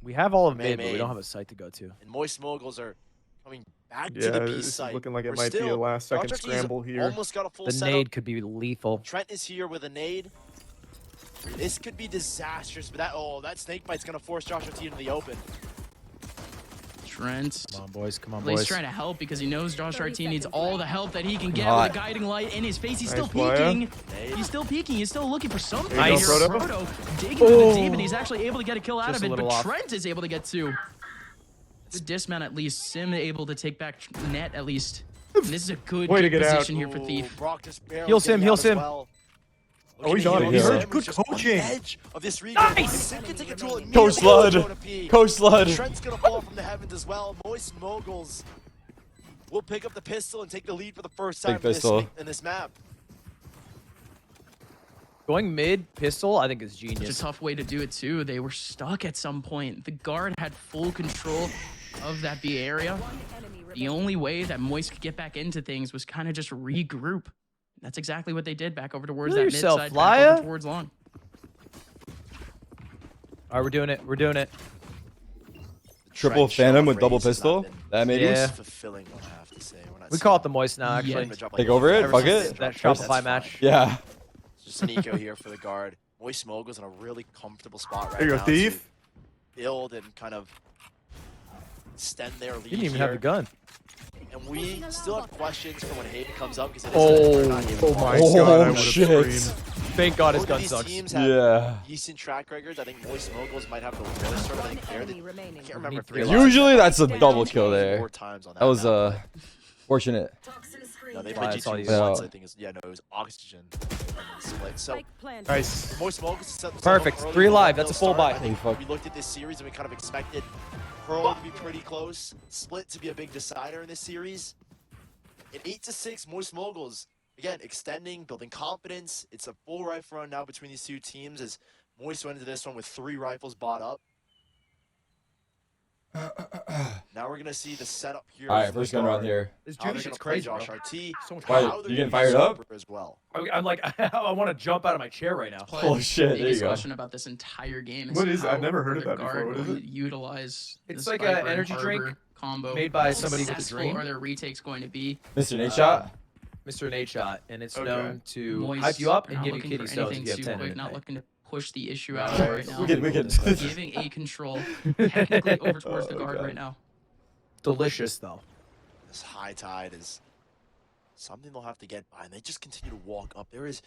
we have all of Main, mid, but we main. don't have a site to go to. and Moist Moguls are coming back to Yeah, the B this is site. looking like it We're might be a still- last second Dr. T's scramble here. Almost got a full The setup. nade could be lethal. Trent is here with a nade. This could be disastrous, but that snake bite's gonna force Joshua T into the open. Trent. Come on, boys. Come on, Well, he's boys. trying to help because he knows Josh RT needs all the help that he can get Hot. with a guiding light in his face. He's Nice still play. peeking. Nade. He's still peeking. He's still looking for something. There you Nice. go, Proto Proto. digging into the deep, and he's actually able to get a kill out Just of a it. But little off. Trent is able to get 2. The dismount at least. Sim able to take back net at least. And this is a good Way to get out. position here for Ooh, Thief. Brock just barely Heal Sim, getting heal out as Sim. well. Oh, he's on it. He heard good coaching. Nice! Coach Slud. Coach Slud. Trent's gonna fall from the heavens as well. Moist Moguls will pick up the pistol and take the lead for the first time in this map. Going mid pistol, I think is genius. It's a tough way to do it too. They were stuck at some point. The guard had full control of that B area. The only way that Moist could get back into things was kind of just regroup. That's exactly what they did back over towards that mid side, back over towards long. All right, we're doing it. We're doing it. Triple Phantom with double pistol. That made it fulfilling, I have to say. We call it the Moist now, actually. Take over it. Fuck it. That Shopify match. Yeah. Just an eco here for the guard. Moist Moguls in a really comfortable spot right now. There you go, Thief. Build and kind of extend their lead. He didn't even have the gun. And we still have questions for when Hayden comes up because it is my god, I shit. Thank god his gun sucks. Teams have decent track records. I think Moist Moguls might have the worst sort of thing there. I can't remember 3 Usually that's a double kill there. 4 times on that was fortunate. No, they played G2 once, I think. It was Oxygen split. So, nice. Moist Moguls perfect. 3 live. That's a full buy. We looked at this series and we kind of expected Pearl to be pretty close, Split to be a big decider in this series. In 8-6, Moist Moguls, again, extending, building confidence. It's a full rifle run now between these two teams as Moist went into this one with 3 rifles bought up. Now we're going to see the setup here. All right, first gun round here. This Judas is crazy, Josh bro. RT. So much Why, you getting fired up? As well. I'm like, I want to jump out of my chair right now. Oh shit, there you go. Question about this entire game is what is it? how I've never heard of that guard before. What is it? Utilize it's the like Sniper an energy and drink Arbor combo made by somebody with a successful dream. Are their retakes going to be Mr. Nate Shot? Mr. Nate Shot, and it's known to moist, hype you up and not give you looking kidney for stones anything if you have too 10 quick, in not it. looking to push the issue out Nice. right now. We good. Giving a control technically over towards the guard right now. Delicious though. This high tide is something they'll have to get by, and they just continue to walk up. There is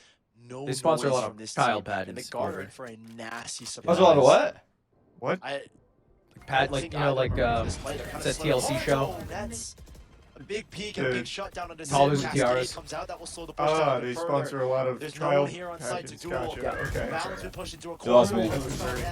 no They sponsor a noise lot from of this Kyle team, pads and the guard over. went for a nasty surprise. That's a lot of what? What? Pat, like, you know, like, it's that TLC show. That's a big peak and a big shutdown on this. Collars and tiaras. Comes out, that will slow the push down They further. sponsor a lot of There's trial no one here on site to packages. duel. Gotcha. Okay. Val's been pushed into a You lost corner. me.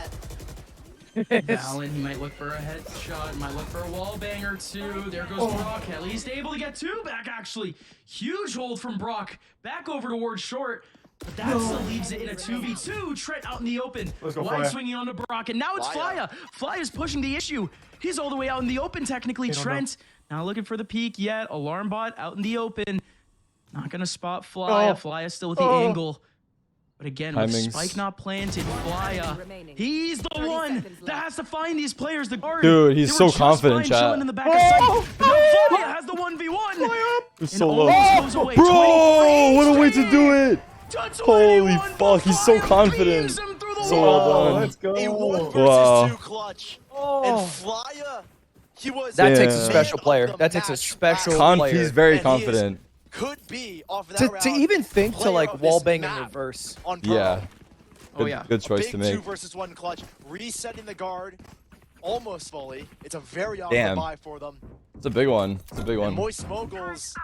Valen, he might look for a headshot, might look for a wall banger too. There goes Brock, at least able to get 2 back actually. Huge hold from Brock, back over towards short. But that still leaves it in a 2v2. Trent out in the open. Let's go, Line Flya. swinging onto Brock, and now it's Flya. Flya's pushing the issue. He's all the way out in the open technically. Trent not looking for the peek yet. Alarm bot out in the open. Not gonna spot Flya. Flya still with the angle. But again, with Spike not planted, Flya, he's the one that has to find these players. The guard. Dude, he's so confident, chat. Chilling in the back of sight. But now Flya has the 1v1. He's so low. Bro, what a way to do it. Holy fuck, he's so confident. So well done. Let's go. A 1 versus Wow. 2 clutch. And Flya, he was That takes a Yeah. special player. man of That the takes a match special last player. He's very And he is- confident. Could be off of that round. To even think to player like of wall this bang in map reverse. on Pearl. Yeah. Oh yeah. Good choice Big to make. 2 versus 1 clutch, resetting the guard almost fully. It's a very awkward Damn. buy for them. It's a big one. It's a big And one. Moist Moguls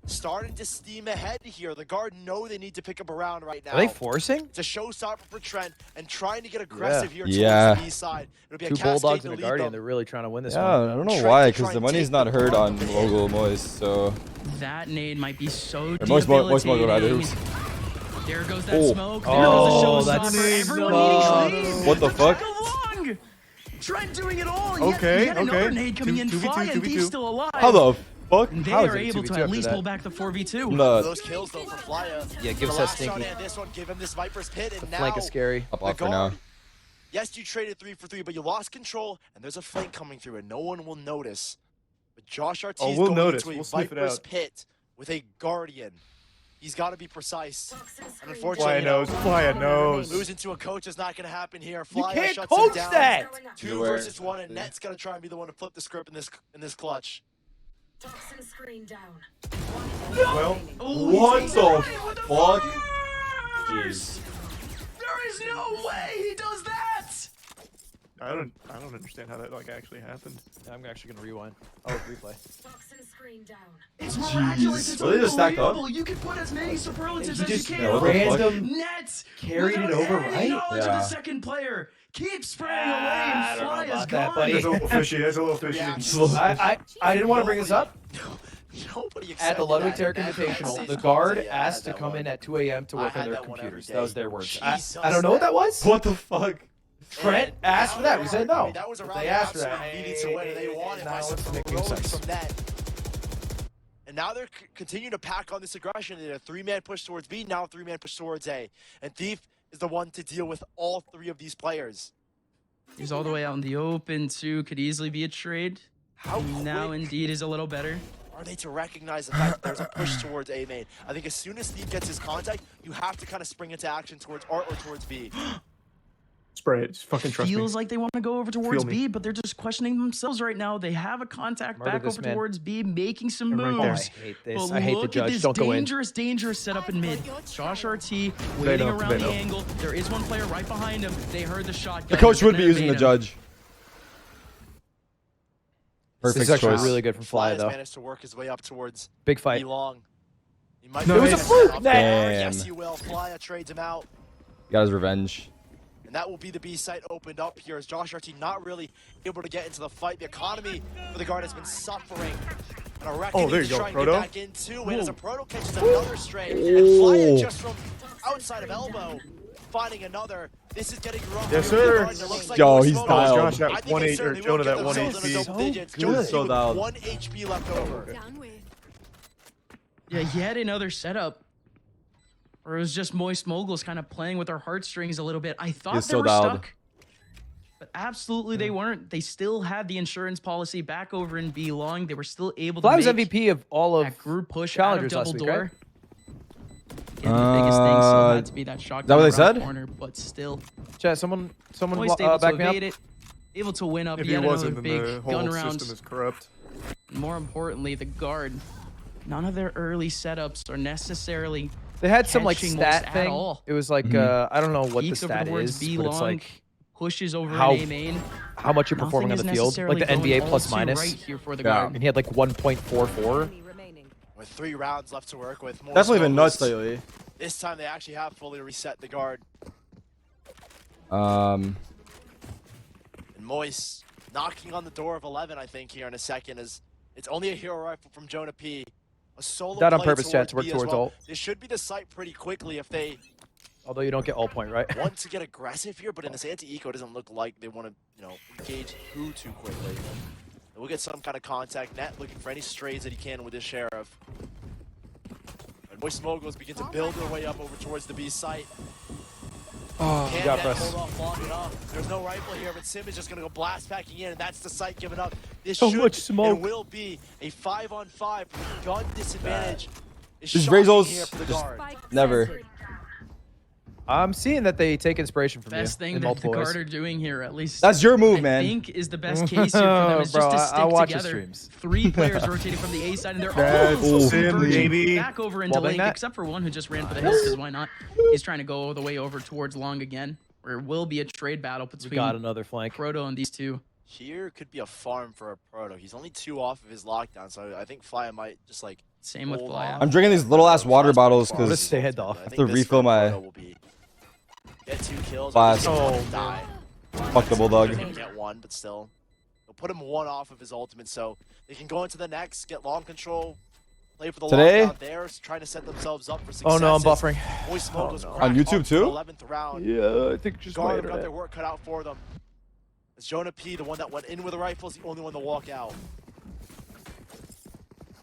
starting to steam ahead here. The guard know they need to pick up a round right now. Are they forcing? It's a showstopper for Trent and trying to get aggressive here towards Yeah. the B side. It'll be a 2 cascade Bulldogs to and a lead Guardian. them. They're really trying to win this Yeah, one. I don't know Trent why, to because try the and money's take not the heard on point. Mogul Moist, so. That nade might be so Or Moist Mogul rather. debilitating. There goes that Oh. smoke. There Oh, goes the that's showstopper. Everyone sucks. needing clean. What the fuck? Long. Trent doing it all. Okay, yet another okay. nade coming in. 2v2, Flya and Thief 2v2. still alive. How the fuck? And they How is are it a able 2v2 to at after least that? pull back the 4v2. No. Those kills though for Flya. Yeah, give us The that last shot stinky. and this one, give him this Viper's Pit, and The now flank is scary. Up the off for now. guard. Yes, you traded 3 for 3, but you lost control, and there's a flank coming through, and no one will notice. But Josh RT is we'll going notice. into a We'll sniff it Viper's out. Pit with a Guardian. He's got to be precise. And Flya unfortunately, knows. Flya knows. losing to a coach is not going to happen here. You Flya can't shuts him coach down. that. 2 versus 1, and Net's going to try and be the one to flip the script in this clutch. Well, What the fuck? Jeez. There is no way he does that. I don't understand how that like actually happened. I'm actually gonna rewind. Oh, replay. It's miraculous. It's Well, they just stacked up. unbelievable. You can put as many superlatives as you can. Yeah, Random Nets carried it over, right? Knowledge of the second player. Keep spraying away and fly is gone. It's a little fishy. It's a little fishy. I didn't want to bring this up. Nobody At the accepted Ludwig that. Tarik Invitational, the guard asked to come in at 2 a.m. to work on their computers. That was their words. I don't know what that was. What the fuck? Trent asked for that. We said no. That was a But round they asked for that. needed to win, and they won it by some heroics from that. And now they're continuing to pack on this aggression. They had a 3-man push towards B, now a 3-man push towards A. And Thief is the one to deal with all 3 of these players. He's all the way out in the open too. Could easily be a trade. How now indeed is a little better. Are they to recognize the fact that there's a push towards A main? I think as soon as Thief gets his contact, you have to kind of spring into action towards Art or towards B. Spray it. Just fucking trust me. Feels like they want to go over towards B, but they're just questioning themselves right now. They have a contact back over towards B, making some moves. I hate this. But I hate the look at judge. this Don't go in. dangerous setup in mid. Josh RT waiting around the angle. There is one player right behind him. They heard the shotgun. The coach would be using the judge. Perfect this is actually choice. really good from Fly, though. Managed to work his way up towards Big fight. Long. He might No, it was a fluke. Damn. Yes, he will. Flya trades him out. Got his revenge. And that will be the B site opened up here as Josh RT not really able to get into the fight. The economy for the guard has been suffering. And a reckoning there you to go, try and Proto. get back into. And as a Proto catches another stray. And Flya just from outside of elbow finding another. This is getting rough. Yes, sir. Yo, he's dialed. Josh at 1 8 or Jonah at 1 HP. Jonah's So with dialed. 1 HP left over. Yeah, yet another setup. Or it was just Moist Moguls kind of playing with our heartstrings a little bit. I thought He's they so were dialed. stuck. But absolutely they weren't. They still had the insurance policy back over in B long. They were still able to Fly was make MVP of all of that group push challengers out of last double week, door. right? Again, the biggest thing still had to be that shotgun is that what they around said? corner, but still. Chat, someone Moist able to back me up. evade it. Able to win up If yet he wasn't, another then big the whole gun round. system is corrupt. More importantly, the guard. None of their early setups are necessarily They had some like catching stat Moist thing. at all. It was like I don't know what the Peeks over stat towards is, B but it's long, like pushes over how- in A main. how much you're performing on Nothing the is field, like the necessarily NBA going plus all too minus. right here for the Yeah. guard. And he had like 1.44. With 3 rounds left to work with. More Definitely been nuts smokeless. lately. This time they actually have fully reset the guard. Um, And Moist knocking on the door of 11, I think, here in a second. As it's only a hero rifle from Jonah P. A solo That on play purpose, chat, to work B as towards well. ult. This should be the site pretty quickly if they Although you don't get all point, right? want to get aggressive here, but in this anti-eco, it doesn't look like they want to, engage too quickly. We'll get some kind of contact. Net looking for any strays that he can with his Sheriff. And Moist Moguls begin to build their way up over towards the B site. Oh, Can got Net press. hold off long enough? There's no rifle here, but Sim is just going to go blast packing in, and that's the site giving up. This So should much smoke. and will be a 5-on-5 gun disadvantage. It's Just shocking Razor's here for the just guard. never. I'm seeing that they take inspiration from Best you thing in that the multiple ways. guard are doing here, at least. That's your move, I man. think is the best case here for them is just Bro, to stick I'll watch his together. streams. 3 players rotating from the A side, and they're That's all Sim, converging baby. back over into Wallbang link, that? except for one who just ran for the hills, because why not? He's trying to go all the way over towards long again, where it will be a trade battle We between got another flank. Proto and these two. Here could be a farm for a Proto. He's only 2 off of his lockdown, so I think Flya might just like Same with hold Flya. off. I'm drinking these little ass water bottles I'm gonna because stay head off. I have to think this refill for my Proto will be get 2 kills. Flash. Oh, die. fuck the bulldog. Doesn't get 1, but still, they'll put him 1 off of his ultimate, so they can go into the next, get long control, play for the Today? lockdown there, trying to set themselves up for success. Oh no, I'm buffering. Moist Moguls no. crack On YouTube up too? 11th round. Yeah, I think just my Guard got internet. their work cut out for them. As Jonah P, the one that went in with a rifle, is the only one to walk out.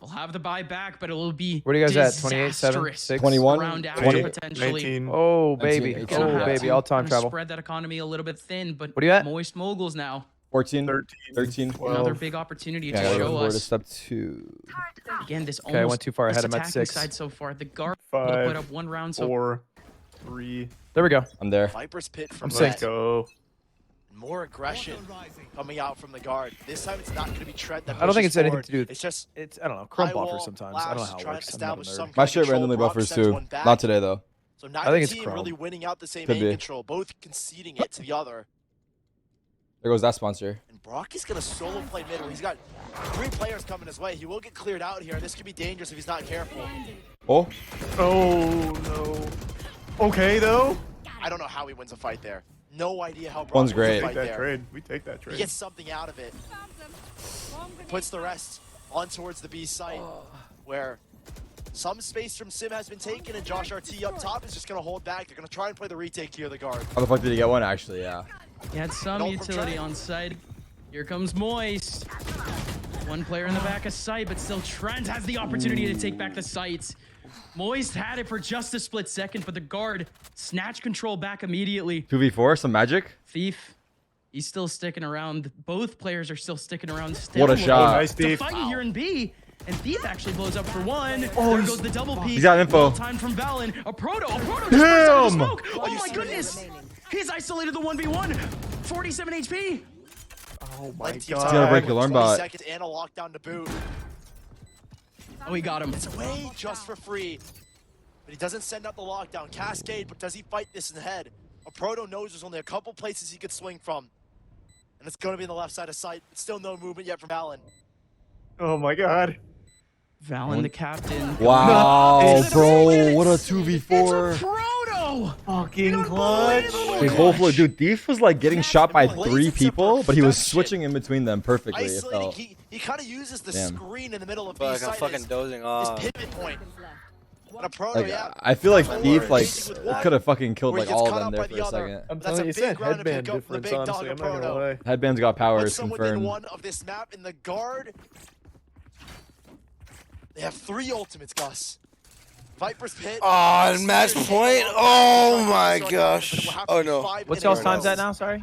We'll have the buy back, but it will be What are you guys at? 28, 7, disastrous 6? 21, around after 20, potentially. 19. Oh baby, 19, Gonna oh have baby, to all time kinda travel. Spread that economy a little bit thin, but What are you at? Moist Moguls now. 14, 13, 13. 12. Another big opportunity Yeah, I to gotta go show forward to us. step 2. Again, this Okay, I almost went too far ahead. best I'm at attacking 6. side so far. The guard able to 5, put up 1 round so 4, 3. There we go. I'm there. Viper's Pit from I'm Red. synced. Go. More aggression coming out from the guard. This time it's not going to be Trent that I don't think pushes it's anything forward. to do with It's just it's I don't know, crumb high buffer wall, sometimes. I don't know flash, how it trying works. to I'm not a establish nerd. some My kind of shit control. randomly Brock buffers sends too. one back. Not today though. So neither think it's team Chrome. really winning out the same Could main be. control, both conceding it to the other. There goes that sponsor. And Brock is going to solo play mid where he's got 3 players coming his way. He will get cleared out here. This could be dangerous if he's not careful. Oh. Oh, no. Okay, though. I don't know how he wins a fight there. No idea how Brock One's wins great. a fight That there. trade. We take that He trade. gets something out of it. Puts the rest on towards the B site, where some space from Sim has been taken, and Josh RT up top is just going to hold back. They're going to try and play the retake here, the guard. How the fuck did he get one? Actually, yeah. He had some utility on side. Here comes Moist. One player in the back of sight, but still Trent has the opportunity to take back the site. Moist had it for just a split second, but the guard snatched control back immediately. 2v4, some magic. Thief, he's still sticking around. Both players are still sticking around. Still What a shot. Nice, Thief. fighting here in B. And Thief actually blows up for one. There goes the double peek. He's got info. Time from Valen. A proto just burst out of the smoke. Oh my goodness. remaining. He's isolated the 1v1. 47 HP. Oh my He's god. gotta break your alarm 20 bot. seconds and a lockdown to boot. Oh, he got him. It's away just for free. But he doesn't send out the lockdown. Cascade, but does he fight this in the head? A proto knows there's only a couple places he could swing from. And it's going to be in the left side of sight. Still no movement yet from Valen. Oh my god. Valen, the captain. Wow, No. bro. What a 2v4. Proto! Fucking clutch. They both look, dude. Thief was like getting shot by 3 people, but he was switching in between them perfectly. It Isolating, felt. he kind of uses the Damn. screen in the middle of Fuck, B I'm site fucking as dozing his off. pivot point. And a proto, Like, yeah. I feel like Four Thief like aces with one, could have fucking killed where he like gets all cut of them out there by for the a other. second. I'm That's telling a you, it's big that ground to headband pick up from the difference, big dog honestly. I'm of not gonna proto. lie. Headband's got powers Puts them within confirmed. 1 of this map in the guard. They have 3 ultimates, Gus. Viper's pit. Oh, and match point. Oh my gosh. Oh no. What's y'all's times at now? Sorry.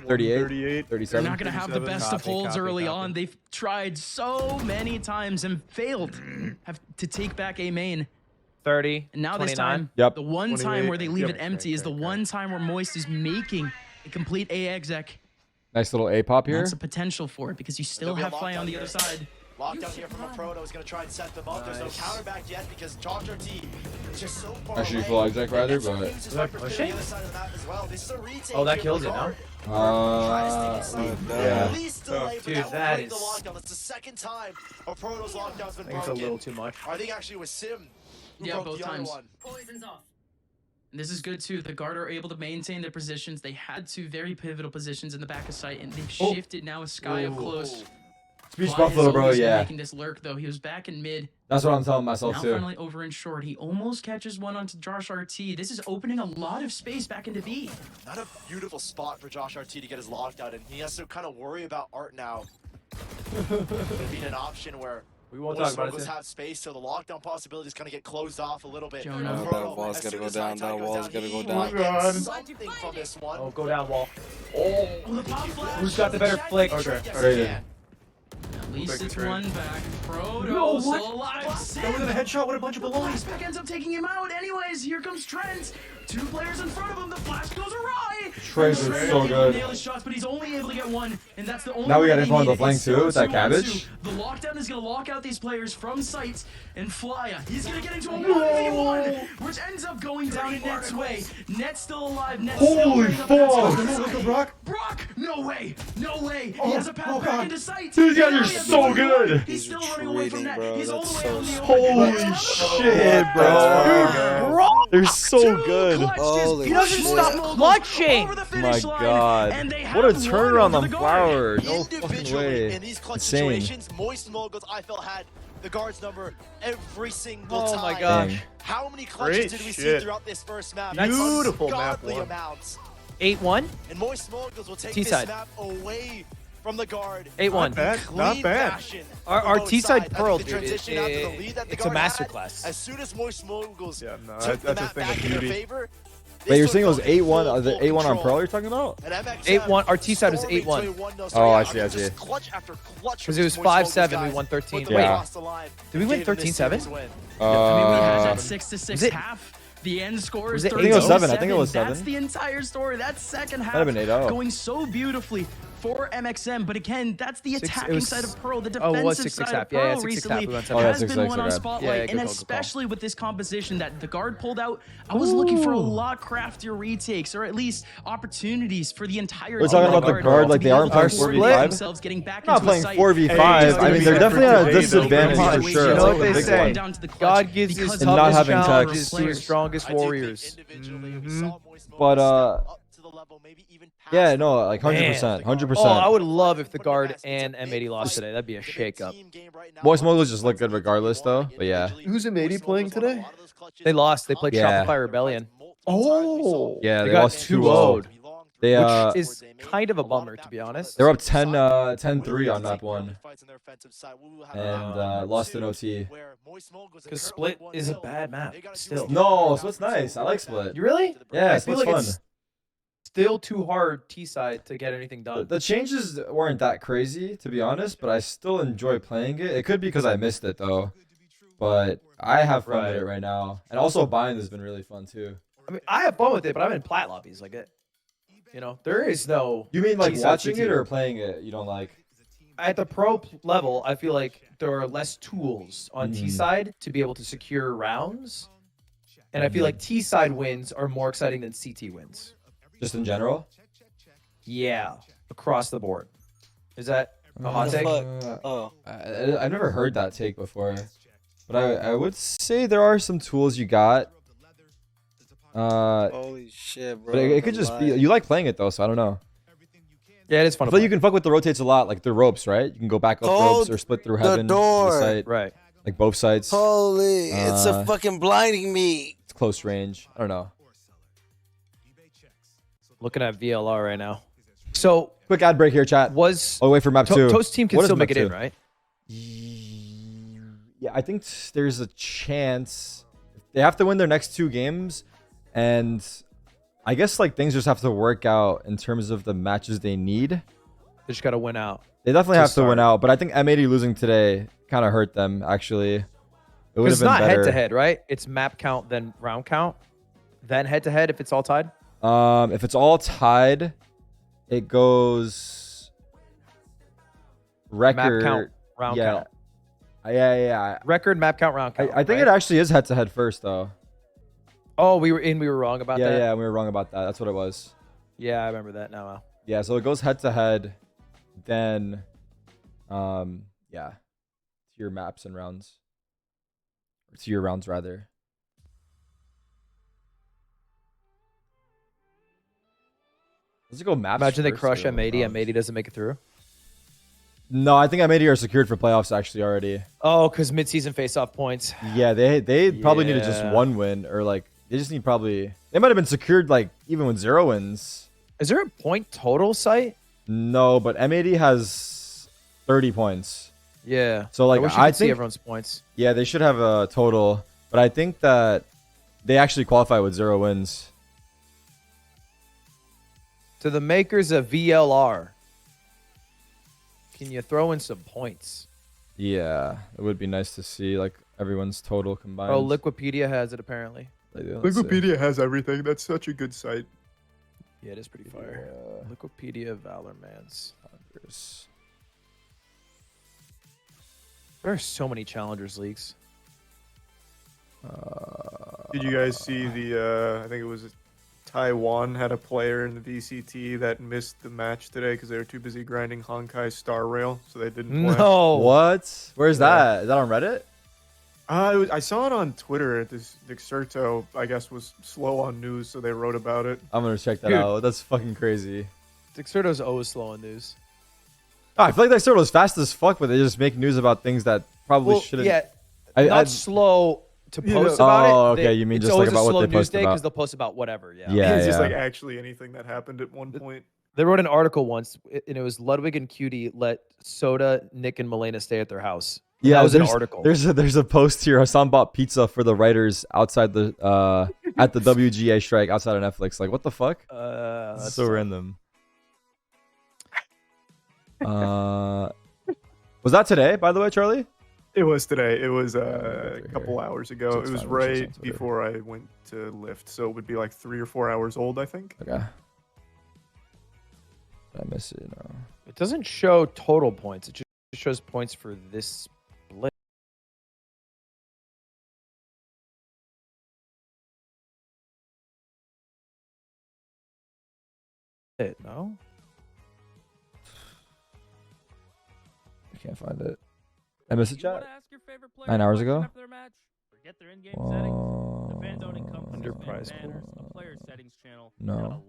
38, 38. 37. They're not going to have the best of holds Copy, early copy. on. They've tried so many times and failed have to take back A main. 30. And now 29. this time, Yep. the one time 28. where they leave Yep. it empty is the one time where Moist is making a complete A exec. Nice little A pop here. That's a potential for it because you still There'll be a have Fly on lockdown the here. other side. Lockdown here from a proto is going to try and set them up. There's no counter back yet because Josh RT is just so far Actually, away. full exec rather, And but. uses Viper's pit on the other side of the map as well. This is a retake Oh, that here kills for it, no? guard. Tries to get yeah. At least delay, but Dude, that that will break the is- lockdown. That's the second time a proto's lockdown's been I think it's a little broken. too much. I think actually it was Sim who Yeah, broke both the other times. one. And this is good too. The guard are able to maintain their positions. They had 2 very pivotal positions in the back of sight, and they've shifted now with Sky up close. Speech Fly is Buffalo, bro. always Yeah. making this lurk though. He was back in mid. That's what I'm telling myself Now too. finally over in short. He almost catches one onto Josh RT. This is opening a lot of space back into B. Not a beautiful spot for Josh RT to get his lockdown, and he has to kind of worry about Art now. Being an option where We won't more talk about it. smoggles have space, so the lockdown possibilities kind of get closed off a little bit. Jonah. And Oh, Frodo, that wall's as gotta soon go as down, High Tide that goes wall's down, gotta he go might down. get something from this one. Oh, go down wall. Oh, the pop flash. Who's got the better flick? Okay. Right. At least Take the it's trade. one back. Proto No, what? still alive. That was a headshot with a bunch of balloons. Flashback ends up taking him out. Anyways, here comes Trent. 2 players in front of him. The flash goes awry. Trent is so good. Nail his shots, but he's only able to get one, and that's the only. Now we got way info on they the flank need it. too with that It's cabbage. 2-on-2. The lockdown is gonna lock out these players from sight, and Flya, he's gonna get into a 1v1, which ends up going down in Net's way. Net's still alive. Net's still Holy running up that fuck! side. Brock. Brock, no way, no way. He has a path back into sight. These guys Now are he has so to good. He's still running away from Retreating, Net. bro. He's all the That's way so on the sick. open. Holy shit, bro. They're so good. Holy He doesn't shit. stop clutching. Over the My finish line, God. and they What a have won turnaround over on the guard. Flower. No fucking Individually, way. in these clutch Insane. situations, Moist Moguls, I felt, had the guard's number every single Oh time. my gosh. Dang. How many clutches Great did we see shit. throughout this first map? Beautiful map Ungodly one. amounts. 8-1. And Moist Moguls will take T-side. this map away from the guard. 8-1. Not bad, not Clean bad. fashion Our on both T-side sides. I think Pearl, the dude, transition after the lead that the it's a guard had, masterclass. As soon as Moist Moguls Yeah, no, took the that's a map thing back of in their beauty. favor, Wait, you're this saying it was was in 8-1? full The 8-1 on control. Pearl you're talking about? And MXM 8-1. Our T-side was storming 8-1. to a 1-0 Oh, I straight see, out. I see. Just clutch after clutch Because it was from Moist 5-7, Moguls we guys. won 13. Put them Wait, across the line did we win and gave them this 13-7? series win. I mean, we had that Uh, 6-6 Was it- half. The end score Was is it 30 8-0? I think it was 7. I think it was That's 7. the entire story. That second half Might have been 8-0. going so beautifully for MXM, but again, that's the attacking side of Pearl. The Oh, it was defensive 6-6 side half. of Pearl Yeah, 6-6 recently half. has been 6-6 one on half. spotlight, and especially with this composition that the guard pulled out, I was looking for a lot craftier retakes, or at least opportunities for the entire We're talking about the guard like they aren't playing 4v5. Getting back Not into playing a 4v5. I mean, they're definitely at a disadvantage for sure. You know what they Big say? one. God gives his And not toughest having challenges text. to his strongest warriors. But yeah, no, like 100%, 100%. Oh, I would love if the guard and M80 lost today. That'd be a shakeup. Boys Moguls just look good regardless, though. But yeah. Who's M80 playing today? They lost. They played Yeah. Shopify Rebellion. Oh, Yeah, they they got lost 2-0'd. They Which is kind of a bummer, to be honest. they're up 10-3 on map 1. And lost in OT. Because Split is a bad map still. No, Split's nice. I like Split. You really? Yeah, I feel Split's like fun. it's still too hard T-side to get anything done. The changes weren't that crazy, to be honest, but I still enjoy playing it. It could be because I missed it, though. But I have fun with it right now. And also buying has been really fun, too. I mean, I have fun with it, but I'm in plat lobbies. Like it, you know, there is no. You mean like T-side watching CT. it or playing it? You don't like? At the pro level, I feel like there are less tools on T side to be able to secure rounds, and I feel like T side wins are more exciting than CT wins. Just in general? Yeah, across the board. Is that a hot take? I've never heard that take before, but I would say there are some tools you got. Holy shit, bro. But it could just be you like playing it though, so I don't know. Yeah, it is fun. I feel like you can fuck with the rotates a lot, like the ropes, right? You can go back up ropes or split through heaven. The door. To the site, right? Like both sides. Holy, it's a fucking blinding me. It's close range. I don't know. Looking at VLR right now. So quick ad break here, chat. Wait for map 2. Toast team can What is still map make it 2? in, right? Yeah, I think there's a chance. They have to win their next 2 games, and I guess like things just have to work out in terms of the matches they need. They just got to win out. They definitely have to win out, but I think M80 losing today kind of hurt them, actually. It would have It's been not better. head-to-head, right? It's map count, then round count, then head-to-head if it's all tied? If it's all tied, it goes record. Map count, round count. Yeah. Record, map count, round count. I think it actually is head-to-head first, though. Oh, we were wrong about that? Yeah, we were wrong about that. That's what it was. Yeah, I remember that now. Yeah, so it goes head-to-head, then, yeah, to your maps and rounds. Or to your rounds, rather. Let's go maps. Imagine they first, crush or M80, rounds? M80 doesn't make it through. No, I think M80 are secured for playoffs actually already. Oh, because mid-season face-off points. Yeah, they probably needed just Yeah. 1 win, or like they just need probably they might have been secured like even with 0 wins. Is there a point total site? No, but M80 has 30 points. Yeah. So like I wish you I could see think everyone's points. Yeah, they should have a total, but I think that they actually qualify with 0 wins. To the makers of VLR, can you throw in some points? Yeah, it would be nice to see like everyone's total combined. Oh, Liquipedia has it apparently. Let's see. Wikipedia has everything. That's such a good site. Yeah, it is pretty fire. Liquipedia Valormans. There are so many challengers leagues. Did you guys see the? I think it was Taiwan had a player in the VCT that missed the match today because they were too busy grinding Honkai Star Rail, so they didn't play. No. What? Where's that? Is that on Reddit? I saw it on Twitter. This Dexerto, I guess, was slow on news, so they wrote about it. I'm gonna check that Dude. out. That's fucking crazy. Dexerto's always slow on news. Oh, I feel like that sort was fast as fuck, but they just make news about things that probably shouldn't. Yeah, I- not I- slow to You know- post about it. Oh, okay, you mean it's just, always like, about a what slow they news post day about. because they'll post about whatever. Yeah. Yeah, It's just yeah. like actually anything that happened at one point. They wrote an article once, and it was Ludwig and Cutie let Soda, Nick, and Milena stay at their house. Yeah, that was an there's- article. There's a post here. Hassan bought pizza for the writers outside the at the WGA strike outside of Netflix. Like, what the fuck? That's That's so random. Was that today, by the way, Charlie? It was today. It was a couple hours ago. So It it's was fine, we're just on right Twitter. before I went to lift, so it would be like 3 or 4 hours old, I think. Okay. Did I miss it? No. It doesn't show total points. It just shows points for this split. No? I can't find it. I missed it, chat? 9 hours ago? Under prize pool. No.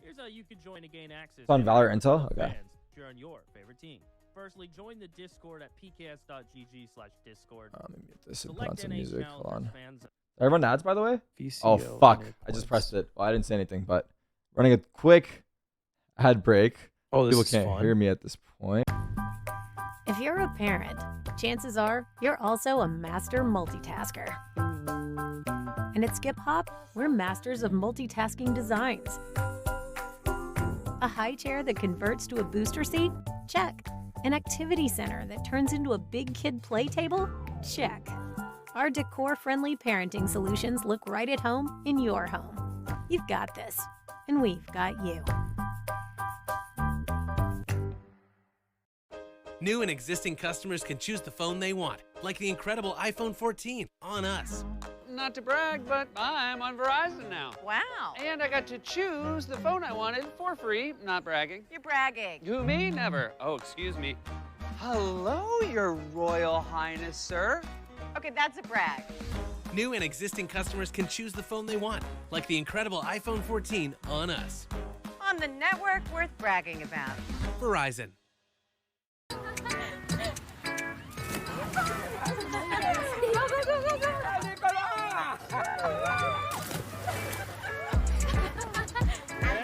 Here's how you can join to gain access. It's on Valorant Intel? Okay. Cheer on your favorite team. Firstly, join the Discord at pks.gg/discord. Let me get this and put on some music. Hold on. Did I run ads, by the way? VCL Oh, fuck. I just pressed it. Well, I didn't say anything, but running a quick ad break. Oh, this People is can't fun. hear me at this point. If you're a parent, chances are you're also a master multitasker. And at Skip Hop, we're masters of multitasking designs. A high chair that converts to a booster seat? Check. An activity center that turns into a big kid play table? Check. Our decor-friendly parenting solutions look right at home in your home. You've got this, and we've got you. New and existing customers can choose the phone they want, like the incredible iPhone 14 on us. Not to brag, but I'm on Verizon now. Wow. And I got to choose the phone I wanted for free. Not bragging. You're bragging. Who, me? Never. Oh, excuse me. Hello, Your Royal Highness, sir. Okay, that's a brag. New and existing customers can choose the phone they want, like the incredible iPhone 14 on us. On the network worth bragging about. Verizon. I'm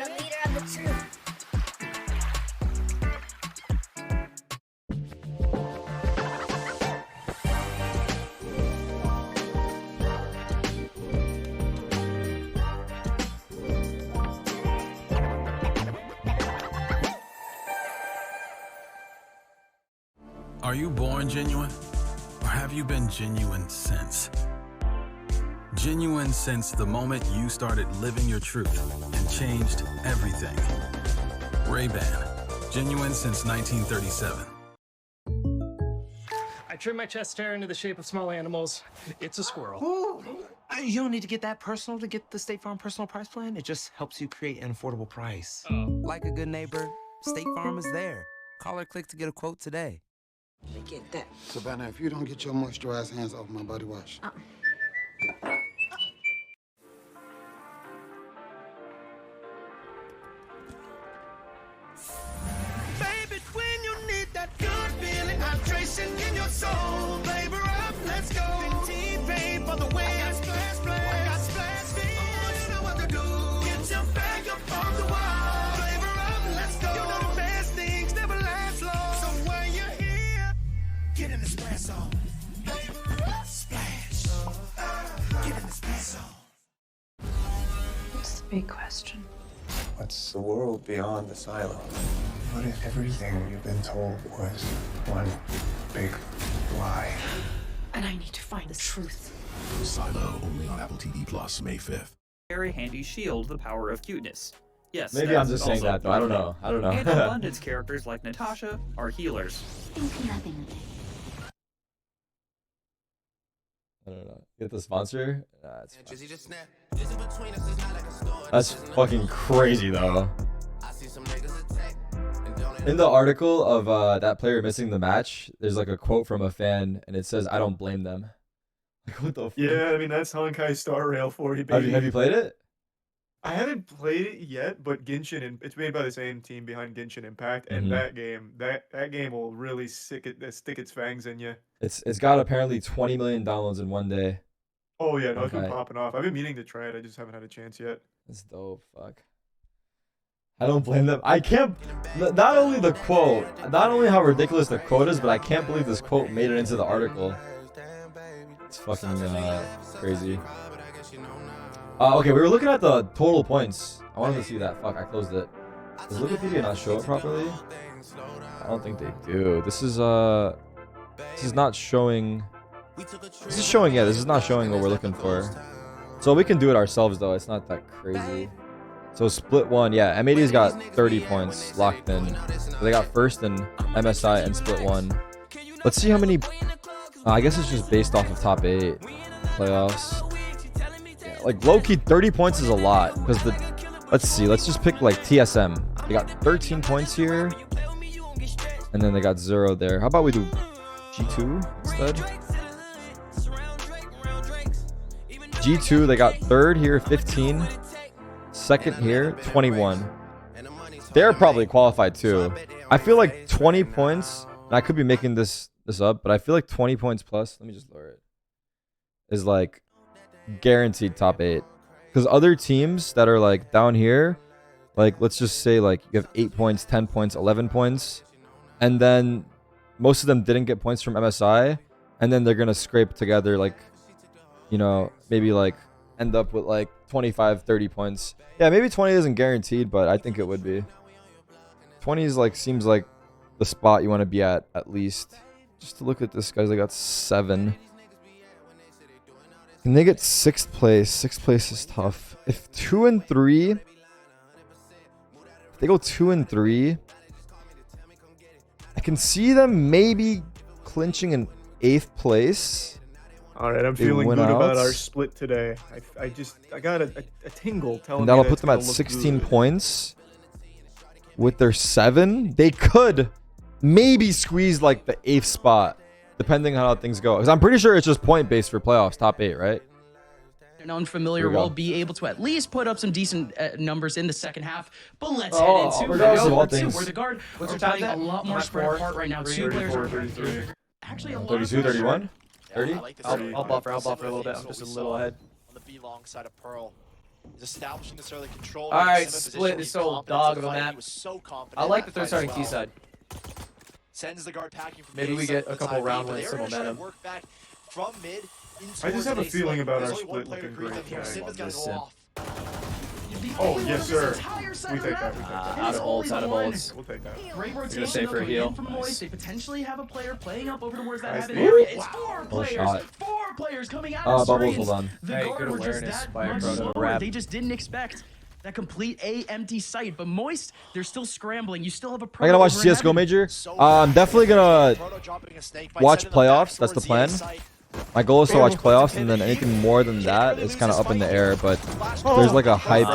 the leader of the troop. Are you born genuine? Or have you been genuine since? Genuine since the moment you started living your truth and changed everything. Ray-Ban. Genuine since 1937. I trim my chest hair into the shape of small animals. It's a squirrel. Ooh, you don't need to get that personal to get the State Farm personal price plan. It just helps you create an affordable price. Like a good neighbor, State Farm is there. Call or click to get a quote today. Get that. Savannah, if you don't get your moisturized hands off my body wash. Baby, when you need that good feeling, hydration in your soul. Flavor up, let's go. Team pay for the way I splash, splash. I got splash feet. Oh, you know what to do. Get your bag up on the wall. Flavor up, let's go. You know the best things never last long. So when you're here, get an espresso. Splash. Get an espresso. What's the big question? What's the world beyond the silo? What if everything you've been told was one big lie? And I need to find the truth. Silo only on Apple TV Plus May 5th. Very handy shield, the power of cuteness. Yes. Maybe I'm just saying that though. I don't know. I don't know. And abundance characters like Natasha are healers. Think nothing of it. I don't know. Get the sponsor? That's fucking crazy though. In the article of that player missing the match, there's like a quote from a fan and it says, "I don't blame them." Like, what the fuck? Yeah, I mean, that's Honkai Star Rail for you, baby. Have you played it? I haven't played it yet, but Genshin, it's made by the same team behind Genshin Impact, and that game will really stick its fangs in you. It's got apparently 20 million downloads in one day. Oh yeah, no, it's been Okay. popping off. I've been meaning to try it, I just haven't had a chance yet. That's dope. Fuck. I don't blame them. I can't. Not only the quote, not only how ridiculous the quote is, but I can't believe this quote made it into the article. It's fucking crazy. Okay, we were looking at the total points. I wanted to see that. Fuck, I closed it. Does Wikipedia not show it properly? I don't think they do. This is not showing. This is showing. Yeah, this is not showing what we're looking for. So we can do it ourselves though. It's not that crazy. So split one, yeah. M80's got 30 points locked in. So they got first in MSI and split one. Let's see how many. I guess it's just based off of top 8 playoffs. Yeah, like low key, 30 points is a lot because the. Let's see. Let's just pick like TSM. They got 13 points here, and then they got 0 there. How about we do G2 instead? G2, they got third here, 15. Second here, 21. They're probably qualified too. I feel like 20 points. And I could be making this up, but I feel like 20 points plus. Let me just lower it. Is like guaranteed top 8. Because other teams that are like down here, like let's just say like you have 8 points, 10 points, 11 points, and then most of them didn't get points from MSI, and then they're gonna scrape together like, you know, maybe like end up with like 25, 30 points. Yeah, maybe 20 isn't guaranteed, but I think it would be. 20 is like seems like the spot you want to be at least. Just to look at this, guys, they got 7. Can they get 6th place? 6th place is tough. If 2 and 3, if they go 2 and 3, I can see them maybe clinching an 8th place. All right, I'm feeling good about our split today. I got a tingle telling me that'll that put them at 16 points. With their 7, they could maybe squeeze like the 8th spot, depending on how things go. Because I'm pretty sure it's just point based for playoffs, top 8, right? An unfamiliar will be able to at least put up some decent numbers in the second half. But let's head into where the guard are playing a lot more spread apart right now. 2 players are actually a lot 32, 31, 30. I'll buffer a little bit. I'm just a little ahead. On the B long side of Pearl. He's establishing this early control. All right, split this old dog of a map. I like the third starting T side. Sends the guard packing from maybe we get a couple round wins, some momentum. From mid. I just have a feeling about our split looking great. Oh, yes, sir. We take that. Out of bolts, out of bolts. We'll take that. Great Gonna rotation save for a heal. from Moist. They potentially have a player playing up over towards that Nice heaven move. area. It's 4 Oh, players. shot. 4 players coming out of Bubbles, screens. hold on. The Hey, guard good were just awareness that by much Proto. slower. Wrap. They just didn't expect that complete empty site. But Moist, they're still scrambling. You still have a pro. I gotta watch CSGO Major. I'm definitely gonna watch playoffs. That's the plan. My goal is to watch playoffs, and then anything more than that is kind of up in the air. But there's like a hype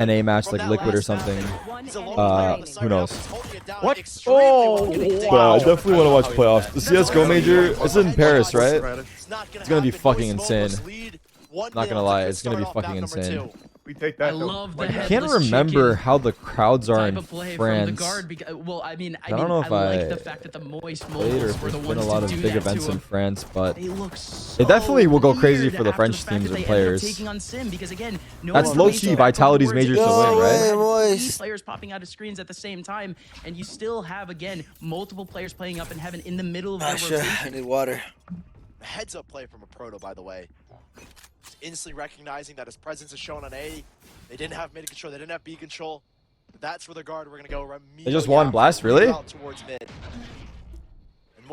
NA match, like Liquid or something. Who knows? What? Oh, But I definitely want to watch playoffs. The CSGO Major, it's in Paris, right? It's gonna be fucking insane. Not gonna lie, it's gonna be fucking insane. We take that. I love the I can't remember how the crowds are in France. Well, I mean, I don't know if I like the fact that the Moist played or mobiles if were the there's been ones a lot to of do big that events to in him. France, but They look so it definitely will go crazy weird for the after French fact teams that and they ended up players. taking on Sim because again, no That's one low plays key it. Vitality's majors to win, right? These players popping out of screens at the same time, and you still have again multiple players playing up in heaven in the middle of their rotation. I need water. A heads up play from a Proto, by the way. Just instantly recognizing that his presence is shown on A. They didn't have mid control, they didn't have B control. But that's where the guard we're gonna go. They just won Blast, really? They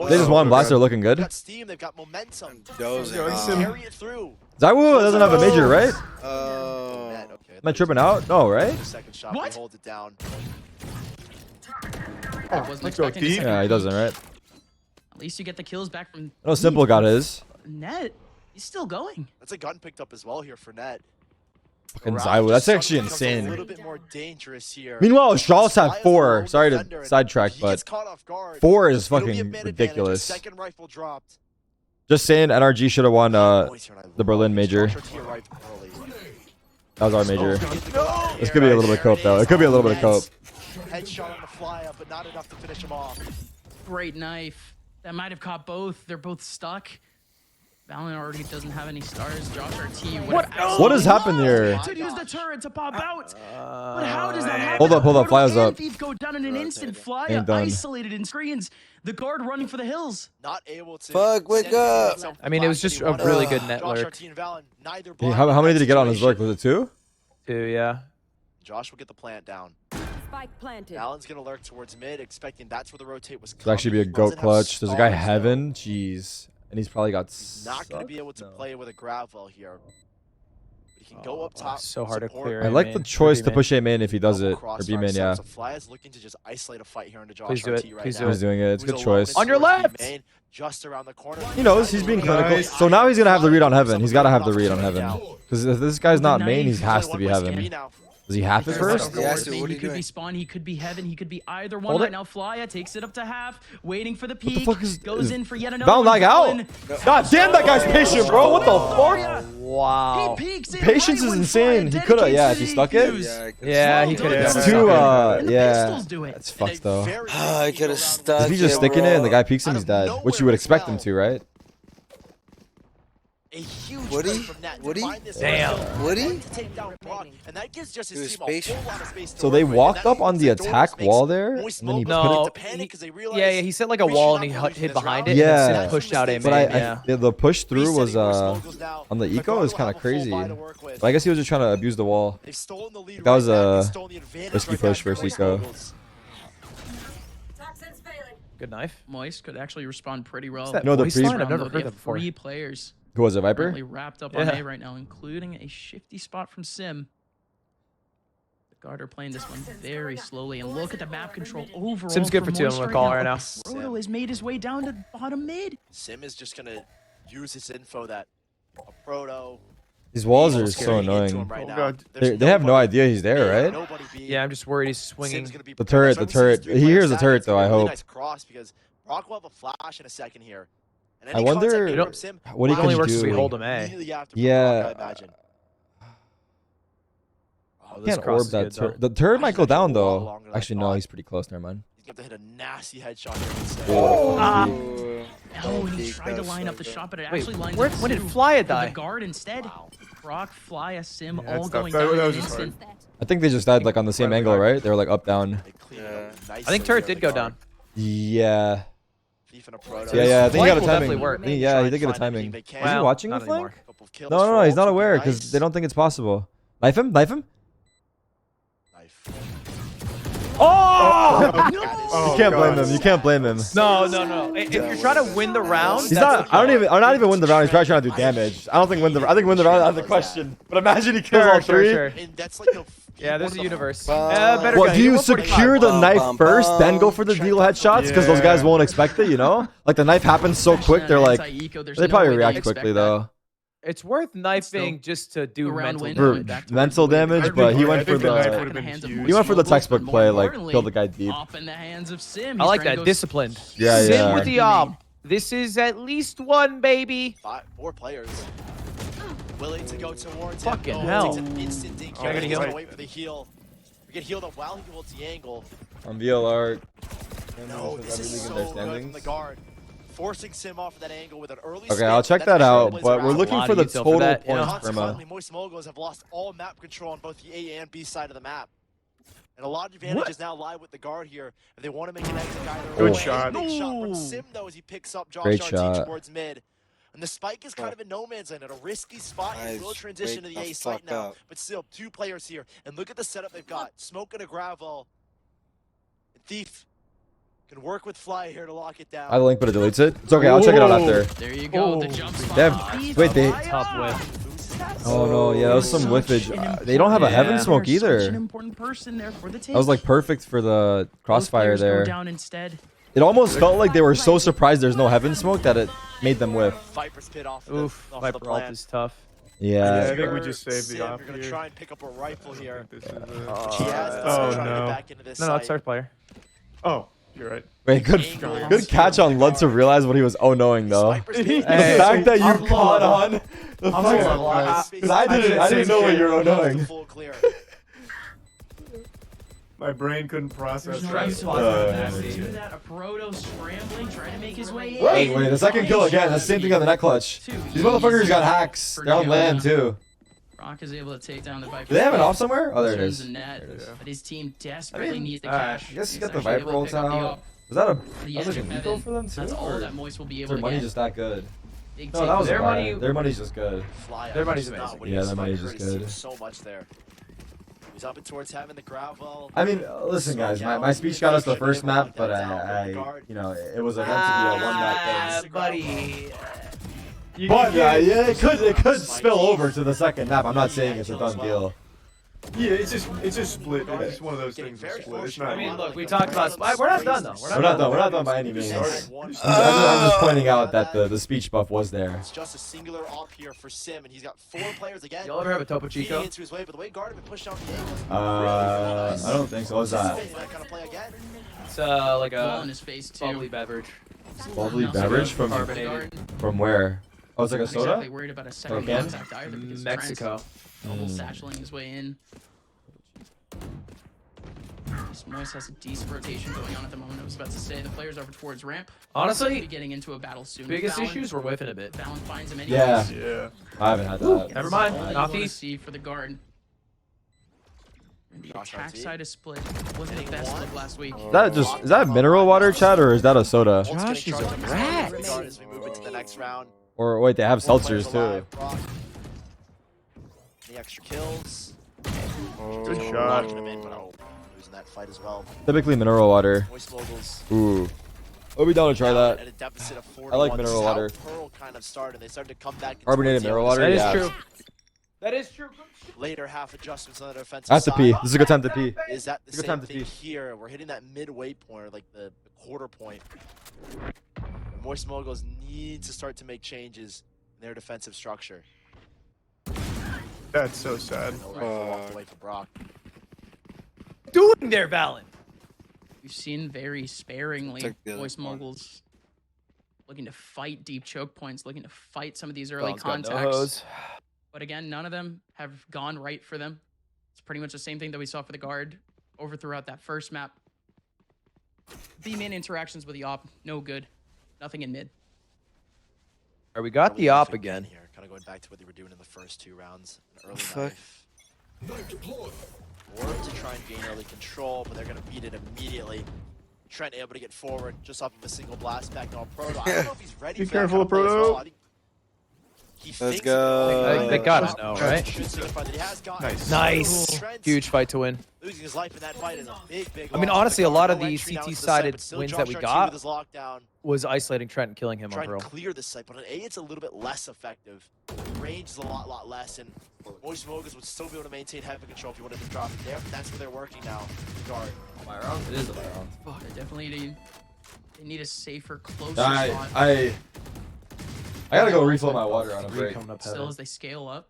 just won Blast, they're looking good. They've got steam, they've got momentum. Carry it through. Zaiwu doesn't have a major, right? Okay. Am I tripping out? No, right? Second shot, what? Hold it down. Let's go deep. Yeah, he doesn't, right? At least you get the kills back from. No, Simple got his. Net, he's still going. That's a gun picked up as well here for Net. Fucking Zaiwu, that's actually insane. A little bit more dangerous here. Meanwhile, Shaw's have 4. Sorry to sidetrack, but 4 is fucking ridiculous. Second rifle dropped. Just saying, NRG should have won the Berlin major. That was our major. This could be a little bit of cope, though. It could be a little bit of cope. Headshot on the fly up, but not enough to finish him off. Great knife. That might have caught both. They're both stuck. Valorant already doesn't have any stars. Josh RT. What has happened here? To use the turret to pop out. But how does that happen? Hold up. Fly is up. Thief go down in an instant. Fly Ain't done. isolated in screens. The guard running for the hills. Not able to. Fuck, wake up. I mean, it was just a really good net lurk. Yeah, how many did he get on his lurk? Was it 2? 2, yeah. Josh will get the plant down. Spike planted. Allen's gonna lurk towards mid, expecting that's where the rotate was. Could actually be a goat clutch. There's a guy Heaven. Jeez. And he's probably got. Not going to be able to play with a gravel here. But can go up top. So hard to clear. I like the choice to push A main if he does it. Or B main, yeah. So Fly is looking to just isolate a fight here into Josh Please do it. RT right Please now. do it. He's doing it. It's a good choice. On your left! Main, just around the corner. He knows he's being clinical. So now he's gonna have the read on heaven. He's gotta have the read on heaven. Because if this guy's not main, he has to be heaven. Does he have it first? He could be spawn, he could be heaven, he could be either one. Right now, Flya takes it up to half, waiting for the peak. Goes in for yet another Val lag out. God damn, that guy's patient, bro. What the fuck? Wow. Patience is insane. He could have, yeah, if he stuck it. Yeah, he could have. It's too, yeah. That's fucked though. I could have stuck. If he's just sticking it and the guy peeks him, he's dead. Which you would expect him to, right? A huge Woody? Damn. Woody? And that gives just his team a whole lot of space to So they work with, walked and that up on the means that attack Doris wall makes there, and Moist then he Mogul put start it. to panic 'cause they realize Yeah, he set like a we wall should and he not be hid losing this behind round. it. Yeah. And then pushed out A main. But the push through was on the eco is kind of crazy. But I guess he was just trying to abuse the wall. They've stolen the lead That was right now. a They've stolen the advantage risky right now push for versus Moist eco. Moguls. Good knife. Moist could actually respond pretty well. that No, the voice pre- line? I've never They heard have that before. 3 players Who was it, Viper? currently wrapped up on Yeah. A right now, including a shifty spot from Sim. The guard are playing this one very slowly, and look at the map control overall. Sim's good for 2. I'm Moist gonna call right now. Proto has made his way down to bottom mid. Sim is just gonna use his info that a Proto. These walls are is so carrying into him annoying. right now. God. There's They have no nobody idea he's there, A, right? nobody B. Yeah, I'm just worried he's swinging. Sim's gonna be The prepared. turret, the That's why we see turret. these He hears the 3-player turret stacks. though, I It's a really hope. nice cross because Brock will have a flash in a second here. And I any wonder contact made from Sim, what he It only can works if we do. hold him A. immediately after Brock, Yeah. I imagine. Oh, this Can't cross orb is that good, turret. though. The turret might go down actually a lot though. longer than I Actually, no, thought. he's pretty close. Never mind. He's gonna have to hit a nasty headshot here with Sim. No, and he tried to line up the shot, but it Wait, actually lined where- up when did two Flya for die? The guard instead. Brock, Flya, Sim, Yeah, all that's going tough. down That in was an just hard. instant. I think they just died like on the same angle, right? They were like up down. They cleaned it up I nicely think turret here, did the go guard. down. Yeah. Thief and a Proto. Yeah. I think he got a Flank will timing. definitely work. Yeah, he did get a Try and find timing. anything they Is can. he Well, watching the not flank? anymore. Couple of kills No, for he's not Ulti, aware nice. because they don't think it's possible. Knife him? Knife him? Knife. Oh! Oh, You can't blame God. him. You can't blame him. No. If you're trying to win the round, He's not. I'm not even win the round. He's probably trying to do damage. I don't think win the. I think win the round out of the question. But imagine he kills all three. And that's like the Yeah, there's a what the universe. fuck? Better What go. do you Go for 45. secure the knife first, then go for the deal headshots? Because those guys won't expect it, you know. Like the knife happens so quick, they're like, they probably react quickly though. It's worth knifing just to do Around mental win. For damage. Back to mental win. damage, I but he think- went I for think the knife the. would've been huge. He went for the textbook But play, more like kill the guy importantly, deep. Up in the hands of Sim. I He's like trying to that. go Disciplined. Yeah, Sim yeah. with the arm. This is at least one, baby. 4 players willing to go towards Fucking him. hell. Takes an instant dink Oh, here. I gotta He's heal. gonna wait for the heal. We get healed up while he holds the angle. On VLR. No, this is so good from the guard. Forcing Sim off of that angle with an early Okay, spin, I'll check that's that gonna out, blaze but around. we're looking lot for of the util for total that, you know? points from Consequently, Moist Moguls have lost all map control on both the A and B side of the map. And a lot of advantages now lie with the guard here if they want to make an exit either Good way. shot. Big shot from Sim though as he picks up Josh Great RT shot. towards mid. And the spike is kind of in no man's land at a risky spot. He will Nice. transition to Wake the A the site fuck now. up. But still, 2 players here. And look at the setup they've got. Smoke and a gravel. Thief can work with Fly here to lock it down. I have a link, but it deletes it. It's okay. I'll check it out after. There you go. The jump spot. They have, wait, they. Top whiff. Oh no, yeah, that was some whiffage. They don't have a heaven smoke Such an either. important person there for the take. That was like perfect for the Both crossfire players go there. down instead. It almost felt like they were so surprised there's no heaven smoke that it made them whiff. Viper's pit off the, Oof, off the Viper ult plan. is tough. Yeah. I think we just saved the Sim, off you're gonna here. try and pick up a rifle here. This is She a... has it, Oh, so trying to no. get back into this No, it's site. our player. Oh, you're right. Wait, good catch on Lud to realize what he was knowing though. Viper's The pit. Hey, fact that you I'm caught low. on the I'm fact low. because I didn't know what you were knowing. Full clear. My brain couldn't process that. Do that. A Proto scrambling, trying to make his way in. Wait, the second kill again. That's the same thing on the net clutch. These motherfuckers got hacks. They're on land too. Brock is able to take down the Viper. Do they have it off somewhere? Oh, there it Turns is. the net, There it is. but his team desperately needs the I cash. guess you He's got the actually Viper able to ult pick up the out. ult. Was that a? The That was like edge an of eco heaven. for them too? That's all or that Moist will be is able their to money get. just that good? Big No, take that was for a Their lie. money- Their money's just good. Fly Their out, money's just not amazing. winning Yeah, this their money's fight. just He's good. so much there. He's up towards having the gravel. I mean, listen, guys. My speech got us the first map, but I you know, it was meant to be a one map thing. buddy. But yeah, it could spill over to the second map. I'm not saying it's a done deal. Yeah, it's just split. It's just one of those things. That's split. It's not. I mean, look, we talked about split. We're not done though. We're not done. We're not done by any means. I'm just pointing out that the speech buff was there. It's just a singular op here for Sim, and he's got 4 players again. Y'all ever have a Topo Chico? Into his way, but the way guard had been pushed out the angle. I don't think so. What's that? It's like Ball a in his face too. bubbly beverage. Bubbly beverage from Carbonated. From where? Oh, it's like a Not soda. exactly worried about a second Can? contact either because Mexico. Double satcheling his way in. Moist has a decent rotation going on at the moment. I was about to say the players over towards ramp. Honestly, be getting into a battle soon. Biggest Valen, issues, we're whiffing a bit. Valen finds him Yeah. anyways. Yeah. I haven't had that. Never mind. All you Not want to these. see for the guard. And the attack side is split. Wasn't the best look last week. Is that mineral water, Chad, or is that a soda? Josh is a rat. As we move into the next round. Or wait, they have seltzers too. The extra kills. Good shot. Losing that fight as well. Typically mineral water. Moist moguls. Ooh. I'll be down to try that. At a deficit of 4 I like to 1. mineral This is how water. Pearl kind of started. They started to come back. Carbonated mineral water. That is Yeah. true. That is true. Later half adjustments on the defensive I have to side. pee. This is a good time to pee. Is that the Good same time to thing pee. here? We're hitting that midway point, or like the quarter point. Moist moguls need to start to make changes in their defensive structure. That's so sad. Walked away for Brock. Doing there, Valen. We've seen very sparingly Took the other Moist one. moguls looking to fight deep choke points, looking to fight some of these early Valen's got no contacts. hose. But again, none of them have gone right for them. It's pretty much the same thing that we saw for the guard over throughout that first map. B-main interactions with the op, no good. Nothing in mid. Alright, we got the op again. Here, kind of going back to what they were doing in the first 2 rounds. An early Fuck. knife. Or to try and gain early control, but they're going to beat it immediately. Trent able to get forward just off of a single blast back on Proto. I don't know if he's ready Be for that careful, kind of play as Proto. well. I think he Let's thinks go. They gotta know, right? should signify that he has gotten Nice. Nice. Trent's Huge fight to win. losing his life in that fight is a big I mean, loss. honestly, a The lot of Cardinal the entry down to the CT-sided side, but still wins Josh that we Archie got with his lockdown, was isolating Trent and killing him on trying Pearl. to clear this site, but on A it's a little bit less effective. Range is a lot less, and Moist moguls would still be able to maintain heavy control if you wanted to drop it there. That's where they're working now. Guard. My round? It is a round. Oh, they definitely need a safer, closer spot. I gotta go refill my water on a break. Coming up Still, heaven. as they scale up,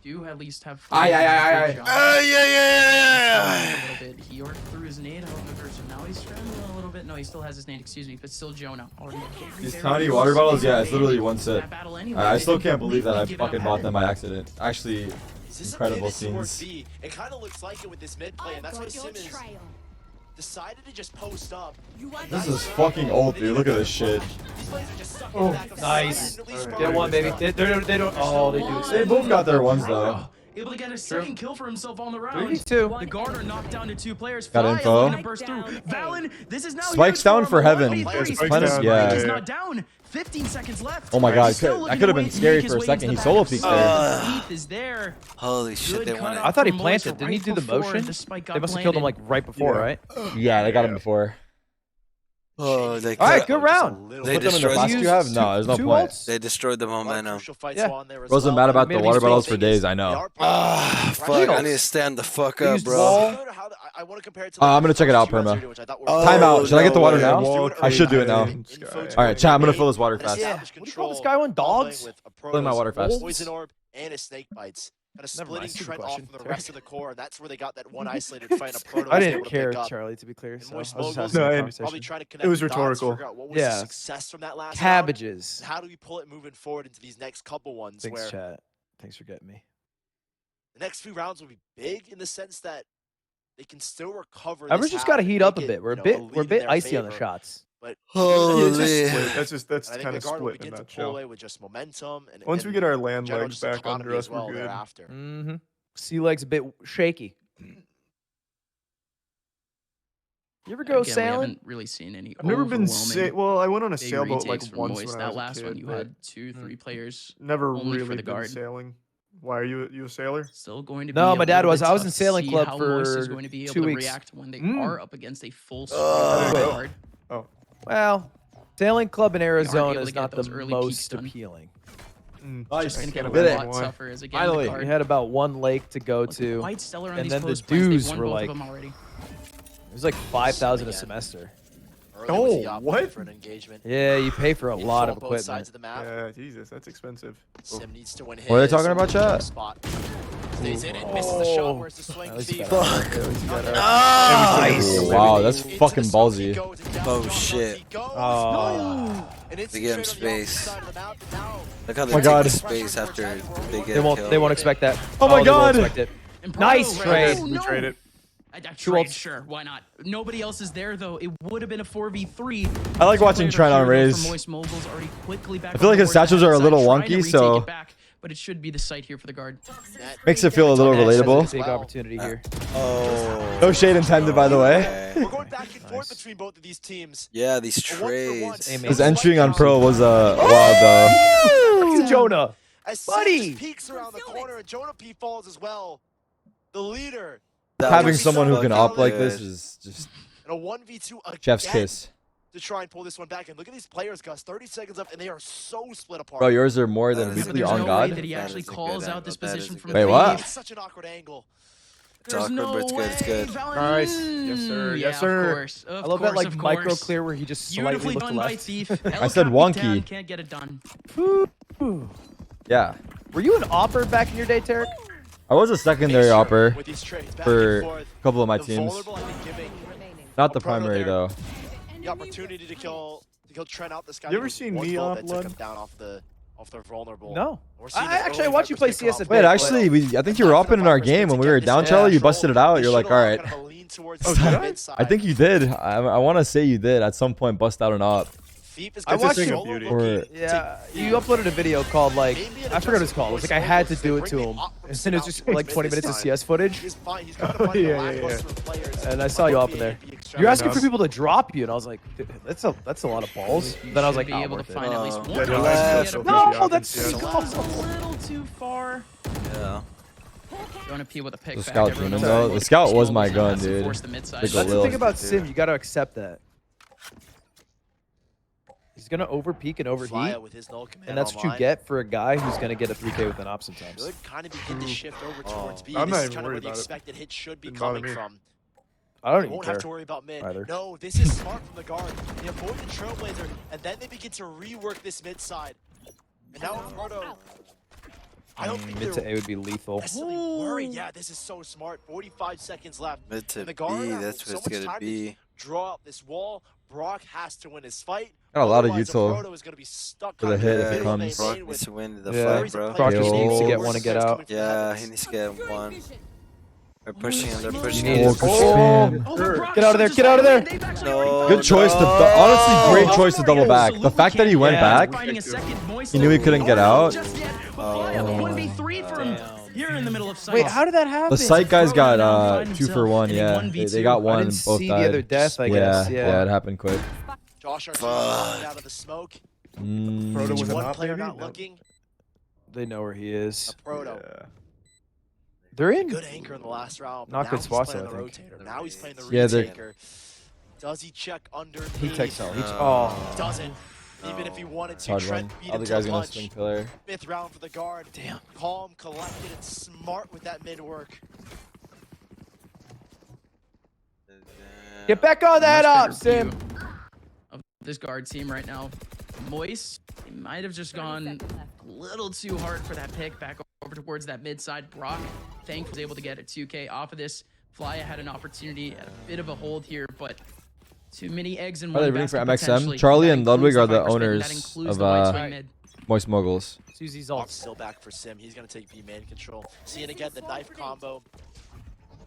do at least have. Aye. A Yeah. little bit. He worked through his nade, however, so now he's scrambling a little bit. No, he still has his nade, excuse me, but still Jonah already. These tiny water bottles, yeah, it's literally one sip. That battle anyway, I they still didn't can't believe that I completely give up fucking bought heaven. them by accident. Actually, Is this incredible a pivot toward scenes. B? It kind of looks like it with this mid play, and that's why Simmons decided to just post up. This is fucking old, dude. Look at this shit. These players are just stuck in Oh, the back of the nice. side, and release Get Brock. one, baby. They don't. Oh, they do. They both got their ones though. Able to get a second kill for himself on the round. 3v2. The guard are knocked down to 2 players. Got Fly info. looking to burst through. Valen, this is now Spike's huge down him. for heaven. 1v3. Spike's Planet- down, yeah. He's not down. 15 seconds left. Oh my god, Still that looking could have to been scary make his for a way second. into He the solo back. peeked Uh, there. Heath is there. Holy shit, Good they won cutoff it. I thought he from planted. Moist Didn't he do the before motion? the spike got They must have killed him like planted. right before, Yeah. right? Yeah, they got him before. Oh, they All right, cut- good round. They Put them in the destroyed. class you have? No, there's no Two point. ults? They destroyed the A lot of momentum. crucial fights Yeah. on there as Wasn't well. mad about Made the these water bottles things for days, I know. Ah, fuck! I need to stand the fuck They up, used bro. wall. I want to compare it to I'm gonna check it out, Perma. Timeout. Should I get the water now? I should do it now. Alright, chat, I'm gonna fill this water fast. Yeah. What do you call this guy one? Dogs? Filling my water fast. Poison orb and a snake bites. Kind of Never mind, splitting stupid Trent off question. from the rest of the core, and that's where they got that one isolated fight. A Proto I was didn't able to care, pick up. Charlie, to be clear. And So I was Moist just moguls having a No, conversation. probably trying to connect It was the dots, rhetorical. figure out what was Yeah. the success from that last round, Cabbages. and how do we pull it moving forward into these next couple ones Thanks, where chat. Thanks for getting me. the next few rounds will be big in the sense that they can still recover. Everyone's this just got to half heat and up a make bit. it, We're a you know, bit lead in their icy on the favor. shots. But Yeah, it's just Holy. split. That's and I think kind the of guard will split in begin a to pull nutshell. away with just momentum. And Once we and get our land general legs just back economy under as us, well we're good. thereafter. Mm-hmm. Sea leg's a bit shaky. You ever go Again, we sailing? haven't really seen any. I've never been well, I went on a big sailboat like retakes from once Moist. when I That was last a one, kid, you but had 2-3 players. never only really for the been guard. sailing. Why are you a sailor? Still going to be No, a my dad little was. bit I was tough in to sailing see club how for Moist is going to be able 2 to weeks. react when they Mm. are up against a full Wait. guard. Well, Sailing Club in able Arizona to is get not the those early most peaks done. appealing. Just gonna get a Did it. lot tougher as again Finally. the guard. We had about one lake to go to, Quite stellar on and these then the close plays. They've dues won were both like, of them already. it was like 5,000 a semester. Early with the option for an engagement. Yeah, you pay for a lot of Control both equipment. sides of the map. Yeah, Jesus, that's expensive. Sim needs to win his. What are they talking about, chat? Spot. Stays in it, misses the shot. Where's the swing? Thief. Nice. Wow, that's fucking ballsy. Oh shit. Oh. They get him space. Look how they my take God. the space after they get They won't. killed. They won't expect that. Oh my they won't God. expect it. Nice trade. We trade it. Trade, sure, why not? Nobody else is there though. It would have been a 4v3. I like watching Trent on Raze. I feel like his statues are a little wonky, so but it should be the site here for the guard. makes it feel a little relatable. Big opportunity here. Oh. No shade intended, by the way. We're going back and forth between both of these teams. Yeah, these trades. His entry on pro was wild Jonah. As Buddy. Sim just peeks around the corner and Jonah P falls as well. The leader. Having someone who can op like this is just in a 1v2 again chef's kiss. to try and pull this one back. And look at these players, Gus. 30 seconds up, and they are so split apart. Bro, yours are more than There's weekly no on way God. that he actually calls out this position from Wait, the what? It's such an awkward angle. It's awkward, but it's good. It's good. Nice. Yes, sir. Yeah, Yes, sir. Of course. I love that like micro clear where he just slightly Beautifully looked done by left. Thief. I said wonky. Can't get it done. Yeah. Were you an opper back in your day, Tarik? I was a secondary opper With these trades, back for and forth. a couple of my The teams. vulnerable, I think, giving Not the a Proto primary, there though. the opportunity to kill Trent out. This guy. You ever was seen one me bullet on that took Blood? him down off their vulnerable. No. We're seeing this Actually, I early watched you play Vipers CS a kickoff. bit. Wait, actually, I think you were upping in our game when we were down, Charlie. You busted it out. You're like, all right. I think you did. I want to say you did at some point bust out an op. I watched you. Or, Yeah, you uploaded a video called like I forgot what it's called. It was like I had to do it to him, and then it was just like 20 minutes of CS footage. Yeah. And I saw you up in there. You're asking for people to drop you, and I was like, dude, that's a lot a lot. Then I was like, be not able to worth it. find at least one. No, that's a little too far. Yeah. Jonah P with a pick the back. scout Everyone demon, knows though. that The scout was Small my has gun, to dude. force the mid-side. Big That's the Lil. thing about Sim. You gotta accept that. He's gonna overpeak and overheat, with his null command and that's what you online. get for a guy who's gonna get a 3K with an op sometimes. Should kind of begin to shift over towards B. I'm This not is even kind of where worried the about it. expected hit should be Didn't bother coming me. from. I don't They even won't care have to worry about mid. either. No, this is smart from the guard. They avoid the Trailblazer, and then they begin to rework this mid side. And now Proto, I don't think Mid they're to A would be lethal. necessarily worried. Yeah, this is so smart. 45 seconds left. Mid to And the guard B, have that's so what it's much gonna time to be. draw up this wall. Brock has to win his fight. Got a lot of Otherwise, util Proto is going to be stuck for the kind of hit in if it middle comes. lane Brock needs to win the Yeah. fight, bro. Brock just needs to Yo. get one to get out. Yeah, he needs to get one. They're pushing him. They're pushing need him. it. Get out of there! Get out of there! No, Good choice. Honestly, great choice to double back. The fact that he went back, he knew he couldn't get out. 1v3 for him. You're in the middle of sight. Wait, how did that happen? The site guys got 2 for 1. Yeah, they got one. I didn't Both see died. the other death, I guess. Yeah, it happened quick. Josh out of the smoke. Proto was an One op, player maybe? not No. looking. They know where he is. Proto. They're in. Good anchor in the last round. Not now good he's spots, playing I the think. rotator. Now he's playing the Yeah, they're- retaker. Does he check underneath? He takes out. Oh. Doesn't. Even if he wanted to, Hard Trent one. beat Other him guy's to gonna punch. swing pillar. 5th round for the guard. Damn. Calm, collected, and smart with that mid work. Get back on that up, Sim. Of this guard team right now. Moist, he might have just gone a little too hard for that pick back over towards that mid side. Brock, thankfully, was able to get a 2K off of this. Flya had an opportunity, a bit of a hold here, but too many eggs in Are one they rooting for basket MXM? potentially. Charlie That and Ludwig includes are the Viper spin, that owners includes of the right swing mid. Moist Moguls. Susie's Brock ult. still back for Sim. He's going to take B man control. Seeing again the knife combo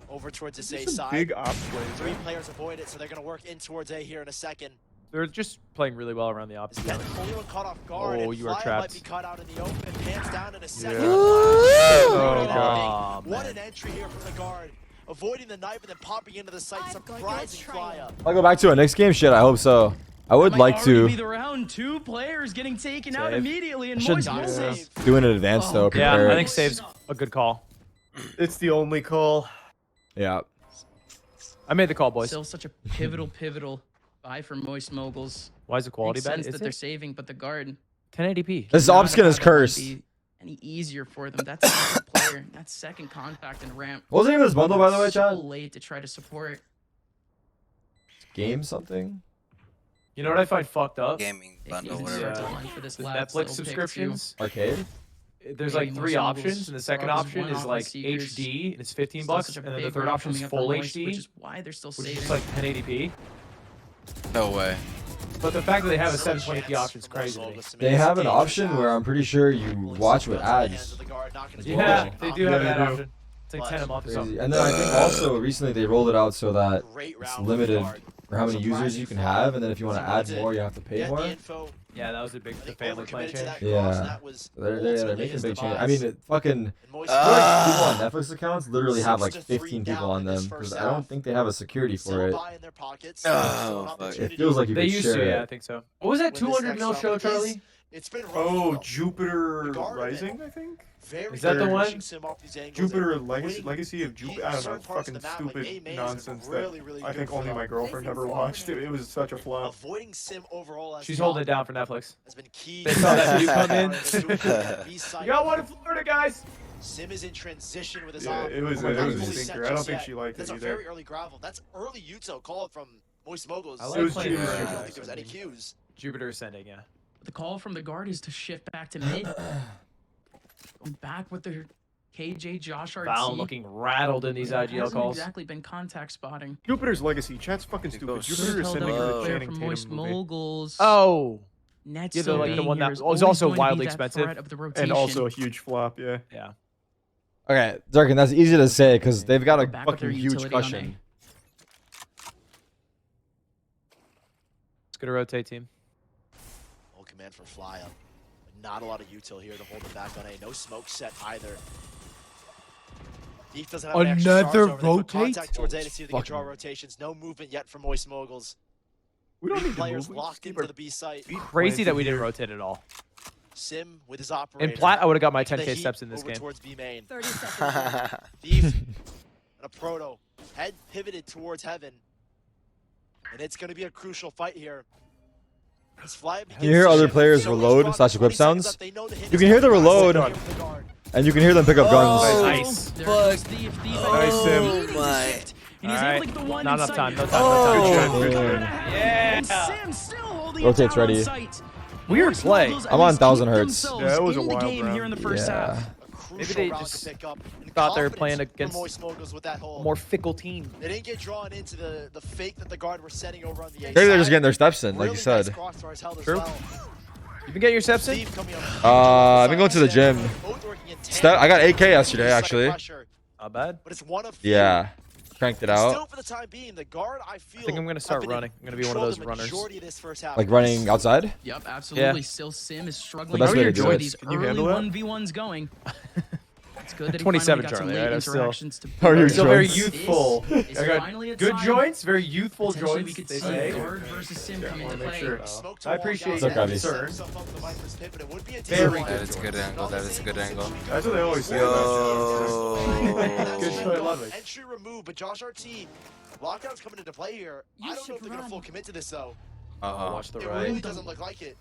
over towards this A Some side. big op plays. 3 players avoid it, so they're going to work in towards A here in a second. They're just playing really well around the opposite. Again, only one caught off guard. Oh, and you are Flya trapped. might be caught out in the open. Pants down in a second. Oh, God. What an entry here from the guard. Avoiding the knife and then popping into the site. Surprising Flya. I'll go back to it next game. Shit, I hope so. I would Might like already to be the round. 2 players getting taken out Save. immediately, and should Moist will save. do it in advance though. Yeah, Prepare I it. think save's a good call. It's the only call. Yeah. I made the call, boys. Still such a pivotal buy for Moist Moguls. Why is the quality Makes bad? sense Is that they're it? saving, but the guard. 1080p. This cannot Obskin is have that cursed. be Any easier for them? That's a second player. That's second contact and ramp. What was the name of this bundle, by the way, So chat? late to try to support. Game something? You know what I find fucked up? Gaming If bundle, you whatever. start to line for this The lab, Netflix it'll pick subscriptions. Arcade? There's Maybe like 3 most options, angles. and the second Brothers option one is off like with Seekers. HD, and it's 15 Still bucks, such a and then the big third round option is coming up full on Moist, HD, which is why they're still which is saving. just like 1080p. No way. But the fact that they have a 720p option is crazy to me. They have an option where I'm pretty sure you watch with ads. Yeah, they do have Yeah, that they do. option. It's like 10 a month or Crazy. something. And then I think also recently they rolled it out so that it's limited for how many users you can have, and then if you want to add more, you have to pay more. Yeah, that was a big the family plan change. Yeah, they're making a big change. I mean, fucking people on Netflix accounts literally have like 15 people on them because I don't think they have a security for it. Oh, fuck. It feels like you They could used share to, yeah, I it. think so. What was that 200 mil show, Charlie? It's been Oh, Jupiter Rising, I think. Is that the one? Jupiter Legacy of Jupiter. I don't know, fucking stupid nonsense that I think only my girlfriend ever watched. It was such a flop. Avoiding sim overall as She's holding it down for Netflix. has been key. They saw that view come in. You You got one in Florida, guys. Sim is in transition with his Yeah, op. it was Not a fully set stinker. I just don't think yet. she liked That's it a either. very early gravel. That's early Yuto. Call it from Moist Moguls. I It like was playing Jupiter. I Florida, don't think there was any actually. cues. Jupiter ascending, yeah. The call from the guard is to shift back to mid. Going back with their KJ Josh RT. Val looking rattled in these IGL Hasn't calls. exactly been contact spotting. Jupiter's Legacy. Chat's fucking stupid. Jupiter is Held sending up her a the player Channing from Moist Tatum movie. Moguls. Oh. Nets Yeah, still like the being one here that is was always also going to be wildly that expensive. threat of the And rotation. also a huge flop, yeah. Yeah. Okay, Darkin, that's easy to say because they've got a Back with their fucking huge utility on cushion. It's gonna rotate team. Full command for fly up. Not a lot of util here to hold them back on A. No smoke set either. Deep doesn't have an extra Another charge over there for rotate? contact towards A to see if they can draw rotations. No movement yet from Moist Moguls. We don't need to Players move. locked into the B site. Crazy that we didn't rotate at all. Sim with his operator. In plat, I would have got my The 10k heat steps in this over game. towards B main. 30 seconds. Thief and a proto. Head pivoted towards heaven. And it's going to be a crucial fight here. As Fly begins You hear to other shift. players So reload Moist slash Moguls, equip 20 seconds sounds. left. They know the hit You is can hear the coming. reload, Here from the guard. and you can hear them pick up guns. Nice. There Fuck. goes Thief. Thief Nice, Sim. leading the my. shift. And he's Alright. able to get the one Not enough inside. time, no time, no time. Oh, And Yeah. Sim still holding Rotate's it down on ready. sight. Weird Moist play. Moguls at I'm on least 1000 keep hertz. themselves Yeah, it was a in the wild game round. here in the first Yeah. half. Crucial they round just to pick up. And thought they were confidence playing from against Moist Moguls with that A hold. more fickle team. They didn't get drawn into the fake that the guard were setting over on the A Maybe they're side. just getting their steps in, like Really you said. nice crossbars held as True. well. You been getting your steps in? Steve coming up. I've been going to the gym. Both working in I got 8K yesterday, tandem. actually. Pressure, Not bad. But it's one of few. Yeah, cranked it Still out. for the time being, the guard I feel. I think I'm gonna start running. I'm gonna be one of those runners. Like running outside? Yep, absolutely. Yeah. Still, Sim is struggling best to way to do enjoy it. these Can you early handle that? 1v1s going. It's good that he 27, finally got some Charlie, late right? I'm still- interactions to How are your Still very joints? youthful. Is I got finally a good time. joints, very youthful Potentially we joints, could they see say. guard versus Sim come into make play. sure. I appreciate It's okay, your Avis. concern. Very That is a good angle. That is a good angle. That's what they always say. Good play, Ludwig. Entry removed, but Josh RT, lockdown's coming into play here. I don't know if they're gonna full commit to this though. Watch the It right. really doesn't look like it.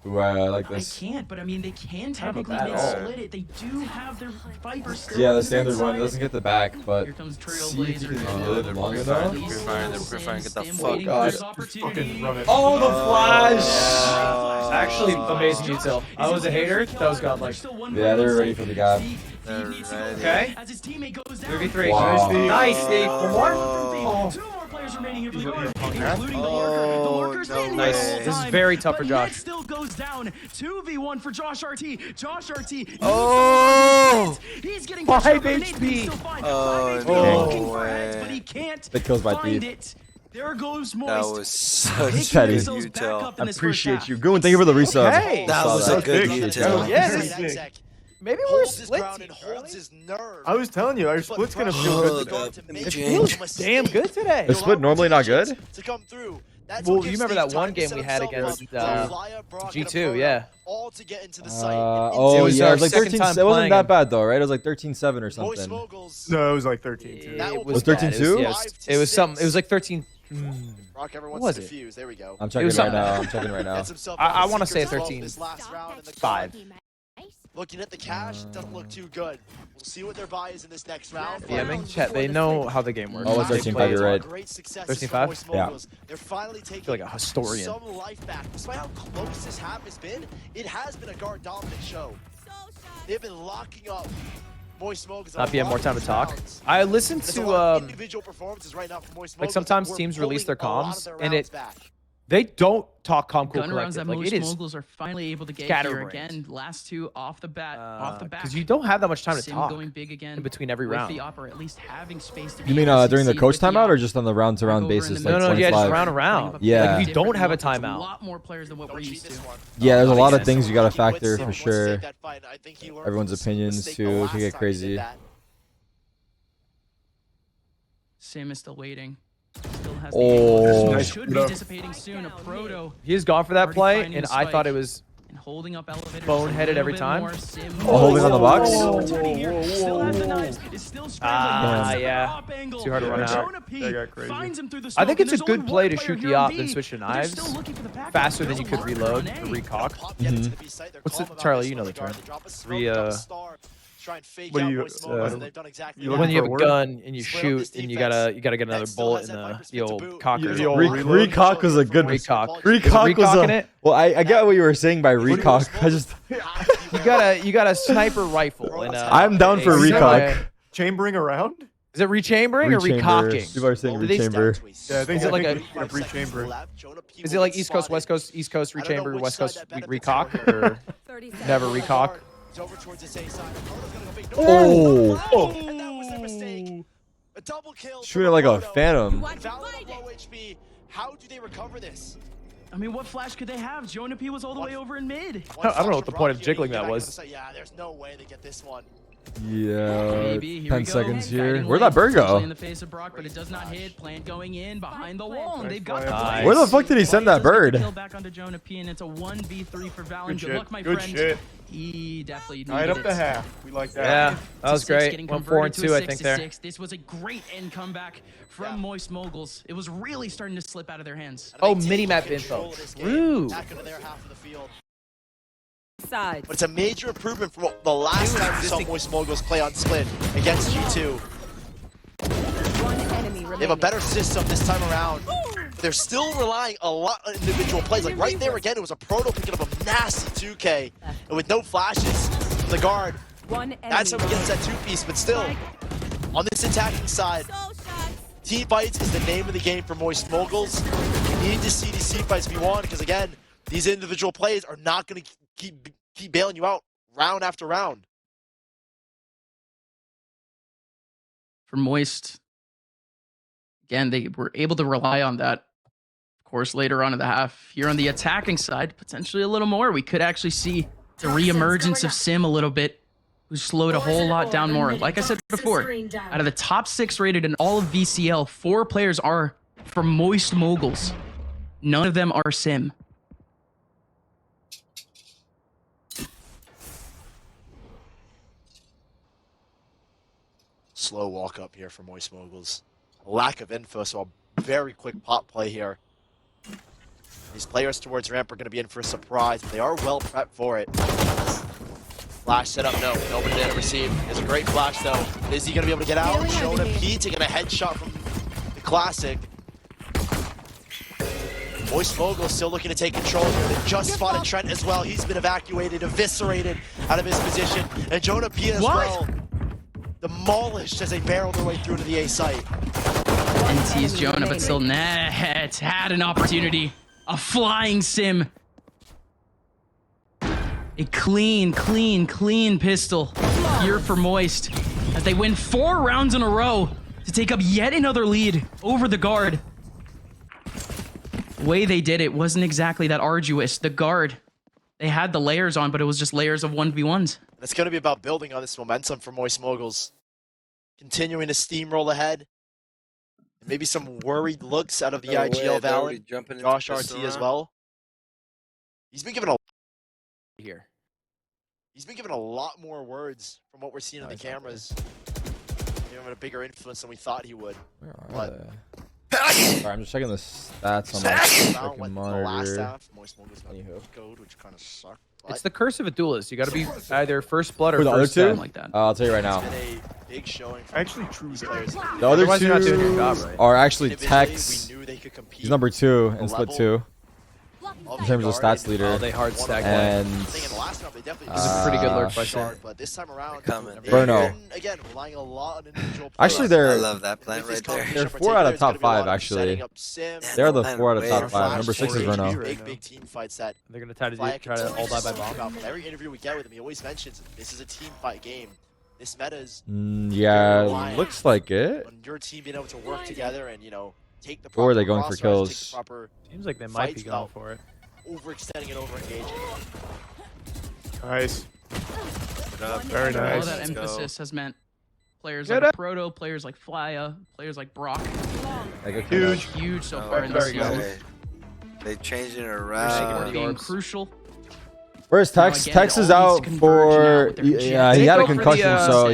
Ooh, I like I this. can't, but I mean, they can Not technically bad at all. split it. They do have their Viper still. Yeah, the on standard that one. It side. doesn't get the back, but Here comes see if you Trailblazer. can do it long enough. They're preferring, get the Sim fuck waiting out. for his Fucking opportunity. run it. Oh, the flash! Actually, amazing util. I was a hater. That was godlike. Yeah, they're ready for the gap. They're ready. Okay. As his teammate goes down. 3v3. Wow. Nice, Steve. One more? Oh. Two more players remaining here for the guard, including the lurker. The lurker's no in way. here the whole This is time, very tough for but Josh. Net still goes down. 2v1 for Josh RT. Josh RT. needs Oh! some heads. He's getting 5 pushed up underneath, but he's HP. still fine. Oh, 5 HP no looking for heads, way. but he can't Big kills by find Thief. it. There goes Moist. That was such Picking petty. themselves back util. up in this first Appreciate half. you. Goon, thank you for the resub. Okay. That Saw was a good big. util. Yeah, That's this- big. Maybe we're Holds his split. ground and holds his nerve. I was telling you, our split's gonna feel good today. It feels damn good today. Is split normally not good? To come through. That's Well, what you gives remember Steve that one time to game set we had himself against, up. Flyer, Brock, and a G2, Proto, yeah. all to get into the site. Oh, It was yeah, our it was like second 13. time It wasn't playing that him. bad though, right? It was like 13-7 or Moist something. Moguls. No, it was like 13-2. That It was was bad. bad. 13-2? It was something. It was like 13 Brock, everyone What wants was to it? defuse. There we go. I'm checking right now. I'm checking right now. Gets himself I out want to of say a secrets as well 13. this last round in the 5. Looking at the cash, doesn't look too good. We'll see what their buy is in this next round. Yeah, chat. They know how the game works. Oh, it's 13-5, you're right. 13-5? Yeah. They're finally taking like a historian. some life back. Despite how close this half has been, it has been a guard dominant show. They've been locking up Moist Moguls. Not be more time to talk. I listened to individual performances right now from Moist like Moguls. sometimes We're teams release their pulling a lot of comms their and rounds it back. they don't talk comm cool Gun rounds collective. that Like most it is moguls are finally able to get scatterbrained. here again. Last two off the bat, because you don't have that much time to Sim talk going big again in between every with round. the op, or at least having space to You mean during the coach timeout or just on the round-to-round basis? Like No, yeah, 25? just round to round. Yeah. Like if you don't have a A timeout. lot more players than what we're used to. Yeah, there's a lot of things you gotta factor for sure. Everyone's opinions too. It can get crazy. Sim is still waiting. Still has Oh. the should be dissipating soon. A proto. He is gone for that Already play, finding and the I thought it spike. was And holding up elevators boneheaded every time. Holding on the box. Opportunity here. Still has the knives. Is still scrambling. Yeah. Too hard to run out. Jonah P That got crazy. finds him through the I think smoke, it's a and there's good only play one to shoot player the op here on than B, switch to but they're knives still looking for the package. faster than There's you a could lot reload for or an A. recock. What's it, Calm Charlie? about You know the this term. one. They drop a smoke, What What do you, they've done exactly you that. When you have a for gun and you Split up shoot this and you defense. gotta get another That still bullet has in that the 5% to old boot. cocker. The old reload. Recock was a good Recock. Recock was Recocking a. it? Well, I get what you were saying by recock. I just. You got a sniper rifle. And I'm down for recock. Chambering around? Is it rechambering or recocking? People are saying Do they rechamber. Yeah, I think Is it like a re-chamber. Is it like East Coast, West Coast, East Coast rechamber, West Coast recock, or never recock? Over towards this A side. Oh. And that was their mistake. A double kill. Shoot it like a phantom. Valorant low HP. How do they recover this? I mean, what flash could they have? Jonah P was all the way over in mid. I don't know what the point of jiggling that was. Yeah, there's no way they get this one. Yeah. Maybe. Here 10 we go. seconds here. Fighting Where'd that bird essentially go? in the face of Brock, but it does not hit. Plant going in behind the wall, and they've got Nice. Where the fuck did he send that bird? Kill back onto Jonah P, and it's a 1v3 for Valorant. Good shit. luck, my Good friend. shit. He definitely needed Right up it. the half. We like that. Yeah, that was 6-6, great. getting Went converted to 4-2, a I think there. 6-6. This was a great end comeback from Moist Moguls. It was really starting to slip out of their hands. Oh, mini-map info. True. Back into their half of the field. Side. But it's a major improvement from the last time we saw Moist Moguls play on Split against G2. One enemy They have a remaining. better system this time around. They're still relying a lot on individual plays. Like right there again, it was a Proto picking up a nasty 2K. And with no flashes from the guard, One that's how enemy he gets that two-piece. But still, on this attacking side, team fights is the name of the game for Moist Moguls. You need to see these team fights be won because again, these individual plays are not going to keep bailing you out round after round. For Moist, again, they were able to rely on that. Of course, later on in the half, here on the attacking side, potentially a little more. We could actually see the reemergence of Sim a little bit, who slowed a whole lot down more. Like I said before, out of the top 6 rated in all of VCL, 4 players are from Moist Moguls. None of them are Sim. Slow walk up here for Moist Moguls. Lack of info, so a very quick pop play here. These players towards ramp are going to be in for a surprise, but they are well prepped for it. Flash set up, no. Nobody there to receive. There's a great flash, though. Is he going to be able to get out? Jonah P taking a headshot from the Classic. Moist Mogul still looking to take control here. They just spotted Trent as well. He's been evacuated, eviscerated out of his position. And Jonah P as well. Demolished as they barrel their way through to the A site. NT's Jonah, but still Nets had an opportunity. A flying Sim. A clean pistol here for Moist as they win 4 rounds in a row to take up yet another lead over the guard. The way they did it wasn't exactly that arduous. The guard, they had the layers on, but it was just layers of 1v1s. And it's going to be about building on this momentum for Moist Moguls. Continuing to steamroll ahead. Maybe some worried looks out of the IGL Valley. Josh RT as well. He's been given a here. He's been given a lot more words from what we're seeing on the cameras. Giving him a bigger influence than we thought he would. Where are But Sorry, I'm just checking the stats on my freaking The last monitor. half, Moist Moguls got code, which kind of sucked. It's the curse of a duelist. You got to be either first blood or Who, the other first two? death. like that. I'll tell you right now. It's been a big showing. Actually, true. Players. The other Otherwise, you're not doing your two job right. are actually Individually, Tex. we knew they could compete. He's number 2 in split 2 of in terms of guard, stats leader. Oh, they hard stack and I think in the last round they definitely This is a pretty good lurk by shard, Shark. but this time around, Bruno. again, relying a lot on individual Actually, players. I they're love that plant right there. they're 4 out of top 5 actually. They're the 4 out of top 5. Number 6 is Bruno. Big team fights that They're gonna try to all die by bomb. every interview we get with him, he always mentions this is a team fight game. This meta is Yeah, looks like it. on your team being able to work together and take the. Or are they proper going for crossfires, kills? take the proper Seems like they might be fights going without for it. overextending and overengaging. Nice. Very All nice. that emphasis has meant players Get like up. Proto, players like Flya, players like Brock. Huge. So far in this very good. season. They changed it Being around. crucial. Where's Tex? again, Tex it is all out needs to converge now for with their yeah. Did He they had a go for the, concussion, so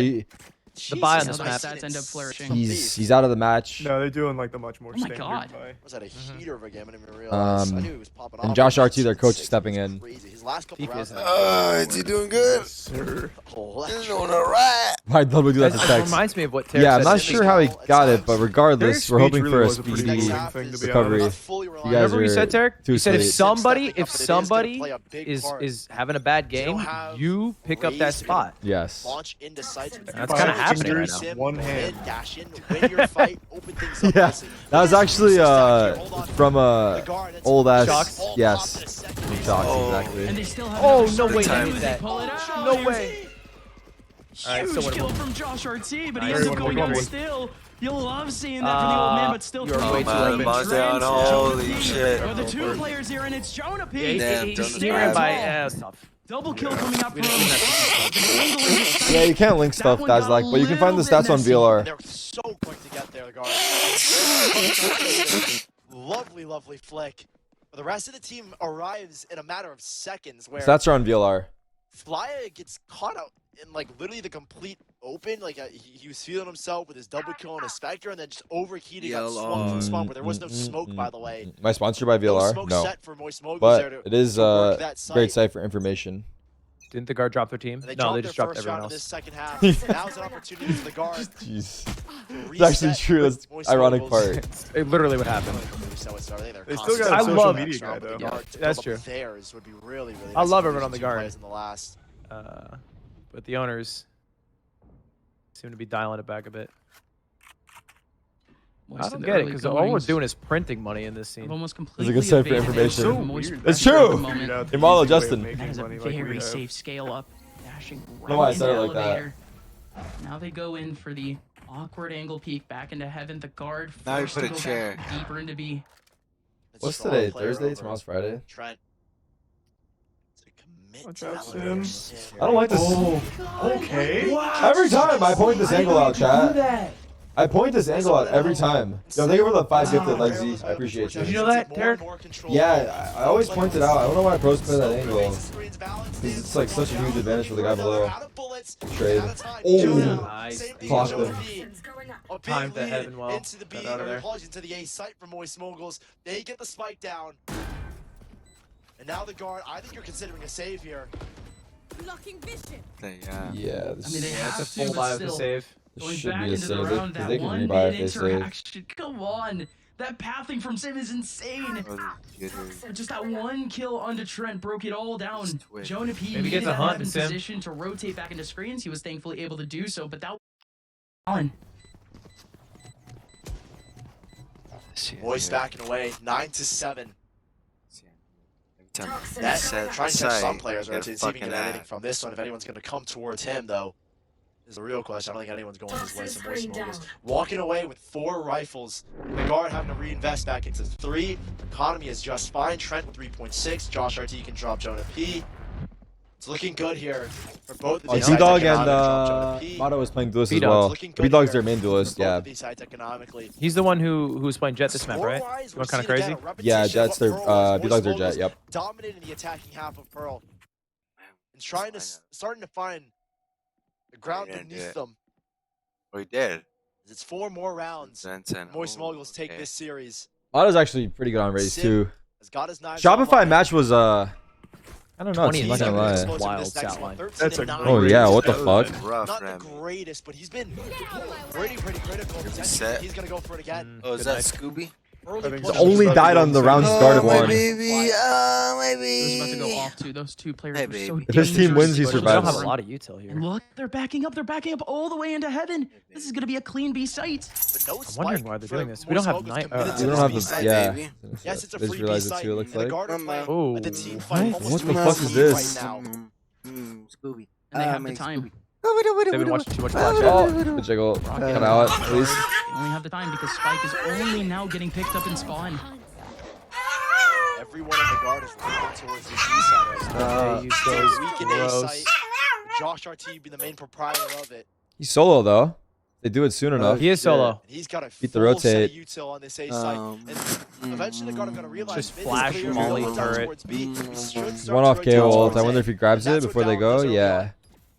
The buy on Jesus, this how map. those stats end up flourishing. he's out of the match. No, they're doing like the much more Oh my standard God. buy. Was that a heater of a game? I didn't even realize. I knew he was popping off. And Josh but RT, their coach, is stepping in. crazy. His last couple rounds. Is he doing good? Sir. He's doing alright. Why'd Double do that to That Tex? reminds me of what Tarek Yeah, I'm said not to sure me. how he got it, but regardless, we're Tarek's hoping speech for a really was a pretty speedy amazing thing, to be recovery. honest. You guys Remember what you are said, Tarek? too You said if sweet. somebody is having a bad game, you pick up that spot. Yes. Launch into sights. That's kind of happening right now. One hand. Dash in, win your fight, open things up. Yeah, that was actually from old ass. Shocks? Yes, from Shocks, exactly. And they still have Oh, another no way, strike. he did that. Pull it out. No way. Alright, Huge so kill what- from Josh RT, but he Nice. ends up going down One. still. You'll love seeing that for the old man, but still you're three way too kills. early. Bombs down, holy shit. Are the two players here, and it's Jonah P. Damn, He's Jonah's near bad. by it's tough. Double kill coming up from Yeah, you can't link stuff, guys, like, but you can find the stats on VLR. They're so quick to get there, guard. Lovely, lovely flick. But the rest of the team arrives in a matter of seconds where Stats are on VLR. Flya gets caught out in like literally the complete open. Like he was feeling himself with his double kill on a Spectre and then just overheating, got swung from spawn where there was no smoke, by the way. Am I sponsored by No VLR? smoke No. set for Moist Moguls But there to, it is to work that great site. site for information. Didn't the guard drop their team? And they No, they dropped just their dropped first everyone round of this else. second half. Now's an opportunity for the guard. Jeez. to It's actually reset true. with That's Moist ironic Moguls. part. It literally what happened. They still got a I social love- media guy though. Yeah, that's true. Theirs would be really, really I nice love if everyone on these the two guard. players in the last. But the owners seem to be dialing it back a bit. I don't get it because all we're doing is printing money in this scene. almost It's completely a good site for evaded information. So Moist weird. It's pressure at the true. moment. Imalo Justin. That is a Money like we very have. safe scale up. Dashing know why I right into said it like that. elevator. Now they go in for the awkward angle peek back into heaven. The guard Now you forced put to a go chair. back deeper into B. What's Solid today? player Thursday? over Tomorrow's Friday? Trent. To commit Watch to out, elevator. Sim. I don't like this. Okay. Every time I point this angle out, chat. I point this angle out every time. Yo, thank you for the 5 gifted, Lexi. I appreciate Did you you. know that, Derek? Yeah, I always point it out. I don't know why pros play that angle. Because it's like such a huge advantage for the guy below. Trade. Oh, Nice. clocked him. Time to heaven well. Into the B, Got out of there. apologies, into the A site for Moist Moguls. They get the spike down. And now the guard, I think you're considering a save here. Blocking vision. Yeah. Yeah, I mean, they have It's a to, full but buy of the still. save. this Going should back be a into the save. round, Because that they can 1 rebuy minute if they save. interaction. Come on. That pathing from Sim is insane. Just that one kill onto Trent broke it all down. Jonah P Maybe gets needed a to hunt, have in Sim. position to rotate back into screens. He was thankfully able to do so, but that was on. Moist backing away, 9-7. That, Set trying to catch some aside, players, right? get To see if he can fucking get anything at. from this one. If anyone's going to come towards him, though, is the real question. I don't think anyone's going his way. So Moist Moguls walking away with 4 rifles. The guard having to reinvest back into 3. Economy is just fine. Trent with 3.6. Josh RT can drop Jonah P. It's looking good here for both of these sides B-Dog and economically. Drop Jonah P. Motto is playing duelist as B-Dog. well. Looking good B-Dog's here their main duelist, for both yeah. of these sides economically. He's the one who was playing Jet this map, right? Score-wise, Going we're kind of seeing crazy. again a Yeah, repetition of Jet's what their, Pearl was. B-Dog's their Moist Jet, Moguls yep. Dominating the attacking half of Pearl. And starting to find the ground didn't do beneath it. them. Well, he did. It's 4 more rounds. Moist Moguls take this series. Otto's actually pretty good on Raze too. Has got his knives Shopify match was I don't know. 20 I'm not gonna lie. wild stat line. That's a Oh yeah, what the fuck? Not the greatest, but he's been pretty critical. He's gonna go for it again. Oh, is that Scooby? He's only died on the round start of one. Baby, my baby. About to go off too. Those two players are so If his team wins, he They don't survives. have a lot of util here. And look, they're backing up. They're backing up all the way into heaven. This is gonna be a clean B site. But no I'm wondering why they're doing this. We don't have night. We don't have the Yes, it's a I just free realized B it too. It looks site. like. Oh, The team fight What almost the fuck is this? right now. Scooby. And they have the time. they've been watching too much Flash. Oh, the jiggle. Come out, please. They only have the time because Spike is only now getting picked up in spawn. Everyone in the guard is running towards the B side right now. Weekend A site. Josh RT being the main proprietor of it. He's solo though. They do it soon enough. He is solo. And he's got a Beat the full set rotate. of util on this A site. And eventually the guard are going to realize Just mid is flash clear, molly going down turret. towards B. We should start One to off rotate KO ult. towards I A. wonder if he grabs it That's what before they Valorant go. does early Yeah. on.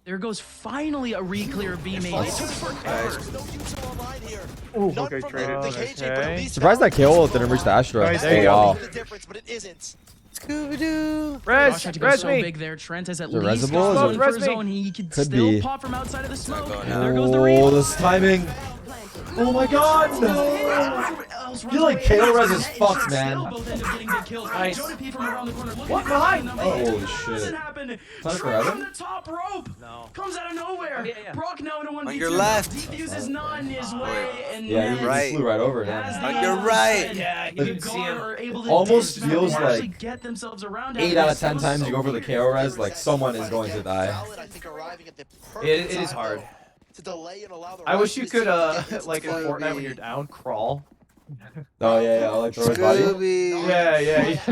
There goes finally a re-clear of B main. It took forever. No util online here. Ooh, None okay, from traded. the KJ, but at least Surprised that Valorant KO ult is didn't reach the Astro. Nice, Oh there you wow. go. the difference, but it isn't. Scooby-Doo. Josh had to go so big there. Trent has at Is it least Resable? got Is one it- for zone. He could Could still be. pop from outside of the smoke. There goes the read. Oh, this timing. Oh my god! You're like KO res is fucked, man. Nice. What behind? Holy shit. Time for Evan? From the top rope. No. Comes out of nowhere. Brock now in a 1v2. On your left. Defuses not in his way. And Yeah, he Right. flew right over him. On your right. Yeah, he didn't see him. Almost feels actually like get themselves around 8 out of 10 times you go for the KO res, like someone is going to die. Valid, I think, arriving at the It perfect is time hard. to delay and allow the I wish rest you of could, the team to get like in into play. Fortnite when you're down, crawl. Oh yeah, like throw his body. Scooby. Yeah.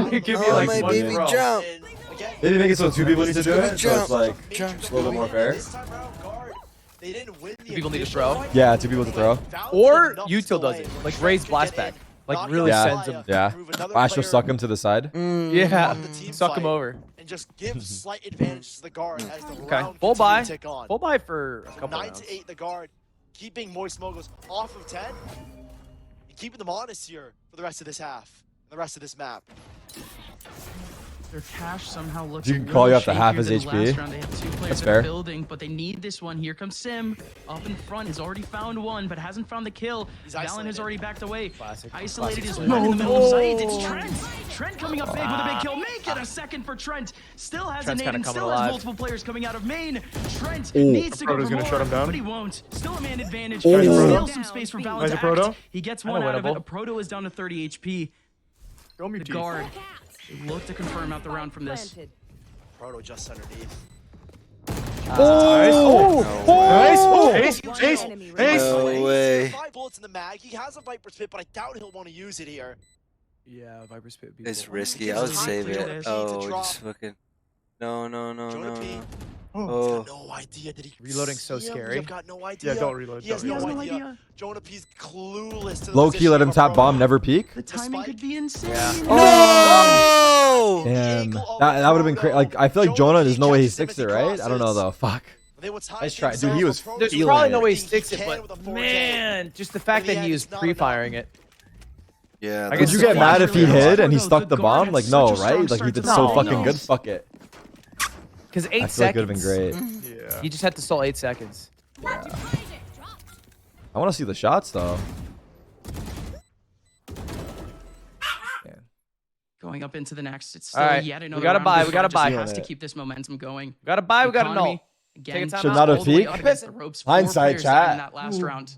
You give me Oh, like my one baby, throw. jump. And again, Maybe make it so 2 people need to do it, so Jump. it's like Jump. a little bit more fair. this time around, guard, they didn't win the People need to initial throw. fight. Yeah, 2 people to throw. Valid Or enough util to does delay, it, where like Trent raise could blast get in, back, like knock really out sends Maya, him. Yeah. move another Astro player suck him to the side. Yeah, off the team suck him fight, over. and just give slight advantage to the guard as the Okay, round full continues buy. to tick on. Full buy for a couple 9 rounds. to 8 the guard, keeping Moist Moguls off of 10 and keeping them honest here for the rest of this half, the rest of this map. Their cash somehow looks You a can little call you up to shakier half his than HP. last round. They have 2 players That's that are fair. building, but they need this one. Here comes Sim up in front. Has already found one, but hasn't found the kill. He's Valen isolated. has already backed away. Classic. Isolated is Classic. right in the middle of sight. No. It's Trent. Trent coming up big with a big kill. Make it a second for Trent. Still has Trent's a nade kinda and coming still alive. has multiple players coming out of main. Trent Ooh. needs to go Proto's for gonna more, shut him down. but he won't. Still a man advantage. Ooh. Still some space for Valen Nice to a Proto. act. He gets Kinda one out of it. winnable. A Proto is down to 30 HP. Show me The teeth. guard. They look to confirm out the round from this. Proto just underneath. Nice. Ace. No way. 5 bullets in the mag. He has a Viper's Pit, but I doubt he'll want to use it here. Yeah, Viper's Pit. It's risky. I would save it. Oh, just fucking. No. Jonah P. Oh. Got no idea. Did he Reloading's so see him? scary. You've got no idea. Yeah, don't reload. He has Don't no reload. idea. Jonah P's clueless to the Low key, position let him of tap Proto. bomb, never peek. The timing spike. could be insane. No! Damn, that would have been crazy. Like I feel like Jonah, there's no way he sticks it, right? I don't know though. Fuck. They will tie Nice try, dude. themselves He was with Proto. There's feeling probably it. no way he He sticks it, can but with a 4K. man, just the fact In that the he end, was it's not pre-firing it. Yeah. I Did guess you it's get a mad flash if he really hid hard. and he No, stuck the the guard bomb? had Like such no, a strong right? Like he start did to so the fucking round. good. Fuck it. Because I 8 feel like it would have seconds. been great. Yeah. You just had to stall 8 seconds. I want to see the shots though. Going up into the next. It's All still right, yet we another gotta round. buy, The we gotta guard buy. just has to Feeling it. keep this momentum going. We gotta buy, we gotta Economy, know. Again, Take a time Should out. not have all the way peeked. up against the ropes. 4 Hindsight, players down in chat. that last round.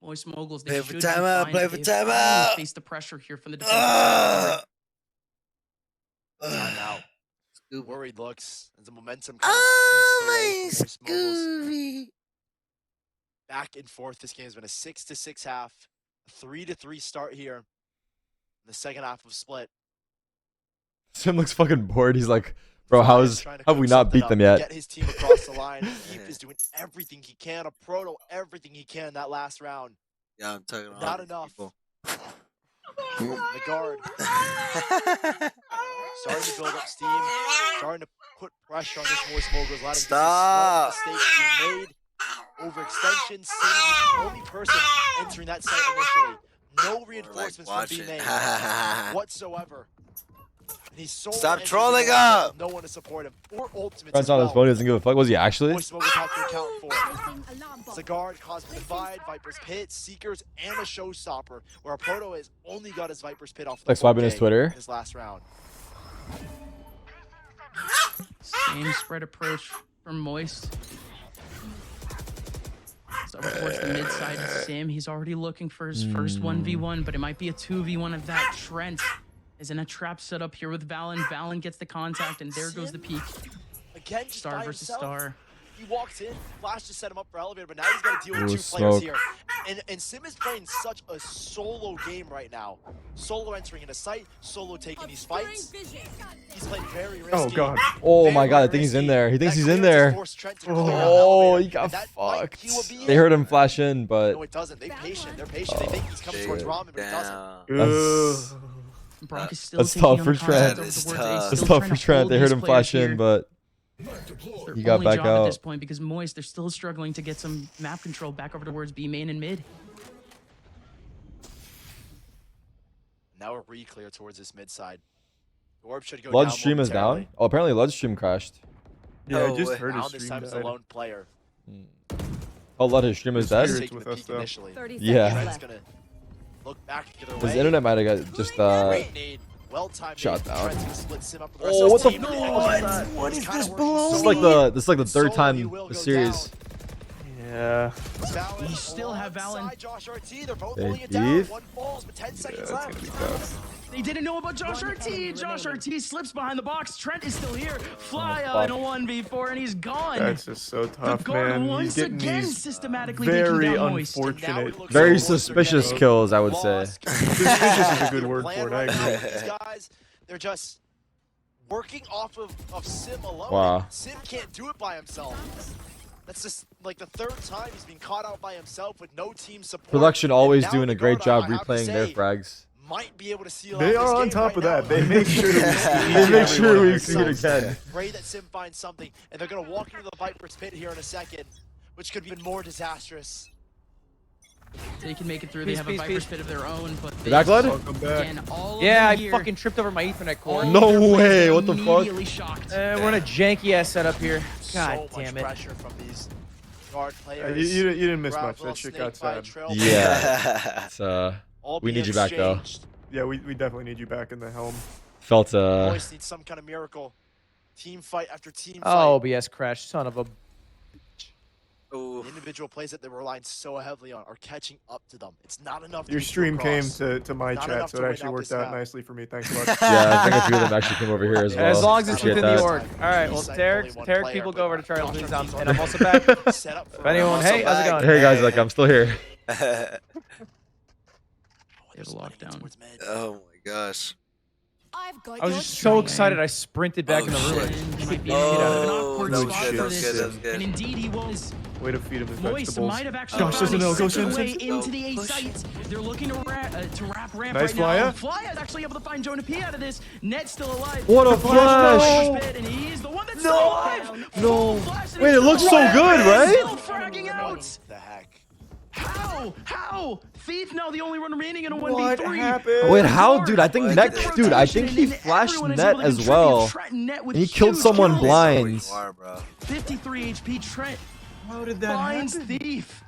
Moist Moguls, they Play should for be timeout, fine. play for They've timeout. Face the pressure here from the defensive side. Worried looks as the momentum kind of Oh, seeps away from Moist Moguls. Scooby. Back and forth. This game's been a 6-6 half, a 3-3 start here in the second half of split. Sim looks fucking bored. He's like, bro, have we not beat them yet? Get his team across the line. Heap is doing everything he can. A Proto, everything he can that last round. Yeah, I'm talking about Not enough. The guard starting to build up steam, starting to put pressure on this Moist Moguls. Letting Stop. mistakes being made. Overextension, Sim, the only person entering that site initially. No reinforcements from B main whatsoever. And he's solo Stop entering trolling the up! no one to support him, or ultimates Friends as on well. his phone, he doesn't give a fuck. Was he actually? Voice Smoke have to account for it. Zagard, Cosmic Divide, Viper's Pit, Seekers, and a Showstopper, where a Proto has only got his Viper's Pit off the Like swiping his 4K Twitter. in his last round. Same spread approach from Moist. So towards the mid side of Sim. He's already looking for his first 1v1, but it might be a 2v1 of that. Trent is in a trap setup here with Valen. Valen gets the contact, and there goes the peak. Again, just Star by versus himself. Star. He walks in, Flash just set him up for elevator, but now he's got to deal with Ooh, two players smoke. here. And Sim is playing such a solo game right now. Solo entering into sight, solo taking these fights. He's playing very risky. Oh god. Oh my god, I think he's in there. He thinks he's in there. Oh, he got fucked. They heard him flash in, but No, it doesn't. They're patient. They're patient. They think he's coming towards Ramen, but he doesn't. that's, Brock is still that's taking tough on for the contact Trent. over It's towards tough. A, That's still tough trying for to Trent. hold They heard these him players flash in, here. but Their he got only back job at out. this point because Moist, they're still struggling to get some map control back over towards B main and mid. Now a re-clear towards this mid side. Orb should go Lud's down stream is down. momentarily. Oh, apparently Lud's stream crashed. Yeah, I No just way. heard his Now this stream time it's a died. lone player. Oh, Lud, his stream is dead. Spirits Taking with the us, peak though. initially. 30 Yeah. seconds Trent's left. gonna look back the other His way. internet might have got just Great nade. Well-timed shot nade. down. Trent's gonna split Sim up with the Oh, rest of what his the team. fuck? What is this This is like the third time this series. Yeah. You still have Valen. Josh RT, they're both Hey, holding it down. Beef. One falls, but 10 Yeah, seconds that's left. gonna be tough. They didn't know about Josh RT. Josh RT slips behind the box. Trent is still here. Fly Oh, out in a fuck. 1v4, and he's gone. That's just so the tough, guard man. He's once getting again these systematically very taking down Moist. unfortunate, Very suspicious kills, I would say. Suspicious is a good word Plan for it. I right now. agree. These guys, they're just working off of Sim alone. Wow. Sim can't do it by himself. That's just like the third time he's been caught out by himself with no team support. Production And always now doing the a great guard, job I have to replaying their say, frags. might be able to seal They out are this on game top of right that. now. They make sure to They make sure we see it again. Pray that Sim finds something, and they're gonna walk into the Viper's pit here in a second, which could be even more disastrous. They can make it through. Peace, They have peace, a Viper's peace. pit of their own, but You back, Lud? Welcome back. again, all Yeah, I of the year, fucking tripped over my Ethernet all cord. of No their players way, get what the fuck? immediately shocked. We're in a janky ass setup here. God So damn much it. pressure from these guard You, players. you didn't miss Grab much. little That shit snake got by sad. trail. Yeah. It's, All we need being you back, though. exchanged. Yeah, we definitely need you back in the helm. Felt Boys need some kind of miracle. Team fight after team fight. Oh, OBS crash, son of a. Ooh. The individual plays that they're relying so heavily on are catching up to them. It's not enough. Your to stream came across. to my Not chat, enough so to it win actually out worked this out map. nicely for me. Thanks, Lud. Yeah, I think a few of them actually came over here as well. As long as it's Appreciate within the that. org. All right, well, Only Tarik, one Tarik, player, people but go over to Charles, Josh please. Ortiz And I'm already also back. set up for If anyone, Also hey, how's it back. going? Hey guys, like I'm still here. They have a lockdown. Oh my gosh. I've got I was your just so trail. excited. I sprinted back in the room. He might be in a bit of an awkward that was spot good, for that was this. good, that was good. And indeed, he was. Way to feed him his Moist vegetables. might have actually Josh doesn't know. Go Sim Sim. way into the A site. They're looking to wrap ramp Nice right now. flyer. Flyer is actually able to find Jonah P out of this. Net's still alive. What a The flash! pit, and he's the one that's still alive. No. Full flash, and Wait, he's it looks still so alive. good, He's right? Still fragging out. The heck? How? Thief now the only one remaining in a What 1v3. happened? Wait, how, dude? I think What? Net, Look at dude. the I think he rotation, and flashed everyone is Net able to as contribute. well, Trent and Net with and he killed huge someone kills. blind. You are, bro. 53 HP. Trent How did that finds happen? Thief.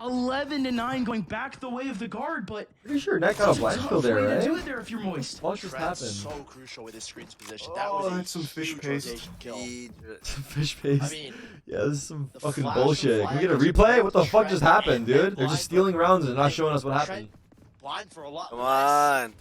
11-9 going back the way of the guard, but Pretty sure Net got a blind tough kill there, way to do right? it there if you're Moist. What just Trent's happened? so crucial with his screen's position. That Oh, was a that's some fish huge paste. rotation kill. Fish paste. I mean, Yeah, this is some the fucking flash bullshit. of Can we get a fire replay? What the fuck Trent just happened, and dude? They're just stealing rounds and not showing us what happened. Trent blind for a lot. Come less. on.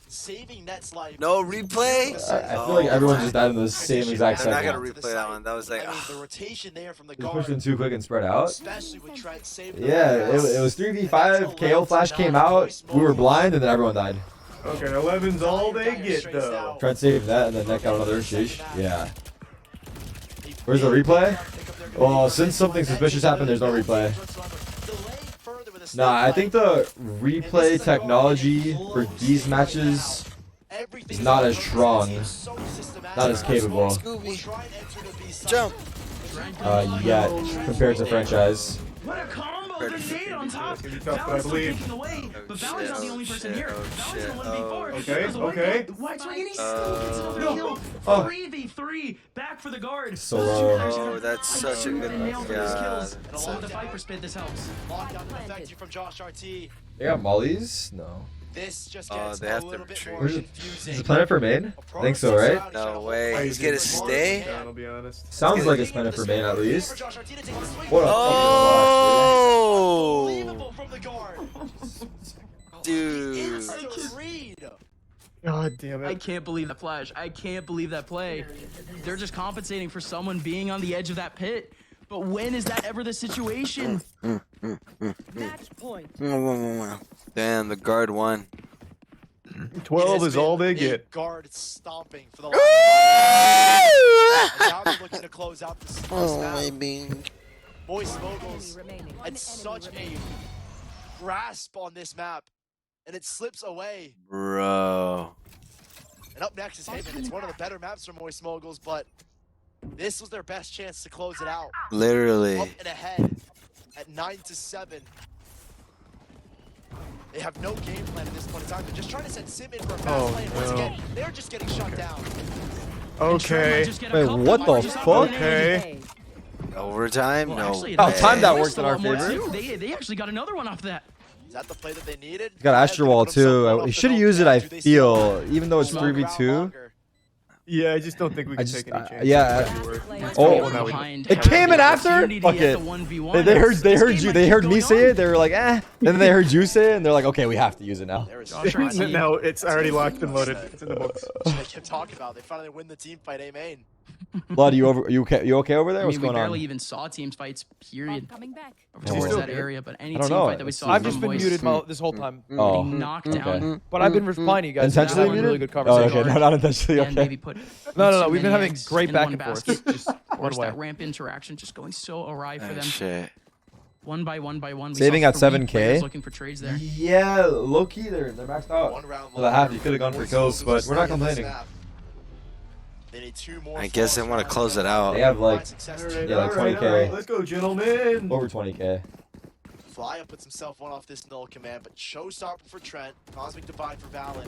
Saving Net's life. No replay? I feel like everyone just died in the same exact I'm not second. gonna replay that one. That was like, I mean, the rotation there from the Just pushed in guard, too quick and spread out. especially with Trent saving the Yeah, pass. it was 3v5. KO flash came out. We were blind, and then everyone died. Okay, 11's all they get, though. Trent saved that, and then Net got another sheesh. Yeah. Where's the replay? Well, since something suspicious happened, there's no replay. Nah, I think the replay technology for these matches is not as strong. Not as capable. Scooby. Jump. Yet compared to franchise. What a combo grenade on top. I Val's believe. taking away, but Val is not the only person here. Val is in a 1v4. Okay. White swing and he still gets another kill. 3v3 back for the guard. Oh, that's such a good one. Yeah, and along with the Viper spit, this helps. Lockdown and effective from Josh RT. They got mollies? No. This just gets they a have to little bit retreat. more Is confusing. it planted for main? I think so, right? No way. He's gonna stay? I'll be honest. Sounds like it's planted for main at least. What a Oh! Unbelievable from the guard. Dude. Instant read. God damn it. I can't believe that flash. I can't believe that play. They're just compensating for someone being on the edge of that pit. But when is that ever the situation? Match point. Damn, the guard won. 12 is all they get. Guard stomping for the last 5 minutes. And now they're looking to close out this map. Moist Moguls had such a grasp on this map, and it slips away. Bro. And up next is Haven. It's one of the better maps for Moist Moguls, but this was their best chance to close it out. Literally. Up and ahead at 9-7. They have no game plan at this point in time. They're just trying to send Sim in for a fast lane. Once again, they're just getting shut down. Okay. Wait, what the fuck? Okay. Overtime? Well, No. actually, Oh, they- time that they worked in our stole more favor. too. They actually got another one off that. Is that the play that they needed? Got Astro Wall too. He should have used it, I feel, even though it's 3v2. Yeah, I just don't think we can take any chances. Yeah. Oh, it came in after? Fuck it. They heard you. They heard me say it. They were like, eh. And then they heard you say it, and they're like, okay, we have to use it now. No, it's already locked and loaded. It's in the books. They kept talking about it. They finally win the team fight A main. Blood, you okay over there? I What's mean, going we barely on? even saw teams fights, period. Coming back. Over towards that area, but any I don't team know. fight that we saw I've from just been Moist, muted this whole time. Oh, getting knocked down. But I've been replying to you guys. Intentionally having a really muted? good Oh, conversation. okay, no, not intentionally. And maybe Okay. put No. too We've been many having eggs great in back one and forth. basket. Just Of course, one way. that ramp interaction just going so awry for them. Shit. One by one. We Saving saw at 3 7K? players looking for trades there. Yeah, low key, they're maxed out. For the half, you could have gone for kills, but we're not complaining. They need 2 more. I guess they want to close it out. They have like, Alright, yeah, like alright, 20K. alright, let's go, gentlemen. Over 20K. Flya puts himself one off this null command, but Showstopper for Trent, Cosmic Divide for Valen.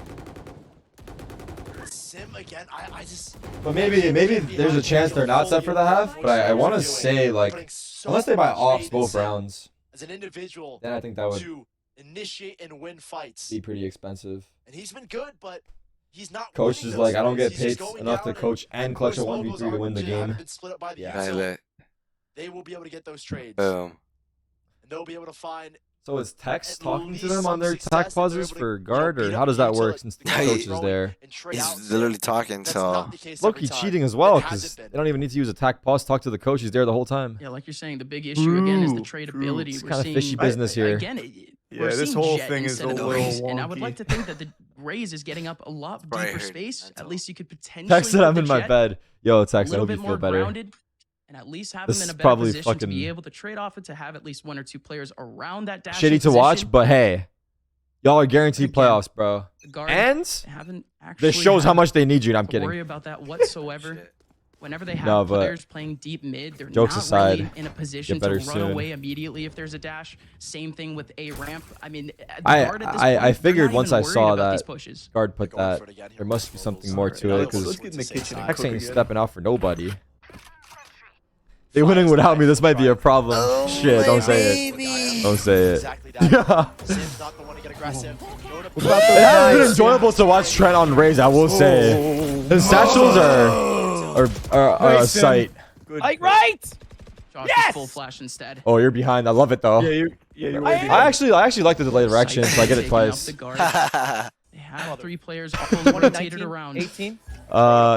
Sim again, I just... But maybe there's a chance they're not set for the half, but I want to say, like, unless they buy ops both rounds, as an individual, then I think that would to initiate and win fights. be pretty expensive. And he's been good, but he's not. Coach winning is those like, I don't get fights. He's paid just going enough to down coach and clutch a Moist Moguls 1v3 to win the haven't game. been split up by the Yeah. user. They will be able to get those trades. Boom. And they'll be able to find. So is Tex at talking to least them on some their success tack if they're pauses able to, for you know, guard, beat or up how does that work utility since the to coach is throw there? and trade out He's Sim. literally talking, That's so. not the case Low every key time. cheating as well, It because hasn't been. they don't even need to use a tack pause. Talk to the coach. He's there the whole time. Yeah, like you're saying, the big issue again is the tradability. It's we're kind of seeing, fishy business here. Again, Yeah, we're this seeing whole Jet thing is instead a of little Raze, and I would wonky. like to think that the Raze is getting up a lot Right, I deeper heard. space. At least you could potentially. Tex said put I'm the in my Jet bed. Yo, a Tex, I little hope you bit feel more better. grounded, and at least have This them in is a better probably position to fucking be able to trade off and to have at least 1 or 2 players around that dash. Shitty to watch, but hey, y'all are guaranteed playoffs, bro. And haven't actually this shows how had much they need you. And I'm to kidding. worry about that whatsoever. Whenever they have No, but players playing deep mid, they're jokes not aside, really in a position get to better run soon. away immediately if there's a dash. Same thing with a ramp. I mean, the I guard at this I point, they're figured not once even I worried saw about these that pushes. guard put that, there must be something more to it, because Let's get in the kitchen and Tex cook ain't again. stepping out for nobody. They winning without me. This might be a problem. Oh, Shit, don't say it. Don't say it. Exactly that. Sim's not the one to get aggressive. It has been enjoyable to watch Trent on Raze, I will say. His satchels are a sight. Right! Josh Yes! is full flash instead. Oh, you're behind. I love it though. You're I actually like the delayed direction, so I get it Taking out twice. the guard. They have 3 players fully rotated around. 18?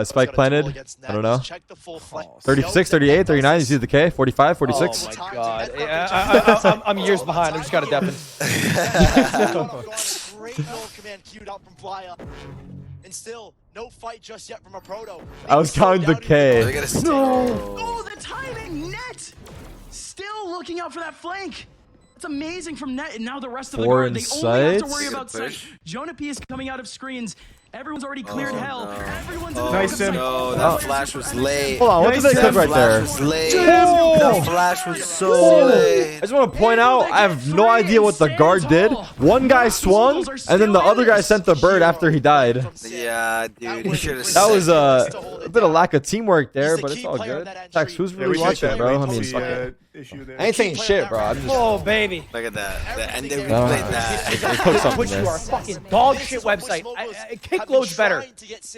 Spike planted. I don't know. 36, 38, 39. You see the K? 45, 46. Oh my god. Yeah, I'm years behind. I just got a deafen. Great null command queued up from Flya. And still, no fight just yet from a proto. I was counting the K. Oh, the timing! Net! Still looking out for that flank. That's amazing from Net, and now the rest of the Four guard, in they only have to sight. worry about sight. Jonah P is coming out of screens. Everyone's already cleared hell. No. Everyone's Nice, Sim. No, that flash was late. Hold on, what did they click right there? Was late. Oh! That flash was so late. I just want to point out, I have no idea what the guard did. One guy swung, and then the other guy sent the bird after he died. Yeah, dude. You should have That was a bit of lack of teamwork there, but it's all good. Tex, who's really watching, bro? I mean, fuck it. I ain't saying shit, bro. I'm just. Oh, baby. Look at that. And then we played that. They put something Twitch, there. you are a fucking dog shit website. Kick loads better. It's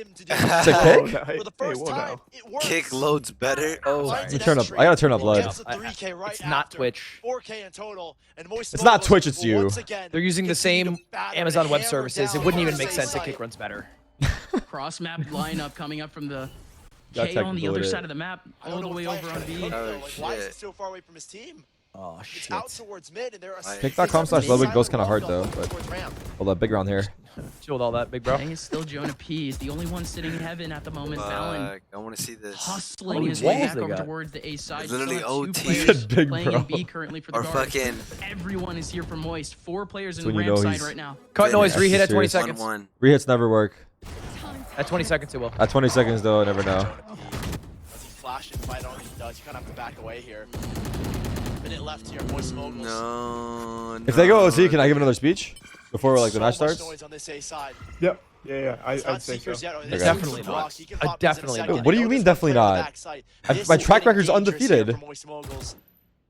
a kick? Kick loads better. Oh, Let me turn up. I gotta turn up blood. It's not Twitch. 4K in total, and It's not Twitch, it's you. They're using the same Amazon Web Services. It wouldn't even make sense that Kick runs better. Cross map lineup coming up from the Got K on the other technical side of the map, all the way over on B. Why is he so far away from his team? Oh It's out towards mid, and there are Kick.com/Ludwig goes kind of hard though, but hold up, big round here. Chill with all that, big bro. I think it's still Jonah P. He's the only one sitting in heaven at the moment. Valen I want to see this. hustling his way back over towards the A side. It's literally Still have OT. two players Big playing bro. in B currently for the Or guards. fucking. Everyone is here for Moist. 4 players in That's when you ramp know side he's- right now. Cut noise, That's rehit at 20 serious. seconds. 1-1. Rehits never work. At 20 seconds, it will. At 20 seconds though, I never know. As he flashes, fight on, he does. You kind of have to back away here. Minute left here, Moist Moguls. No. If they go OC, can I give another speech before like the match So much starts? noise on this A side. Yep. Yeah. It's I'd not say so. Seekers yet. Okay. Definitely not. He can I pop this in a definitely second. not. What do They you know mean this definitely player on the not? backside. My This track is record's getting dangerous undefeated. here for Moist Moguls.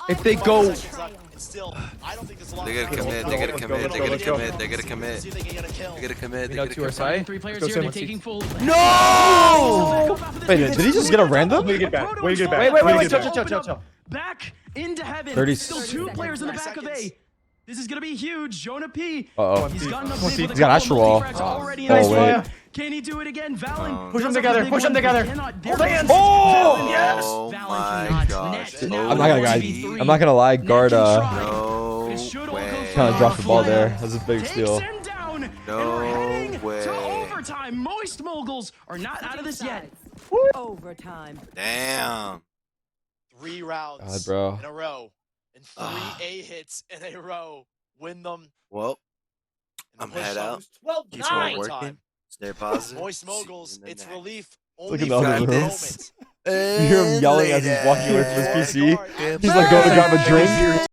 If they 5 go, seconds left. Still, I don't think there's a lot They of gotta time. commit. They gotta Let's go, commit. let's They go, gotta let's go. commit. They gotta commit. See if they can get a kill. They gotta commit. we They know gotta to our commit. side. 3 players Let's go, here. They're Sim, taking full. No! Wait, did he just get a random? Way to get back. Way to get back. Wait, Way to wait, get back. chill. Back into heaven. 30 Still 2 players in the back of A. This is gonna be huge. Jonah P. Uh-oh. He's gotten up He's big with a got couple Astral Wall. multi-frags already in Oh, this wait. one. Can he do it again? Valen. Push them does have together, a big push them one, but together. cannot- Hold hands. Oh! Valen, Yes! Oh Valen my cannot. gosh. Net now I'm not gonna 1v3. I'm not gonna lie, guard No It should all way. go kind of for dropped the ball Flair. there. That was a big Takes steal. him down, and No we're heading way. to overtime. Moist Moguls are not out of this yet. Overtime. Damn. 3 rounds God, bro. in a row. And 3 A hits in a row. Win them. Well, and I'm push head them out. Well, Keep on nine. working. Stay positive. Moist See you Moguls, in the it's next. relief Look only at the for other the room. moment. You hear him yelling as he's walking away from his PC. He's like going to grab a drink.